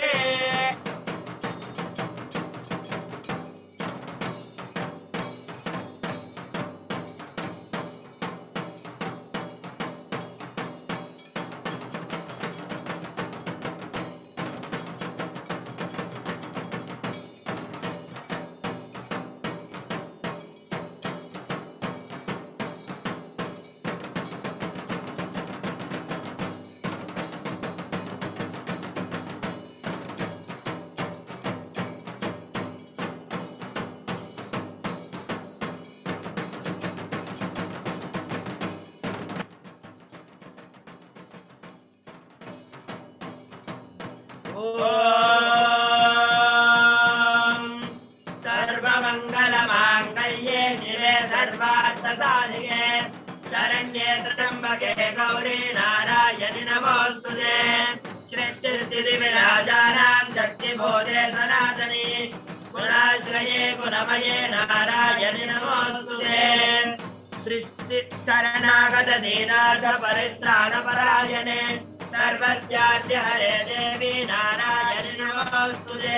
सर्वमङ्गलमाङ्गल्ये शिवे सर्वार्थसाधिके शरण्ये त्र्यम्बके गौरी नारायणि नमोऽस्तुते सृष्टिस्थितिविनाशानां शक्तिभूते सनातने गुणाश्रये गुणमये नारायणि नमोऽस्तुते सृष्टि शरणागतदीनाथ परित्राणपरायणे सर्वस्याद्य हरे देवी नारायणि नमोऽस्तुते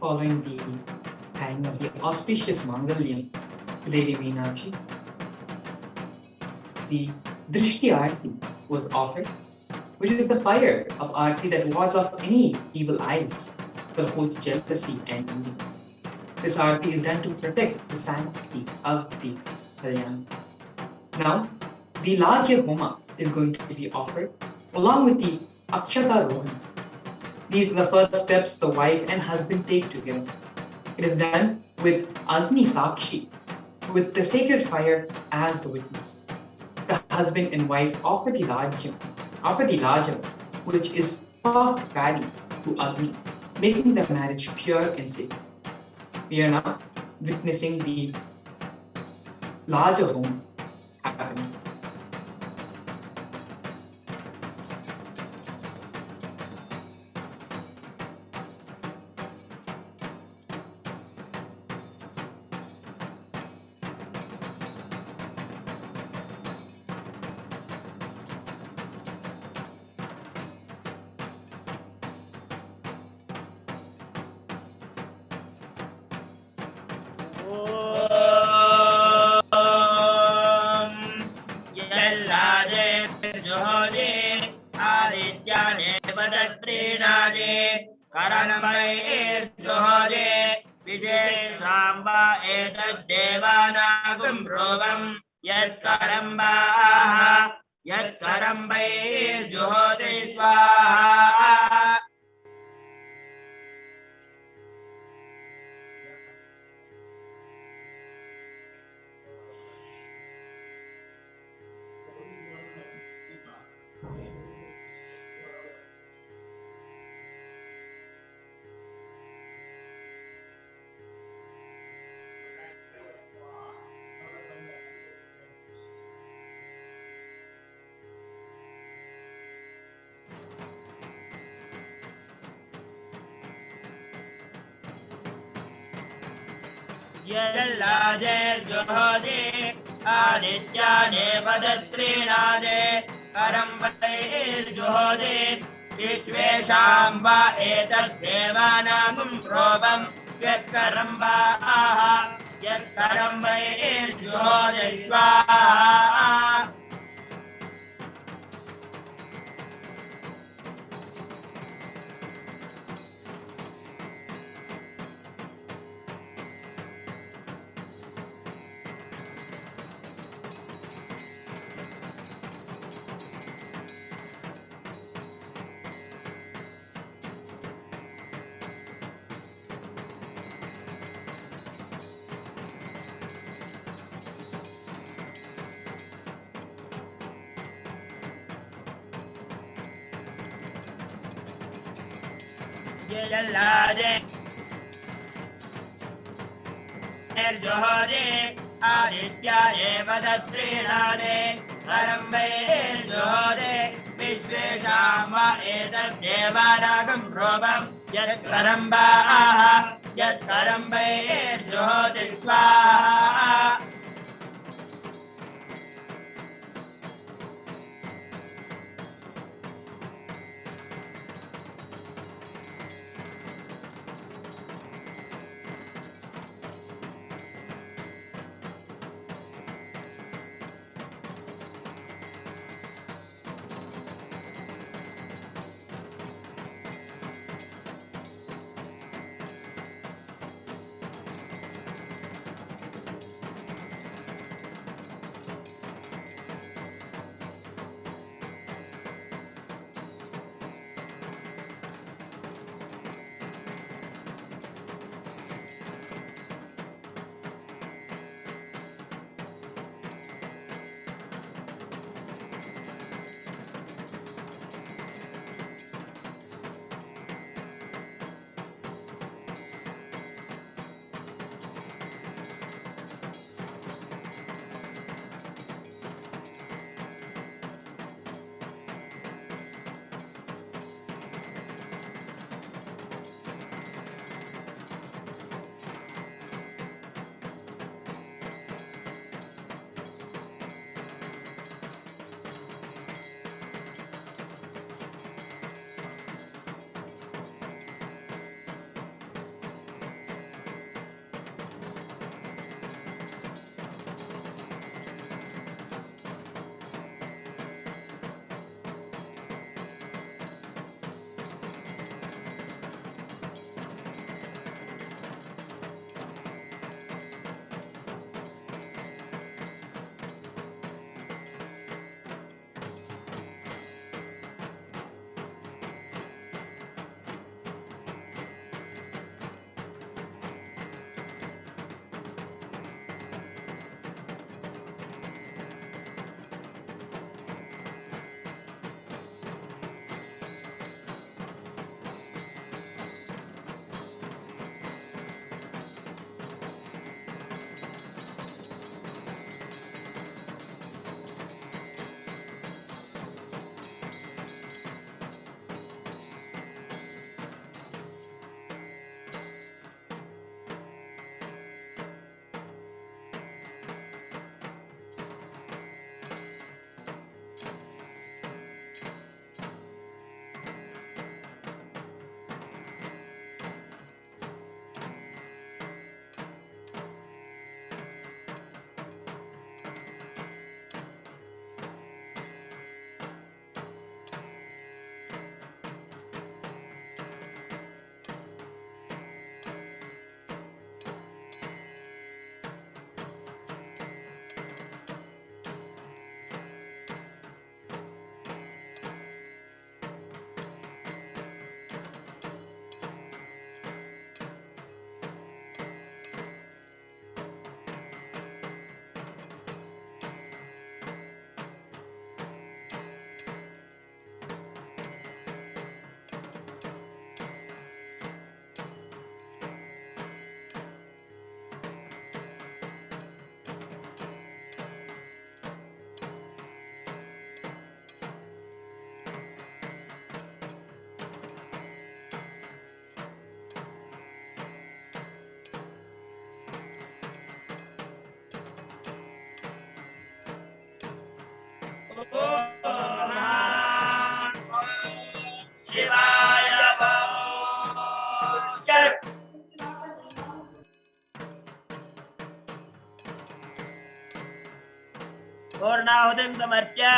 following the hanging of the auspicious Mangalyam to Devi Meenakshi, the Drishti Aarti was offered, which is the fire of Aarti that wards off any evil eyes that holds jealousy and envy. This Aarti is done to protect the sanctity of the Kalyanam. Now, the larger Homa is going to be offered along with the Akshata Rohan. These are the first steps the wife and husband take together. It is done with Agni Sakshi, with the sacred fire as the witness. The husband and wife offer the Lajam, which is puffed paddy to Agni, making the marriage pure and sacred. We are now witnessing the larger home happening. विशेषाम्बा एतद्देवानागं रोगं यत्करम्बाः यत्करम्बैर्जुहोति स्वाहा यल्लाजे जुहोति आदित्याने पदत्रीणादे करम्बैर्जुहोति विश्वेशाम्बा एतद्देवानागं प्रोभं यत्करम्बैर्जुहोति स्वाहा यल्लाजे जुहोति आदित्याने पदत्रीणादे करम्बैर्जुहोति विश्वेशाम्बा एतद्देवानागं प्रोभं यत्करम्बाः यत्करम्बैर्जुहोति स्वाहा पूर्णाहुतिं समर्प्य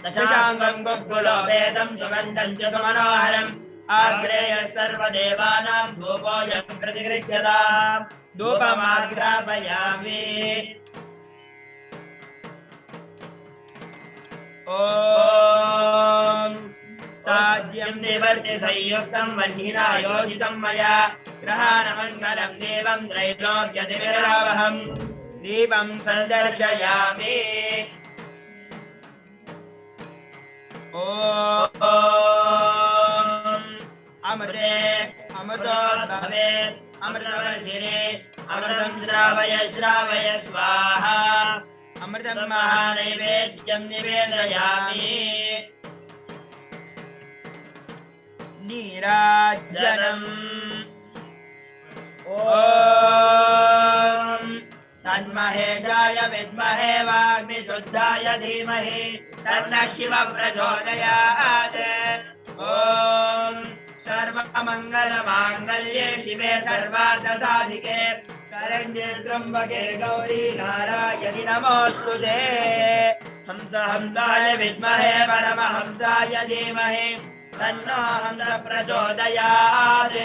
दशांगं गुग्गुलोपेदं सुगन्धं च सुमनोहरम् आग्रेय सर्वदेवानां धूपोऽयं प्रतिगृह्यताम् धूपमाग्रापयामि ॐ साध्यं देवर्ति संयुक्तं वह्निना योजितं मया ग्रहाणमङ्गलं देवं त्रैलोक्यतिभिरावहम् दीपं सन्दर्शयामि ॐ अमृते अमृतोद्भवे अमृतवर्षिणे अमृतं श्रावय श्रावय स्वाहा अमृतं महानैवेद्यं निवेदयामि नीराजनम् ॐ तन्महेशाय विद्महे वाग्मिशुद्धाय धीमहि तन्नः शिवः प्रचोदयात् ॐ सर्वमङ्गलमाङ्गल्ये शिवे सर्वार्थसाधिके शरण्ये त्र्यम्बके गौरी नारायणि नमोऽस्तुते हंस हंसाय विद्महे परमहंसाय धीमहि तन्नो हंसः प्रचोदयात्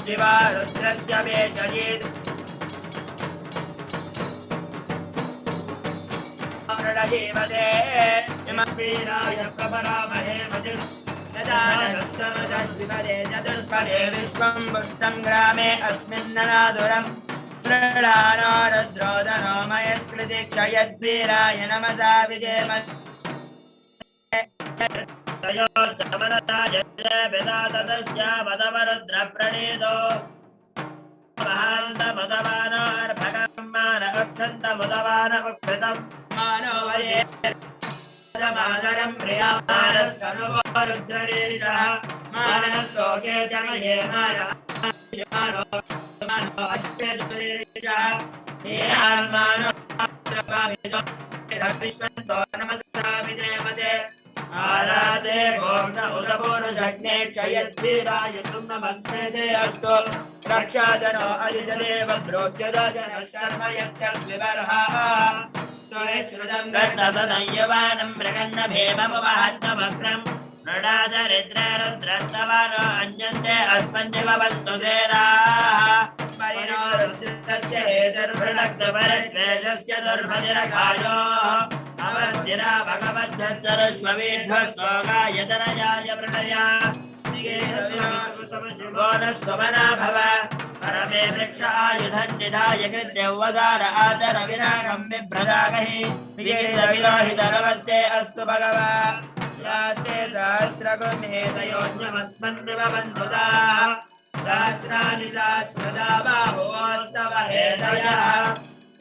शिवा रुद्रस्य वेचयेत् रणजीवते इमवीराय प्रपरामहे मतिर्ददानस्समदद्विपदे चतुष्पदे विश्वं पुष्टं ग्रामे अस्मिन्ननादुरं प्रणानो रुद्रोदनो मयस्कृति क्षयद्वीराय नमसा विजेम प्रणीतो महान्त मुदवानोर्भगं मान अक्षन्त मुदवान उक्षतं मानो वये मादरं प्रियामानस्तनुवो रुद्ररीशः मानस्तोके जनये मानो अश्वेरीशः हेयान्मानो विश्वन्तो नमस्ताभिदेवते आराधे गोम्न उदपूर्णशग्ने क्षयद्वीराय सुम्नमस्मेते अस्तु रक्षाजनो अजिजदेव ब्रोह्यदजन शर्म यच्छद्विवर्हाः स्तुतिश्रुतं गण्डसदय्यवानं मृगन्नभेममुपहत्तवक्त्रं नृडादरिद्ररुद्रस्तवानो अन्यन्ते अस्मन्निवन्तु सेनाः परिणो रुद्रस्य हेतुर्भृणक्तपरश्वेषस्य दुर्भतिरकायोः अवस्थिरा भगवद्धस्तरश्वमेध्वस्तोगायतनयाय प्रणया शिवो न स्वमना भव परम मे वृक्ष आयुधं निधाय कृत्यवदार आदर विरागं बिभ्रदागहि विकीर्तविलोहित नमस्ते अस्तु भगवान् यास्ते सहस्रगुणेतयोऽन्यमस्मन्निवबन्धुता सहस्राणि सहस्रदा बाहुवस्तव हेतयः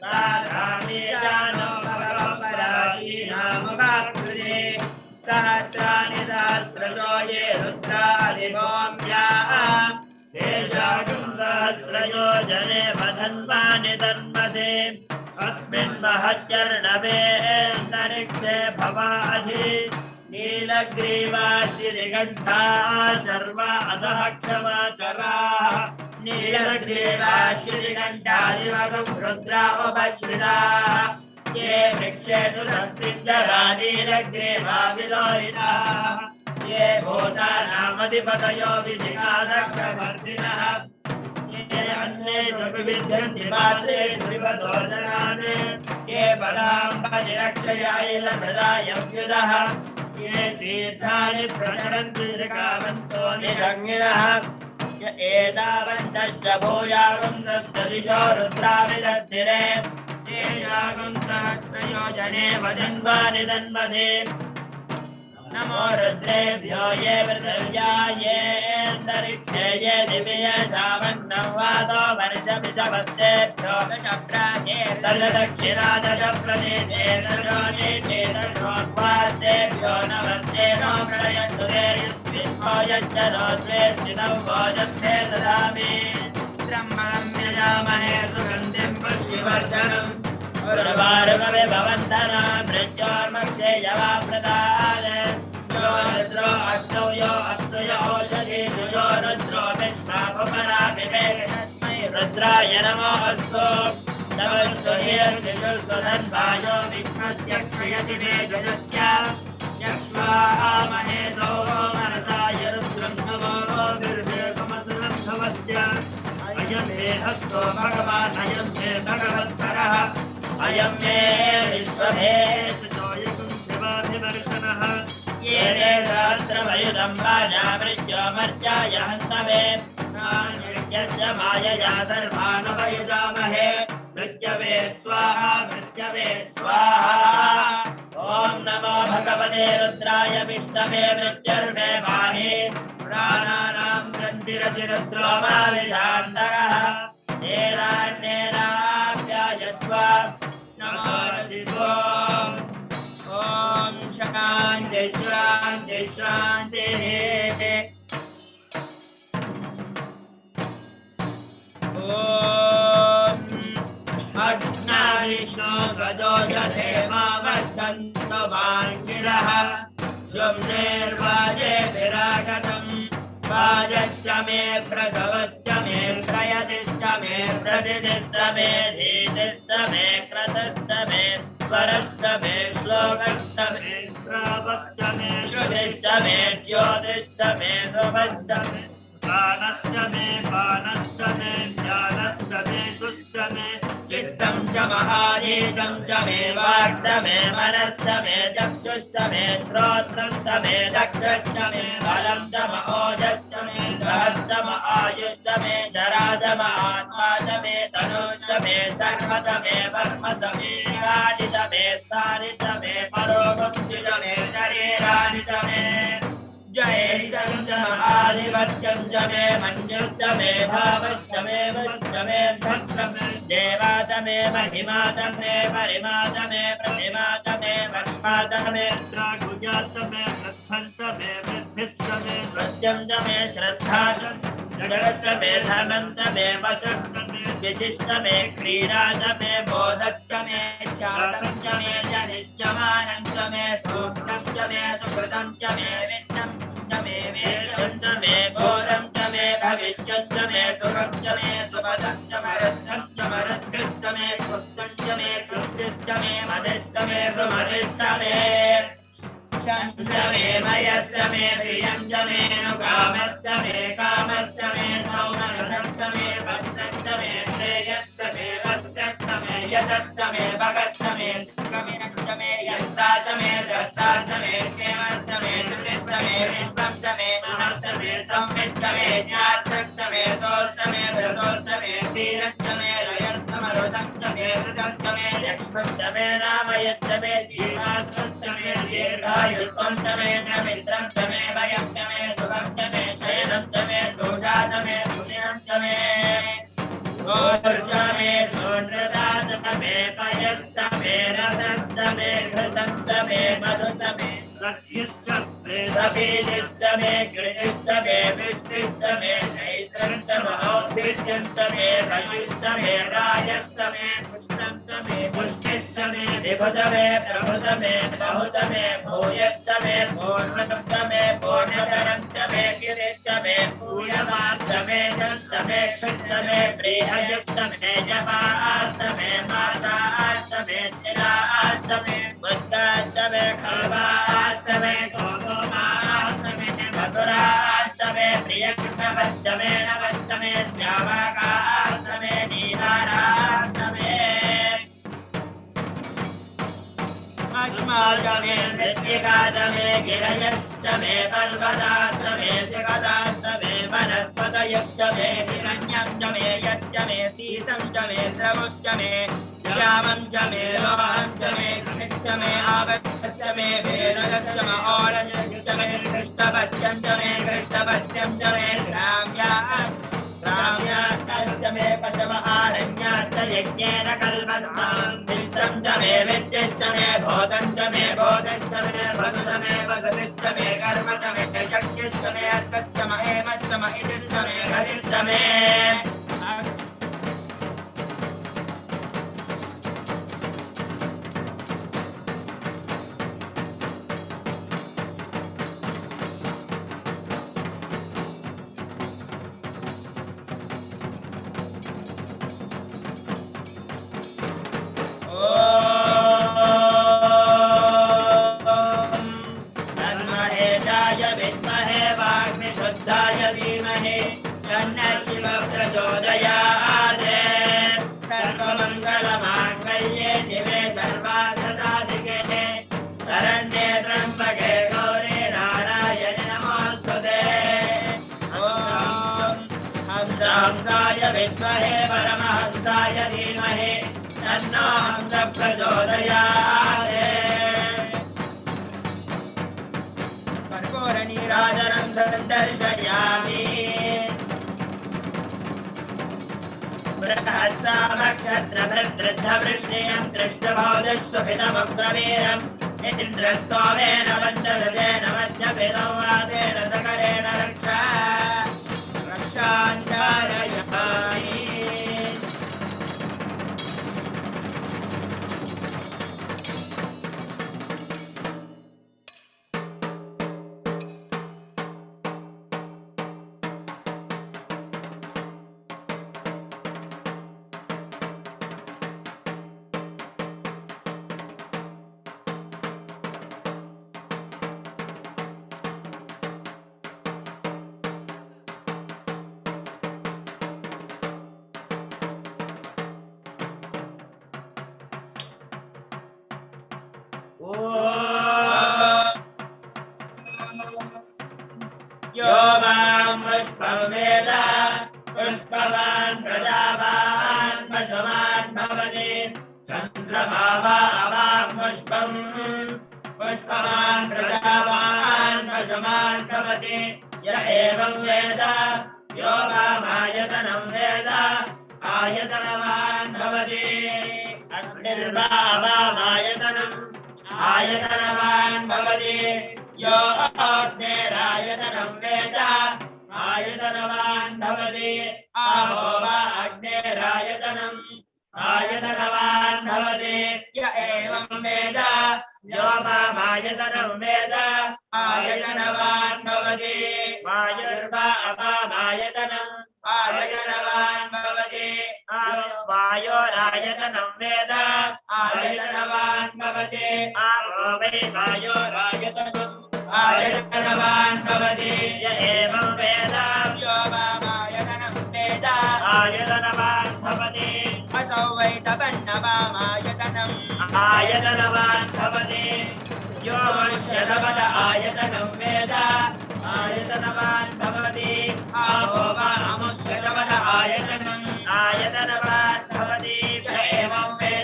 साधामेजानो भगवपराजीनामुखाकृते सहस्राणि सहस्रशो ये रुद्रादिभौम्याः तेषां सहस्रयोजने वधन्वानि तन्मते अस्मिन् महत्यर्णवे अन्तरिक्षे भवाधि नीलग्रीवाशिरिकण्ठाः सर्वा अधः क्षमाचराः नीलग्रीवाशिरिकण्ठादिवगं रुद्रा उपश्रिताः ये वृक्षेषु संस्कृतरा नीलग्रीवा विलोहिताः ये भूतानामधिपतयो विशिखादग्रवर्तिनः ये अन्येषु विविध्यन्ति पात्रेषु विपतो जनान् ये पदाम्बजिरक्षयायैलमृदायव्युदः ये तीर्थानि प्रचरन्ति श्रीकामन्तो निषङ्गिणः य एतावन्तश्च भूयागुन्दश्च दिशो रुद्राविदस्थिरे ये यागुं सहस्रयोजने वदन्वानि तन्मसे नमो रुद्रेभ्यो ये पृथिव्या ये अन्तरिक्षे ये दिव्ये सावन्नं वातो वर्षमिषवस्तेभ्यो दशदक्षिणा दशप्रदेशे दशोदेशे दशोक्वास्तेभ्यो नमस्ते नो प्रलयन्तु ते विष्णो यश्च नो द्वे स्थितं भोजन्ते ददामि त्र्यम्बकं यजामहे सुगन्धिं पुष्टिवर्धनम् उर्वारुकमे भवन्तना मृत्योर्मक्षे यवाप्रदाय यो रुद्रो अग्नौ यो अप्सुयो ओषधीषु यो रुद्रो विश्वापरापिबे तस्मै रुद्राय नमो अस्तु नमस्तु हीर्तिषुसुधन्वायो विश्वस्य क्षयति वेदस्य यक्ष्वामहे सौरो मनसाय रुद्रं नमो निर्वेगमसुरन्धवस्य अयं मे हस्तो भगवान् अयं मे भगवत्तरः अयं मे विश्वभेदोयकं शिवाभिवर्षणः ये ते सहस्रमयुधं वाजा मृत्योमर्त्याय हन्तवे यस्य मायया सर्वानुपयुजामहे मृत्यवे स्वाहा मृत्यवे स्वाहा ॐ नमो भगवते रुद्राय विष्णवे मृत्युर्मे पाहि प्राणानां ग्रन्थिरसि रुद्रो मा विधान्तकः नेरान्नेराभ्यायस्व नमो शिवोऽम् ॐ शान्ति शान्ति शान्तिः अग्नाविष्णो सजोषसे मामर्दन्तो वाङ्गिरः युम्नेर्वाजे विरागतम् वाजश्च मे प्रसवश्च मे प्रयतिश्च मे प्रसिद्धिश्च मे धीतिश्च मे क्रतश्च मे स्वरश्च मे श्लोकश्च मे श्रावश्च मे श्रुतिश्च मे ज्योतिश्च मे शुभश्च मे प्राणश्च मे पानश्च मे ज्ञानश्च मे सुश्च मे चित्तं च महाधीतं च मे वाक् मे मनश्च मे चक्षुश्च मे श्रोत्रं च मे दक्षश्च मे बलं च ओजश्च मे सहश्च आयुश्च मे जरा च आत्मा च मे तनुश्च मे शर्म च मे वर्म च मे गानि च मे स्थानि च मे परोगति च मे शरीराणि च मे जयेरितं च आदिवत्यं च मे मञ्जुश्च मे भावश्च मे वश्च मे भस्म देवा च मे महिमा च मे परिमा च मे प्रतिमा च मे वर्ष्मा च मे द्रागुजा च मे वृद्धं च मे वृद्धिश्च मे सत्यं च मे श्रद्धा च जगच्च मे धनं च मे वशश्च मे विशिष्ट मे क्रीडा च मे बोधश्च मे ख्यातं च मे जनिष्यमानं च मे सूक्तं च मे सुकृतं च मे वित्तं च मे वेद्यं च मे बोधं च मे भविष्यं च मे सुखं च मे सुपदं च मरुद्धं च मरुद्भिश्च मे कृतं च मे कृतिश्च मे मदिश्च मे सुमदिश्च मे शं च मे मयश्च मे प्रियं च मे नुकामश्च मे कामश्च मे सौमनसश्च मे भक्तं च मे श्रेयश्च मे वस्यश्च मे यशश्च मे भगश्च मे कविरश्च मे यस्ता च मे दस्ता च मे क्षेमश्च मे धृतिश्च मे विश्वं च मे महश्च मे संविच्च मे ज्ञात्रश्च मे सोश्च मे भृतोश्च मे ऋतन्तमे लक्ष्मन्तमे नामयन्तमे दीर्घात्मस्तमे दीर्घायुत्वन्तमे नमित्रन्तमे भयन्तमे सुगन्तमे शयनन्तमे सोषातमे सुनिरन्तमे ऊर्जमे सोन्नदातमे पयस्तमे रसस्तमे घृतन्तमे मधुतमे सपीशिस्तमे कृषिस्तमे विष्टिस्तमे चैत्रन्तमे औद्भिद्यन्तमे रजिस्तमे राजस्तमे पुष्टन्तमे पुष्टिस्तमे विभुतमे प्रभुतमे बहुतमे भूयस्तमे पूर्णतमे पूर्णतरन्तमे गिरिस्तमे पूयमास्तमे दन्तमे क्षिप्तमे बृहजस्तमे जपास्तमे मासास्तमे तिलास्तमे मुद्दास्तमे खल्वास्तमे गोगोमास्तमे मधुरास्तमे प्रियकृतवस्तमे नवस्तमे श्यामकास्तमे नीलारास्तमे अश्मास्तमे नृत्यकास्तमे गिरयस्तमे पर्वतास्तमे शिखदास्तमे वनस्पतयस्तमे हिरण्यं यस्तमे सीसं चमे द्रवश्चमे श्यामं चमे लोहं चमे कृष्णमे आवस्तमे भेरजस्तमे ओलजस्तमे कृष्णपत्यं चमे ग्राम्यास्तमे पशव आरण्यास्तयज्ञेन कल्पतां मित्रं चमे विद्यस्तमे भूतं चमे भूतस्तमे वसुतमे वसतिस्तमे कर्मतमे यज्ञस्तमे अर्थस्तम हेमस्तम इतिस्तमे हरिस्तमे सर्वमङ्गलमाङ्गल्ये शिवे सर्वार्थसाधिके शरण्ये त्र्यम्बके गौरी नारायणि नमोऽस्तुते हंसाय विद्महे परमहंसाय धीमहि तन्नो हंस प्रचोदयात् कर्पूरनीराजनं सन्दर्शयामि बृहत्सामक्षत्रभृद्वृद्धवृष्णियं दृष्टबोधस्वभितमुग्रवीरम् इन्द्रस्तोमेन वन्दतेन वध्यपितं वादेन सकरेण रक्षाञ्चारयामि यो मां पुष्पं वेद पुष्पवान् प्रजावान् पशुमान् भवति चन्द्रमा वां पुष्पं पुष्पवान् प्रजावान् पशुमान् भवति य एवं वेद यो मामायतनं वेद आयतनवान् भवति अग्निर्वामायतनम् आयतनवान् भवति यो अग्नेरायतनं वेद आयतनवान् भवति आहो वा अग्नेरायतनम् आयतनवान् भवति य एवं वेद यो मामायतनं वेद आयतनवान् भवति वायुर्वा अपामायतनम् आयतनवान् भवति वायोरायतनं वेद आयतनवान् भवति आपो वै वायोरायतनम् आयतनवान् भवति य एवं वेद यो वामायतनं वेद आयतनवान् भवति असौ वै तपन्नवामायतनम् आयतनवान् भवति यो मनुष्यतपद आयतनं वेद आयतनवान् भवति आपो वा अमुष्यतपद आयतनम् आयतनवान् भवति य एवं वेद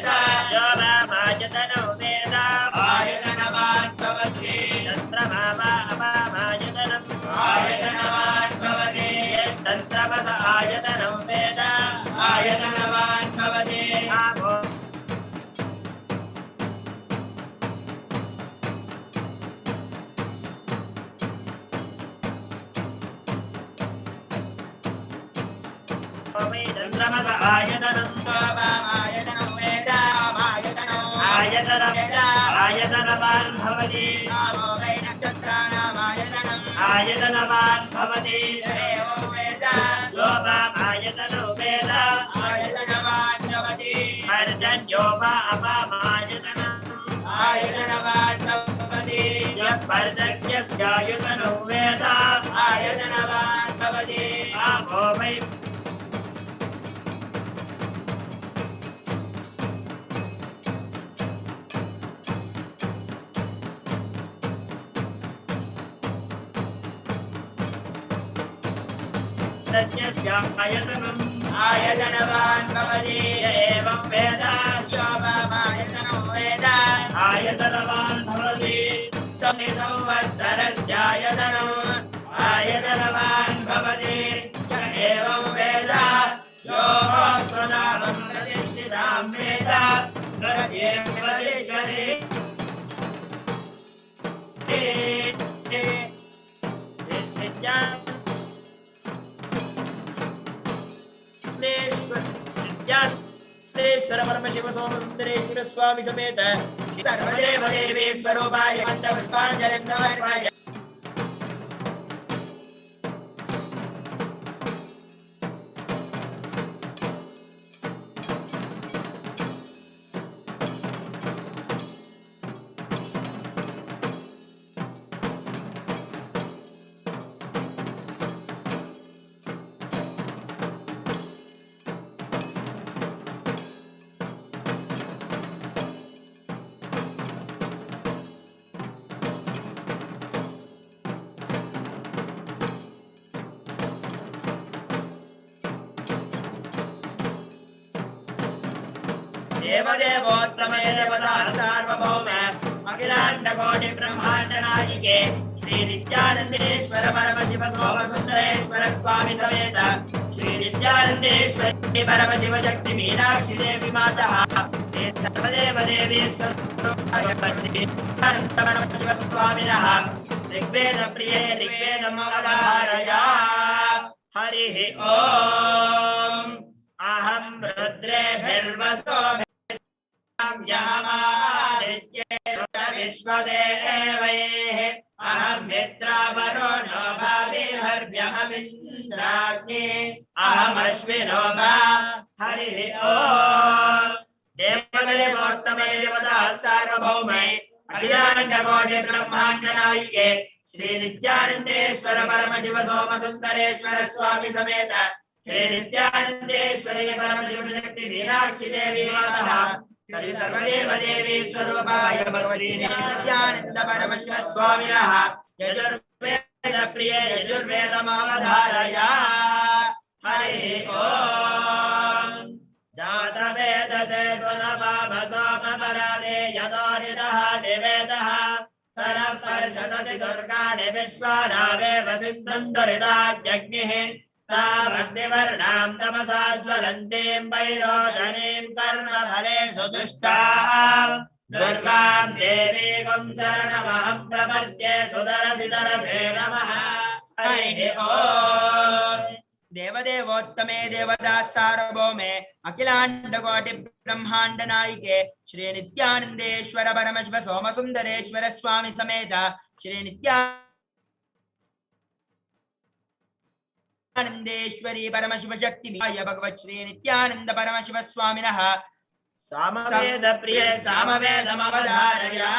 चन्द्रमस आयतनं आयतनं वेद आयतनवान् भवति आयतनवान् भवति आयतनो वेद आयतनवान् भवति पर्जन्यो वा आयतनवान् भवति यः पर्जन्यस्यायतनो वेद आयतनवान् भवति आपो वै आयतनम् आयतनवान् भवति एवं वेद शोभमायतनो वेद आयतनवान् भवति संवत्सरस्यायतनम् आयतनवान् भवति एवं वेद यो स्वनामं प्रतिष्ठितां वेद प्रत्येकवदेश्वरे Sundareshwara Paramashiva Sundareshwara Swami Sameta Sarvadeva Devi Swarupaya Manda Pushpanjalim Namarpaya देवदेवोत्तमे देवता सार्वभौम अखिलांड कोटि ब्रह्मांड नायिके श्री नित्यानंदेश्वर परमशिव सोम सुंदरेश्वर स्वामी समेत श्री नित्यानंदेश्वरी परमशिव शक्ति मीनाक्षी देवी माता सर्वदेव देवी स्वरूपाय श्री परमशिव स्वामिनः ऋग्वेद प्रिये ऋग्वेदम् अवधारया हरिः ओम अहं रुद्रेभिर्वसो विश्वदेवैः अहं मित्रावरुणो भाविर्भ्यहमिन्द्राग्नि अहमश्विनो भा हरिः ओम देवदेवोत्तमे देवता सार्वभौमे अखिलाण्डकोटि ब्रह्माण्ड नायिके श्री नित्यानंदेश्वर परमशिव सोम सुंदरेश्वर स्वामी समेत श्री नित्यानंदेश्वरी परमशिव शक्ति मीनाक्षी देवी माता श्री सर्वदेव देवी स्वरूपाय भगवती नित्यानंद परमशिव स्वामिनः यजुर्वेद प्रिये यजुर्वेदमवधारया हरिः ओम जातवेदसे सुनपामसोमपरादे यदोरिदः दिवेदः सरः पर्षदति दुर्गाणि विश्वानावेव सिद्धन्तरिदाज्ञग्निः तावग्निवर्णां तमसा ज्वलन्तीं वैरोचनीं कर्मफलेषु दुष्टां दुर्गां देवीं शरणमहं प्रपद्ये सुदरसिदरसे नमः हरिः ओम देवदेवोत्तमे देवता सार्वभौमे अखिलाण्डकोटि ब्रह्माण्ड नायिके श्री नित्यानंदेश्वर परमशिव सोम सुंदरेश्वर स्वामी समेत श्री नित्यानंदेश्वरी परमशिव शक्ति भगवत श्री नित्यानंद परमशिव स्वामिनः सामवेद प्रिय सामवेदमवधारया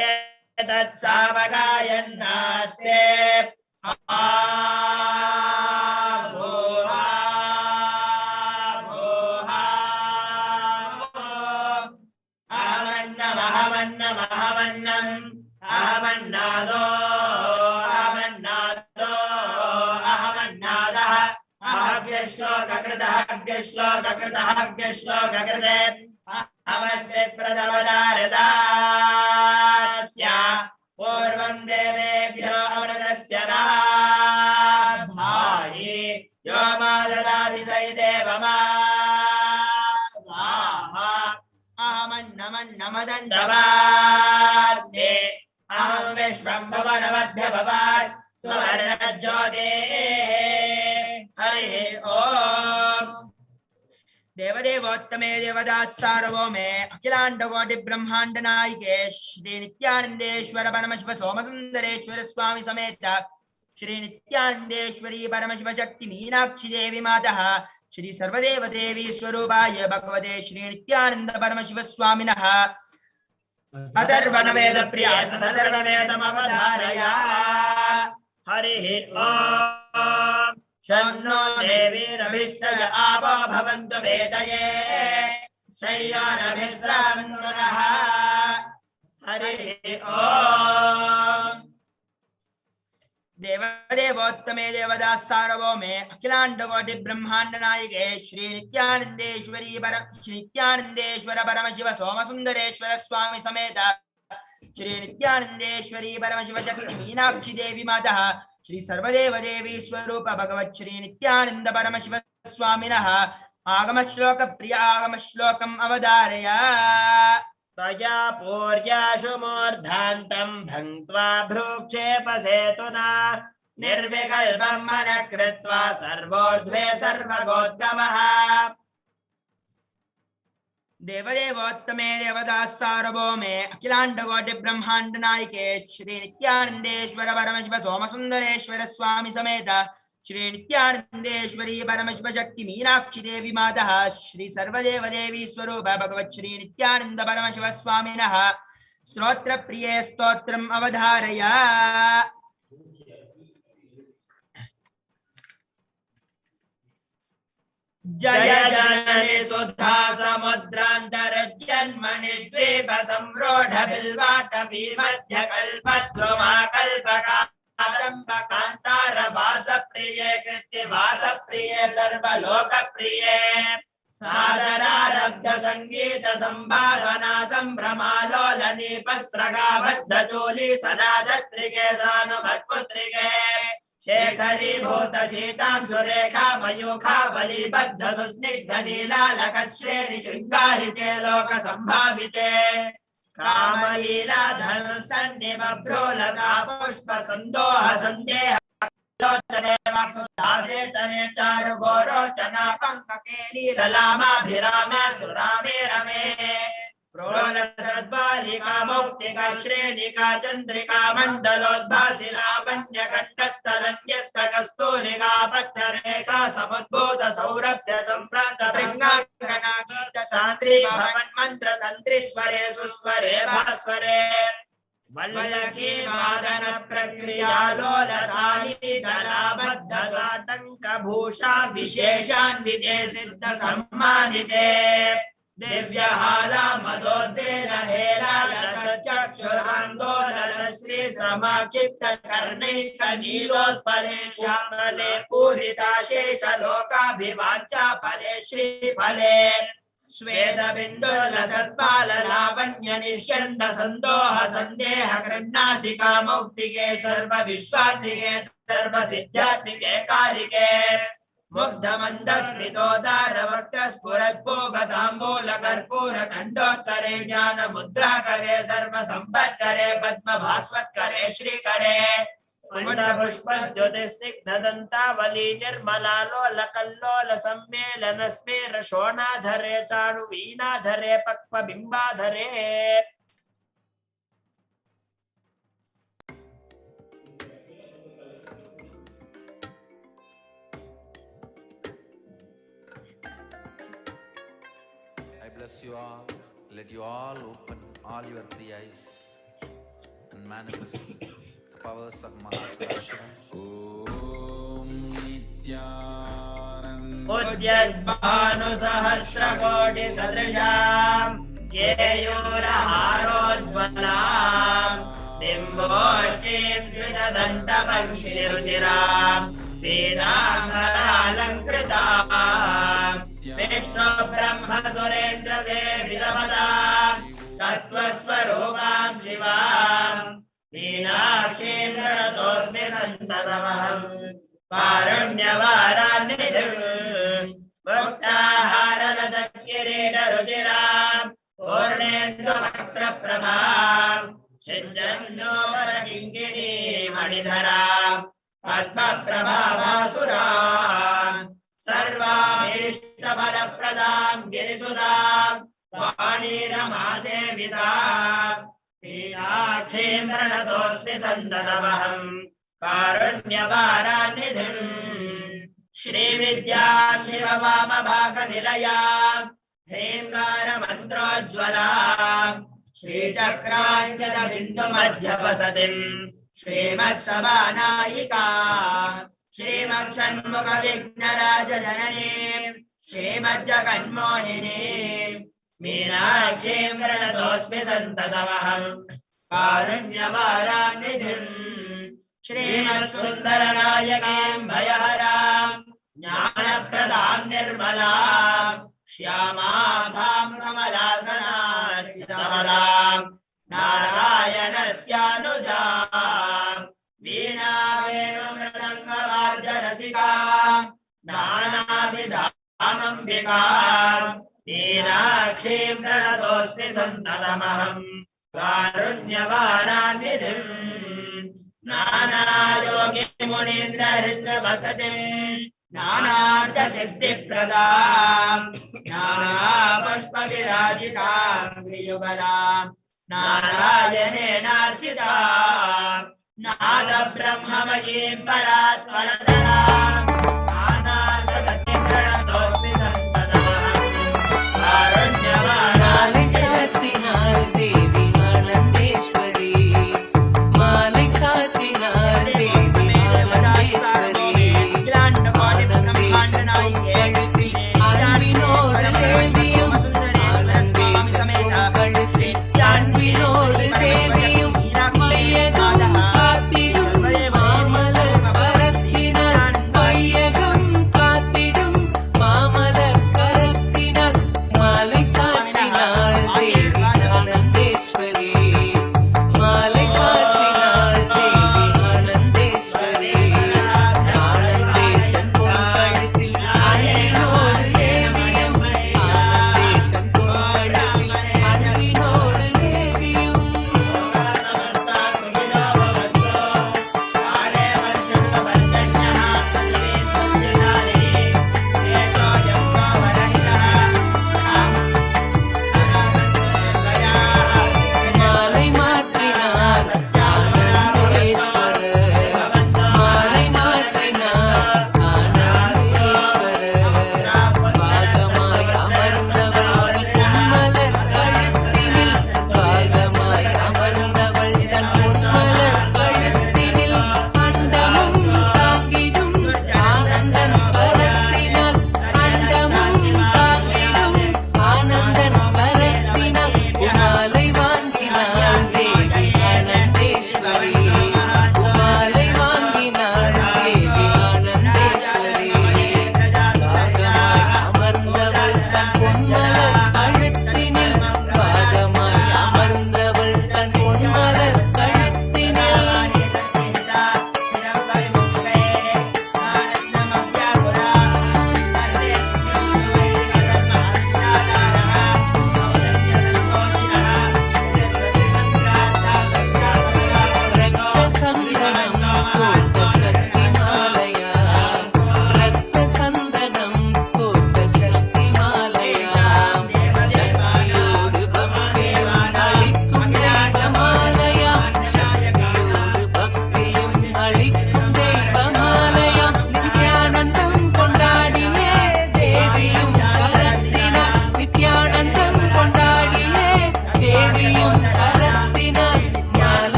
एतत् सावगायन्नास्ते अहमन्नादो अहमन्नादः अग्रश्लोककृते अहमस्मि प्रथमदारदास्य पूर्वं देवेभ्यो अमृतस्य भाये यो मा ददाति सैदेवमा अहमन्नमन्नमदन्तवाग्ने अहं विश्वं भुवनमध्य भवान् सुवर्णज्योतिः हरिः ओम देवदेवोत्तमे देवदास सार्वभौमे अखिलांड कोटि ब्रह्मांड नायके श्री नित्यानंदेश्वर परमशिव सोमसुंदरेश्वर स्वामी समेत श्री नित्यानंदेश्वरी परमशिव शक्ति मीनाक्षी देवी माता श्री सर्वदेव देवी स्वरूपाय भगवते श्री नित्यानंद परमशिव स्वामिनः अथर्वण वेद प्रिया तदर्ववेदमवधारया हरिः ओम शन्नो देवीरभिष्टय आवो भवन्तु वेदये शय्यारभिस्रावन्तु नः हरिः ओम देवदेवोत्तमे देवदास सार्वभौमे अखिलांड कोटि ब्रह्मांड नायके श्री नित्यानंदेश्वर परमशिव सोमसुंदरेश्वर स्वामी समेत श्री नित्यानंदेश्वरी परमशिव शक्ति मीनाक्षी देवी माता श्री सर्वदेव देवी स्वरूप भगवत श्री नित्यानंद परमशिव स्वामिनः आगम श्लोक प्रिय आगम श्लोकम अवधारया तया पूर्याशु मूर्धान्तं भङ्क्त्वा भ्रूक्षेपसेतुना निर्विकल्पं मनः कृत्वा सर्वोर्ध्वे सर्वगोद्गमः देवदेवोत्तमे देवदास सार्वभौमे अखिलांड कोटि ब्रह्मांड नायके श्री नित्यानंदेश्वर परमशिव सोमसुंदरेश्वर स्वामी समेत श्री नित्यानंदेश्वरी परमशिव शक्ति मीनाक्षी देवी माता श्री सर्वदेव देवी स्वरूप भगवत श्री नित्यानंद परमशिव स्वामिनः स्तोत्र प्रिये स्तोत्रम अवधारया जय जननि सुधा समुद्रांतर जन्मनि द्वीप संरोढ़ बिल्वाट विमध्य कल्पद्रुमा कल्पका कांतार वास प्रिय कृत्य वास प्रिय सर्वलोक प्रिय सादरारब्ध संगीत संभावना संभ्रमालोल नीपस्रगाबद्ध चोली सनादत्रिके सानुमत्पुत्रिके शेखरी भूत शीता सुरेखा मयूखा बलिबद्ध सुस्निग्ध नीलालक श्रेणी शृंगारिते लोक संभाविते कामलीला धनुसन्निबभ्रोलता पुष्प संदोह संदेह लोचने वाक्सुदासे चने चारु गोरोचना पंककेली ललामाभिरामे सुरामे रमे प्रोल सद्बालिका मौक्तिका श्रेणिका चंद्रिका मंडलोद्भासि लावण्य कंठस्थलन्यस्त कस्तूरिका पत्ररेखा समुद्भूत सौरभ्य संप्रांत भृंगांगना गीत सान्द्री भवन मंत्र तंत्रीस्वरे सुस्वरे भास्वरे वल्लकी वादन प्रक्रिया लोलतानी दलाबद्ध साटंक भूषा विशेषान्विते सिद्ध सम्मानिते दिव्यहाला मदोद्वेल हेलाल सचक्षुरांदोलन श्री समाक्षिप्त कर्णैक नीलोत्पले श्यामले पूरिताशेष लोकाभिवाञ्छा फले श्रीफले श्वेत बिंदुल सत्पाल लावण्य निष्यन्द संदोह संदेह कृण्णासिका मौक्तिके सर्व विश्वात्मिके सर्व सिद्धात्मिके कालिके मुग्ध मंदस्मितोदार वक्त स्फुरद्भोगतांबूल कर्पूर खंडोत्करे ज्ञान मुद्रा करे सर्व संपत् करे पद्म भास्वत करे श्री करे मुंड पुष्प ज्योतिस्निग्ध दंतावली निर्मलालोल कल्लोल सम्मेलन स्मेर शोणाधरे चाणु वीणाधरे पक्व बिंबाधरे Bless you all. Let you all open all your three eyes and manifest the powers of Paramashivoham. Om Nithyananda. उद्यद्भानु सहस्र कोटि सदृशाम् केयूरहारोज्ज्वलाम् बिम्बोष्ठीं स्मितदन्तपङ्क्तिरुचिराम् पीताम्बरालङ्कृताम् विष्णु ब्रह्म सुरेन्द्र सेवितपदाम् तत्त्वस्वरूपां शिवाम् मीनाक्षीं प्रणतोऽस्मि सन्ततमहम् कारुण्यवारान्निधिम् मुक्ताहारलसत्किरीटरुचिराम् पूर्णेन्दुवक्त्रप्रभाम् सिञ्जन्नोपरकिङ्किणीमणिधराम् पद्मप्रभावासुराम् सर्वाभीष्टफलप्रदां गिरिसुधां वाणीरमासेवितां मीनाक्षीं प्रणतोऽस्मि सन्ततमहं कारुण्यवारानिधिम् श्रीविद्या शिववामभागनिलया ह्रीङ्कारमन्त्रोज्ज्वला श्रीचक्राञ्जनबिन्दुमध्यवसतिं श्रीमत्सभानायिका श्रीमत्षण्मुखविघ्नराजजननीं श्रीमज्जगन्मोहिनीं मीनाक्षीं प्रणतोऽस्मि सन्ततमहं कारुण्यवारानिधिम् श्रीमत्सुन्दरनायकीं भयहरां ज्ञानप्रदां निर्मलां श्यामाभां कमलासनार्चितबलां नारायणस्यानुजां वीणावेणुमृदङ्गवाद्यरसिकां नानाविधामम्बिकां मीनाक्षीं प्रणतोऽस्मि सन्ततमहं कारुण्यवारानिधिम् नानायोगी मुनीन्द्र हृद्वसतिं नानार्थसिद्धिप्रदां नानापुष्पविराजितां गिरियुगलां नारायणेनार्चितां नादब्रह्ममयीं परात्परतरां नानार्थगतिं प्रणतोऽस्मि सन्ततमहं कारुण्यवाराणि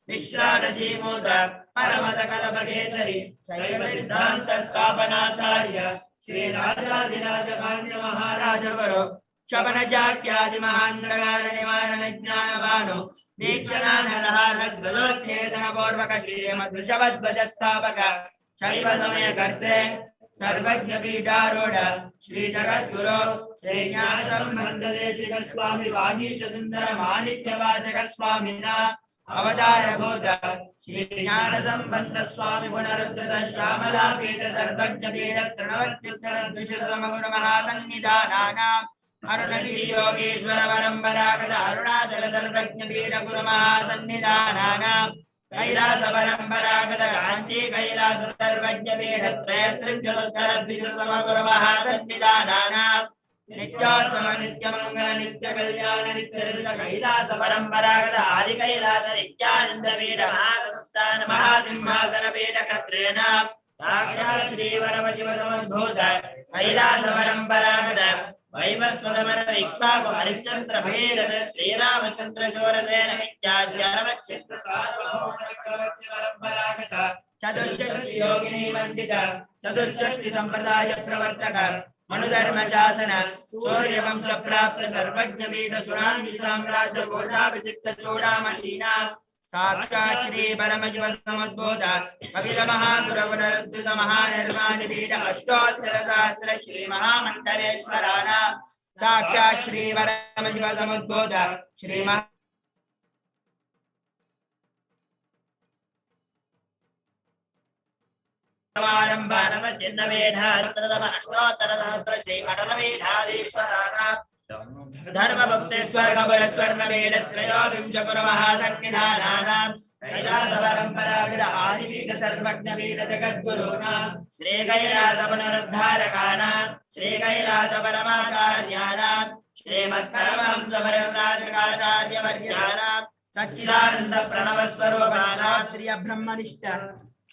विश्राणजीमूत परमदकलपकेसरि शैव सिद्धान्त स्थापनाचार्य श्री राजाधिराज पाण्ड्य महाराज गुरु शबनशाक्यादि महान्तगार निवारण ज्ञानभानु वीक्षणानलहारध्वजोच्छेदन पूर्वक श्रीमद्वृषभध्वज स्थापक शैव समय कर्त्रे सर्वज्ञ पीठारूढ़ श्री जगद्गुरु श्री ज्ञान संबंध देशिक स्वामी वागीश सुंदर माणिक्य वाचक स्वामिना अवतार भूत श्री ज्ञान संबंध स्वामी पुनरुद्धृत श्यामला पीठ सर्वज्ञ पीठ तृणवत्युत्तर द्विशतम गुरु महासन्निधानानां अरुणगिरि योगेश्वर परम्परागत अरुणाचल सर्वज्ञ पीठ गुरु महासन्निधानानां कैलास परम्परागत कांची कैलास सर्वज्ञ पीठ त्रयस्त्रिंशदुत्तर द्विशतम गुरु महासन्निधानानां नित्योत्सव नित्यमंगल नित्य कल्याण नित्यरहित कैलास परम्परागत आदि कैलास नित्यानंद पीठ महासंस्थान महासिंहासन पीठ कर्त्रेण साक्षात् श्री परमशिव समुद्भूत कैलास परम्परागत वैवस्वतमन इक्ष्वाकु हरिश्चंद्र भैरव श्रीरामचंद्र शूरसेन इत्याद्यरवच्छिन्न सार्वभौम चक्रवर्ती परम्परागत चतुष्षष्टि योगिनी मंडित चतुष्षष्टि संप्रदाय प्रवर्तक मनुधर्म शासन सूर्यवंश प्राप्त सर्वज्ञ पीठ सुरांगी साम्राज्य कोटाभिषिक्त चूड़ामणीना साक्षात् श्री परमशिव समुद्भूत कपिल महागुरु पुनरुद्धृत महानिर्वाण पीठ अष्टोत्तर सहस्र श्री महामंडलेश्वराणां साक्षात् श्री परमशिव समुद्भूत श्री धर्म भक्तेश्वर कबल स्वर्ण वेद त्रयोविंश गुरु महासन्निधानानां कैलास परम्परागत आदिपीठ सर्वज्ञ पीठ जगद्गुरूणां श्री कैलास पुनरुद्धारकाणां श्री कैलास परमाचार्याणां श्रीमत् परमहंस परिव्राजकाचार्य वर्याणां सच्चिदानंद प्रणव स्वरूपानात्रिय ब्रह्मनिष्ठ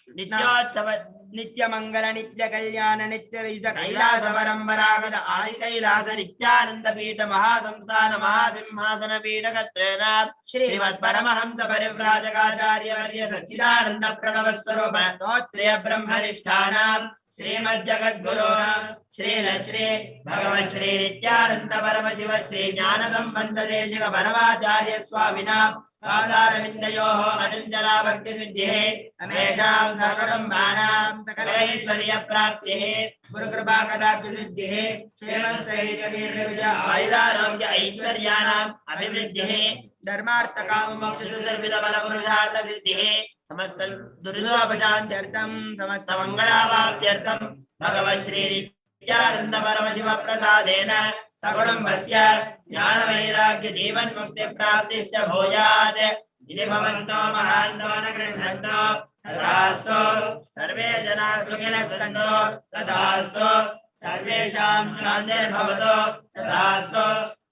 नित्योत्सव नित्य मंगल नित्य कल्याण नित्य रहित कैलास परम्परागत आदि कैलास नित्यानंद पीठ महासंस्थान महासिंहासन पीठ कर्त्रेण श्रीमत् परमहंस परिव्राजकाचार्य वर्य सच्चिदानंद प्रणव स्वरूप स्तोत्रिय ब्रह्मनिष्ठानां श्रीमद् जगद्गुरूणां श्री भगवन् श्री नित्यानंद परमशिव श्री ज्ञान संबंध देशिक परमाचार्य स्वामिनां पादारविन्दयोः अचञ्चला भक्ति सिद्धिः अमेषां सकटम्बानां सकलैश्वर्य प्राप्तिः गुरुकृपा कटाक्ष सिद्धिः क्षेमस्थैर्य वीर्य विजय आयुरारोग्य ऐश्वर्याणाम् अभिवृद्धिः धर्मार्थ काम मोक्ष चतुर्विध बल पुरुषार्थ सिद्धिः समस्त दुरितोपशान्त्यर्थं समस्त मंगलावाप्त्यर्थं भगवन् श्री नित्यानंद परमशिव प्रसादेन सकुटुम्बस्य ज्ञान वैराग्य जीवन मुक्ति प्राप्तिश्च भूयात् इति भवन्तो महान्तो न गृह्णन्तो तथास्तु सर्वे जनाः सुखिनः सन्तु तथास्तु सर्वेषां शान्तिर्भवतु तथास्तु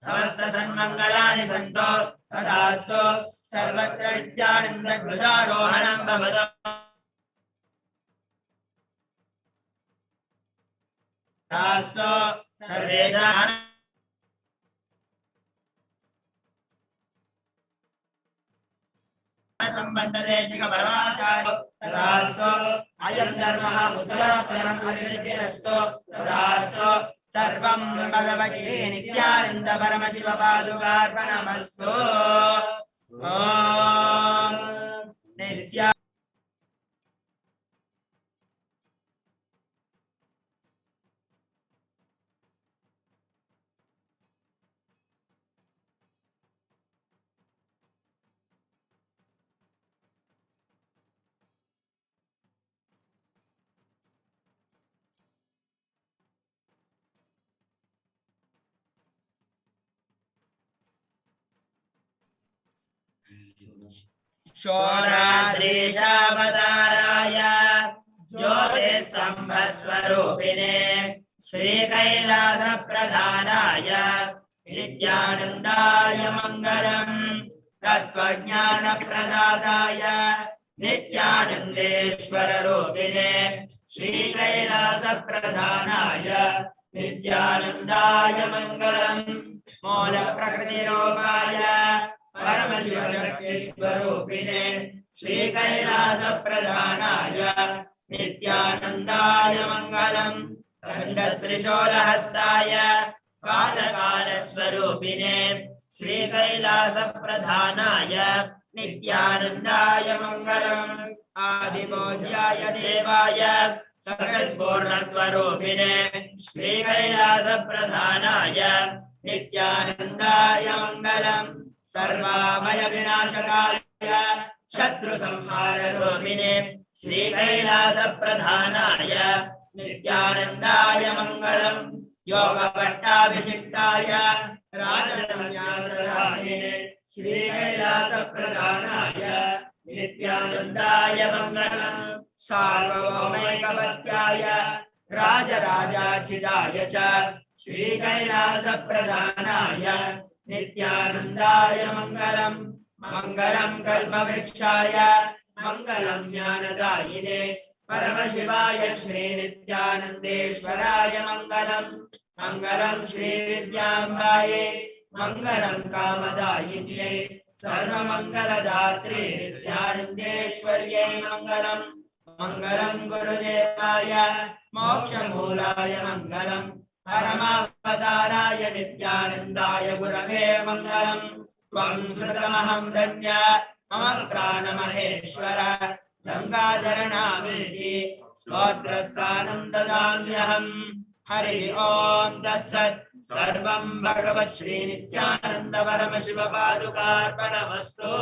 समस्त सन्मङ्गलानि सन्तु तथास्तु सर्वत्र नित्यानन्द ध्वजारोहणं भवतु तथास्तु सर्वेषां संबंध देशिक परमाचार्य तथास्तु अयं धर्मः उत्तरोत्तरम् अभिवृद्धिरस्तु तथास्तु सर्वं भगवत् श्री नित्यानंद परमशिव पादुकार्पणमस्तु ओम नित्या शोणाद्रीशावताराय ज्योतिस्सम्भस्वरूपिणे श्रीकैलास प्रधानाय नित्यानन्दाय मङ्गलम् तत्त्वज्ञान प्रदाताय नित्यानन्देश्वर रूपिणे श्रीकैलास प्रधानाय नित्यानन्दाय मङ्गलम् मूल प्रकृतिरूपाय परमशिवशक्तिस्वरूपिणे श्रीकैलासप्रधानाय नित्यानन्दाय मङ्गलम् खण्डत्रिशूलहस्ताय कालकालस्वरूपिणे श्रीकैलासप्रधानाय नित्यानन्दाय मङ्गलम् आदिपूज्याय देवाय सकलपूर्णस्वरूपिणे श्रीकैलासप्रधानाय नित्यानन्दाय मङ्गलम् सर्वाभयविनाशकाय शत्रुसंहाररूपिणे श्रीकैलासप्रधानाय नित्यानन्दाय मङ्गलम् योगपट्टाभिषिक्ताय राजसंन्यासधारिणे श्रीकैलासप्रधानाय नित्यानन्दाय मङ्गलम् सार्वभौमैकपत्याय राजराजाचिताय च श्रीकैलासप्रधानाय नित्यानन्दाय मङ्गलम् मङ्गलम् कल्पवृक्षाय मङ्गलम् ज्ञानदायिने परमशिवाय श्रीनित्यानन्देश्वराय मङ्गलम् मङ्गलम् श्रीविद्याम्बायै मङ्गलम् कामदायिन्यै सर्वमङ्गलदात्रे नित्यानन्देश्वर्यै मङ्गलम् मङ्गलम् गुरुदेवाय मोक्षमूलाय मङ्गलम् परमावताराय नित्यानन्दाय गुरवे मङ्गलम् त्वं श्रुतमहं धन्य मम प्राणमहेश्वर गङ्गाधरनामिति स्तोत्रस्थानं ददाम्यहम् हरि ओम तत्सत् सर्वं भगवत् श्री नित्यानन्द परमशिव पादुकार्पणमस्तु।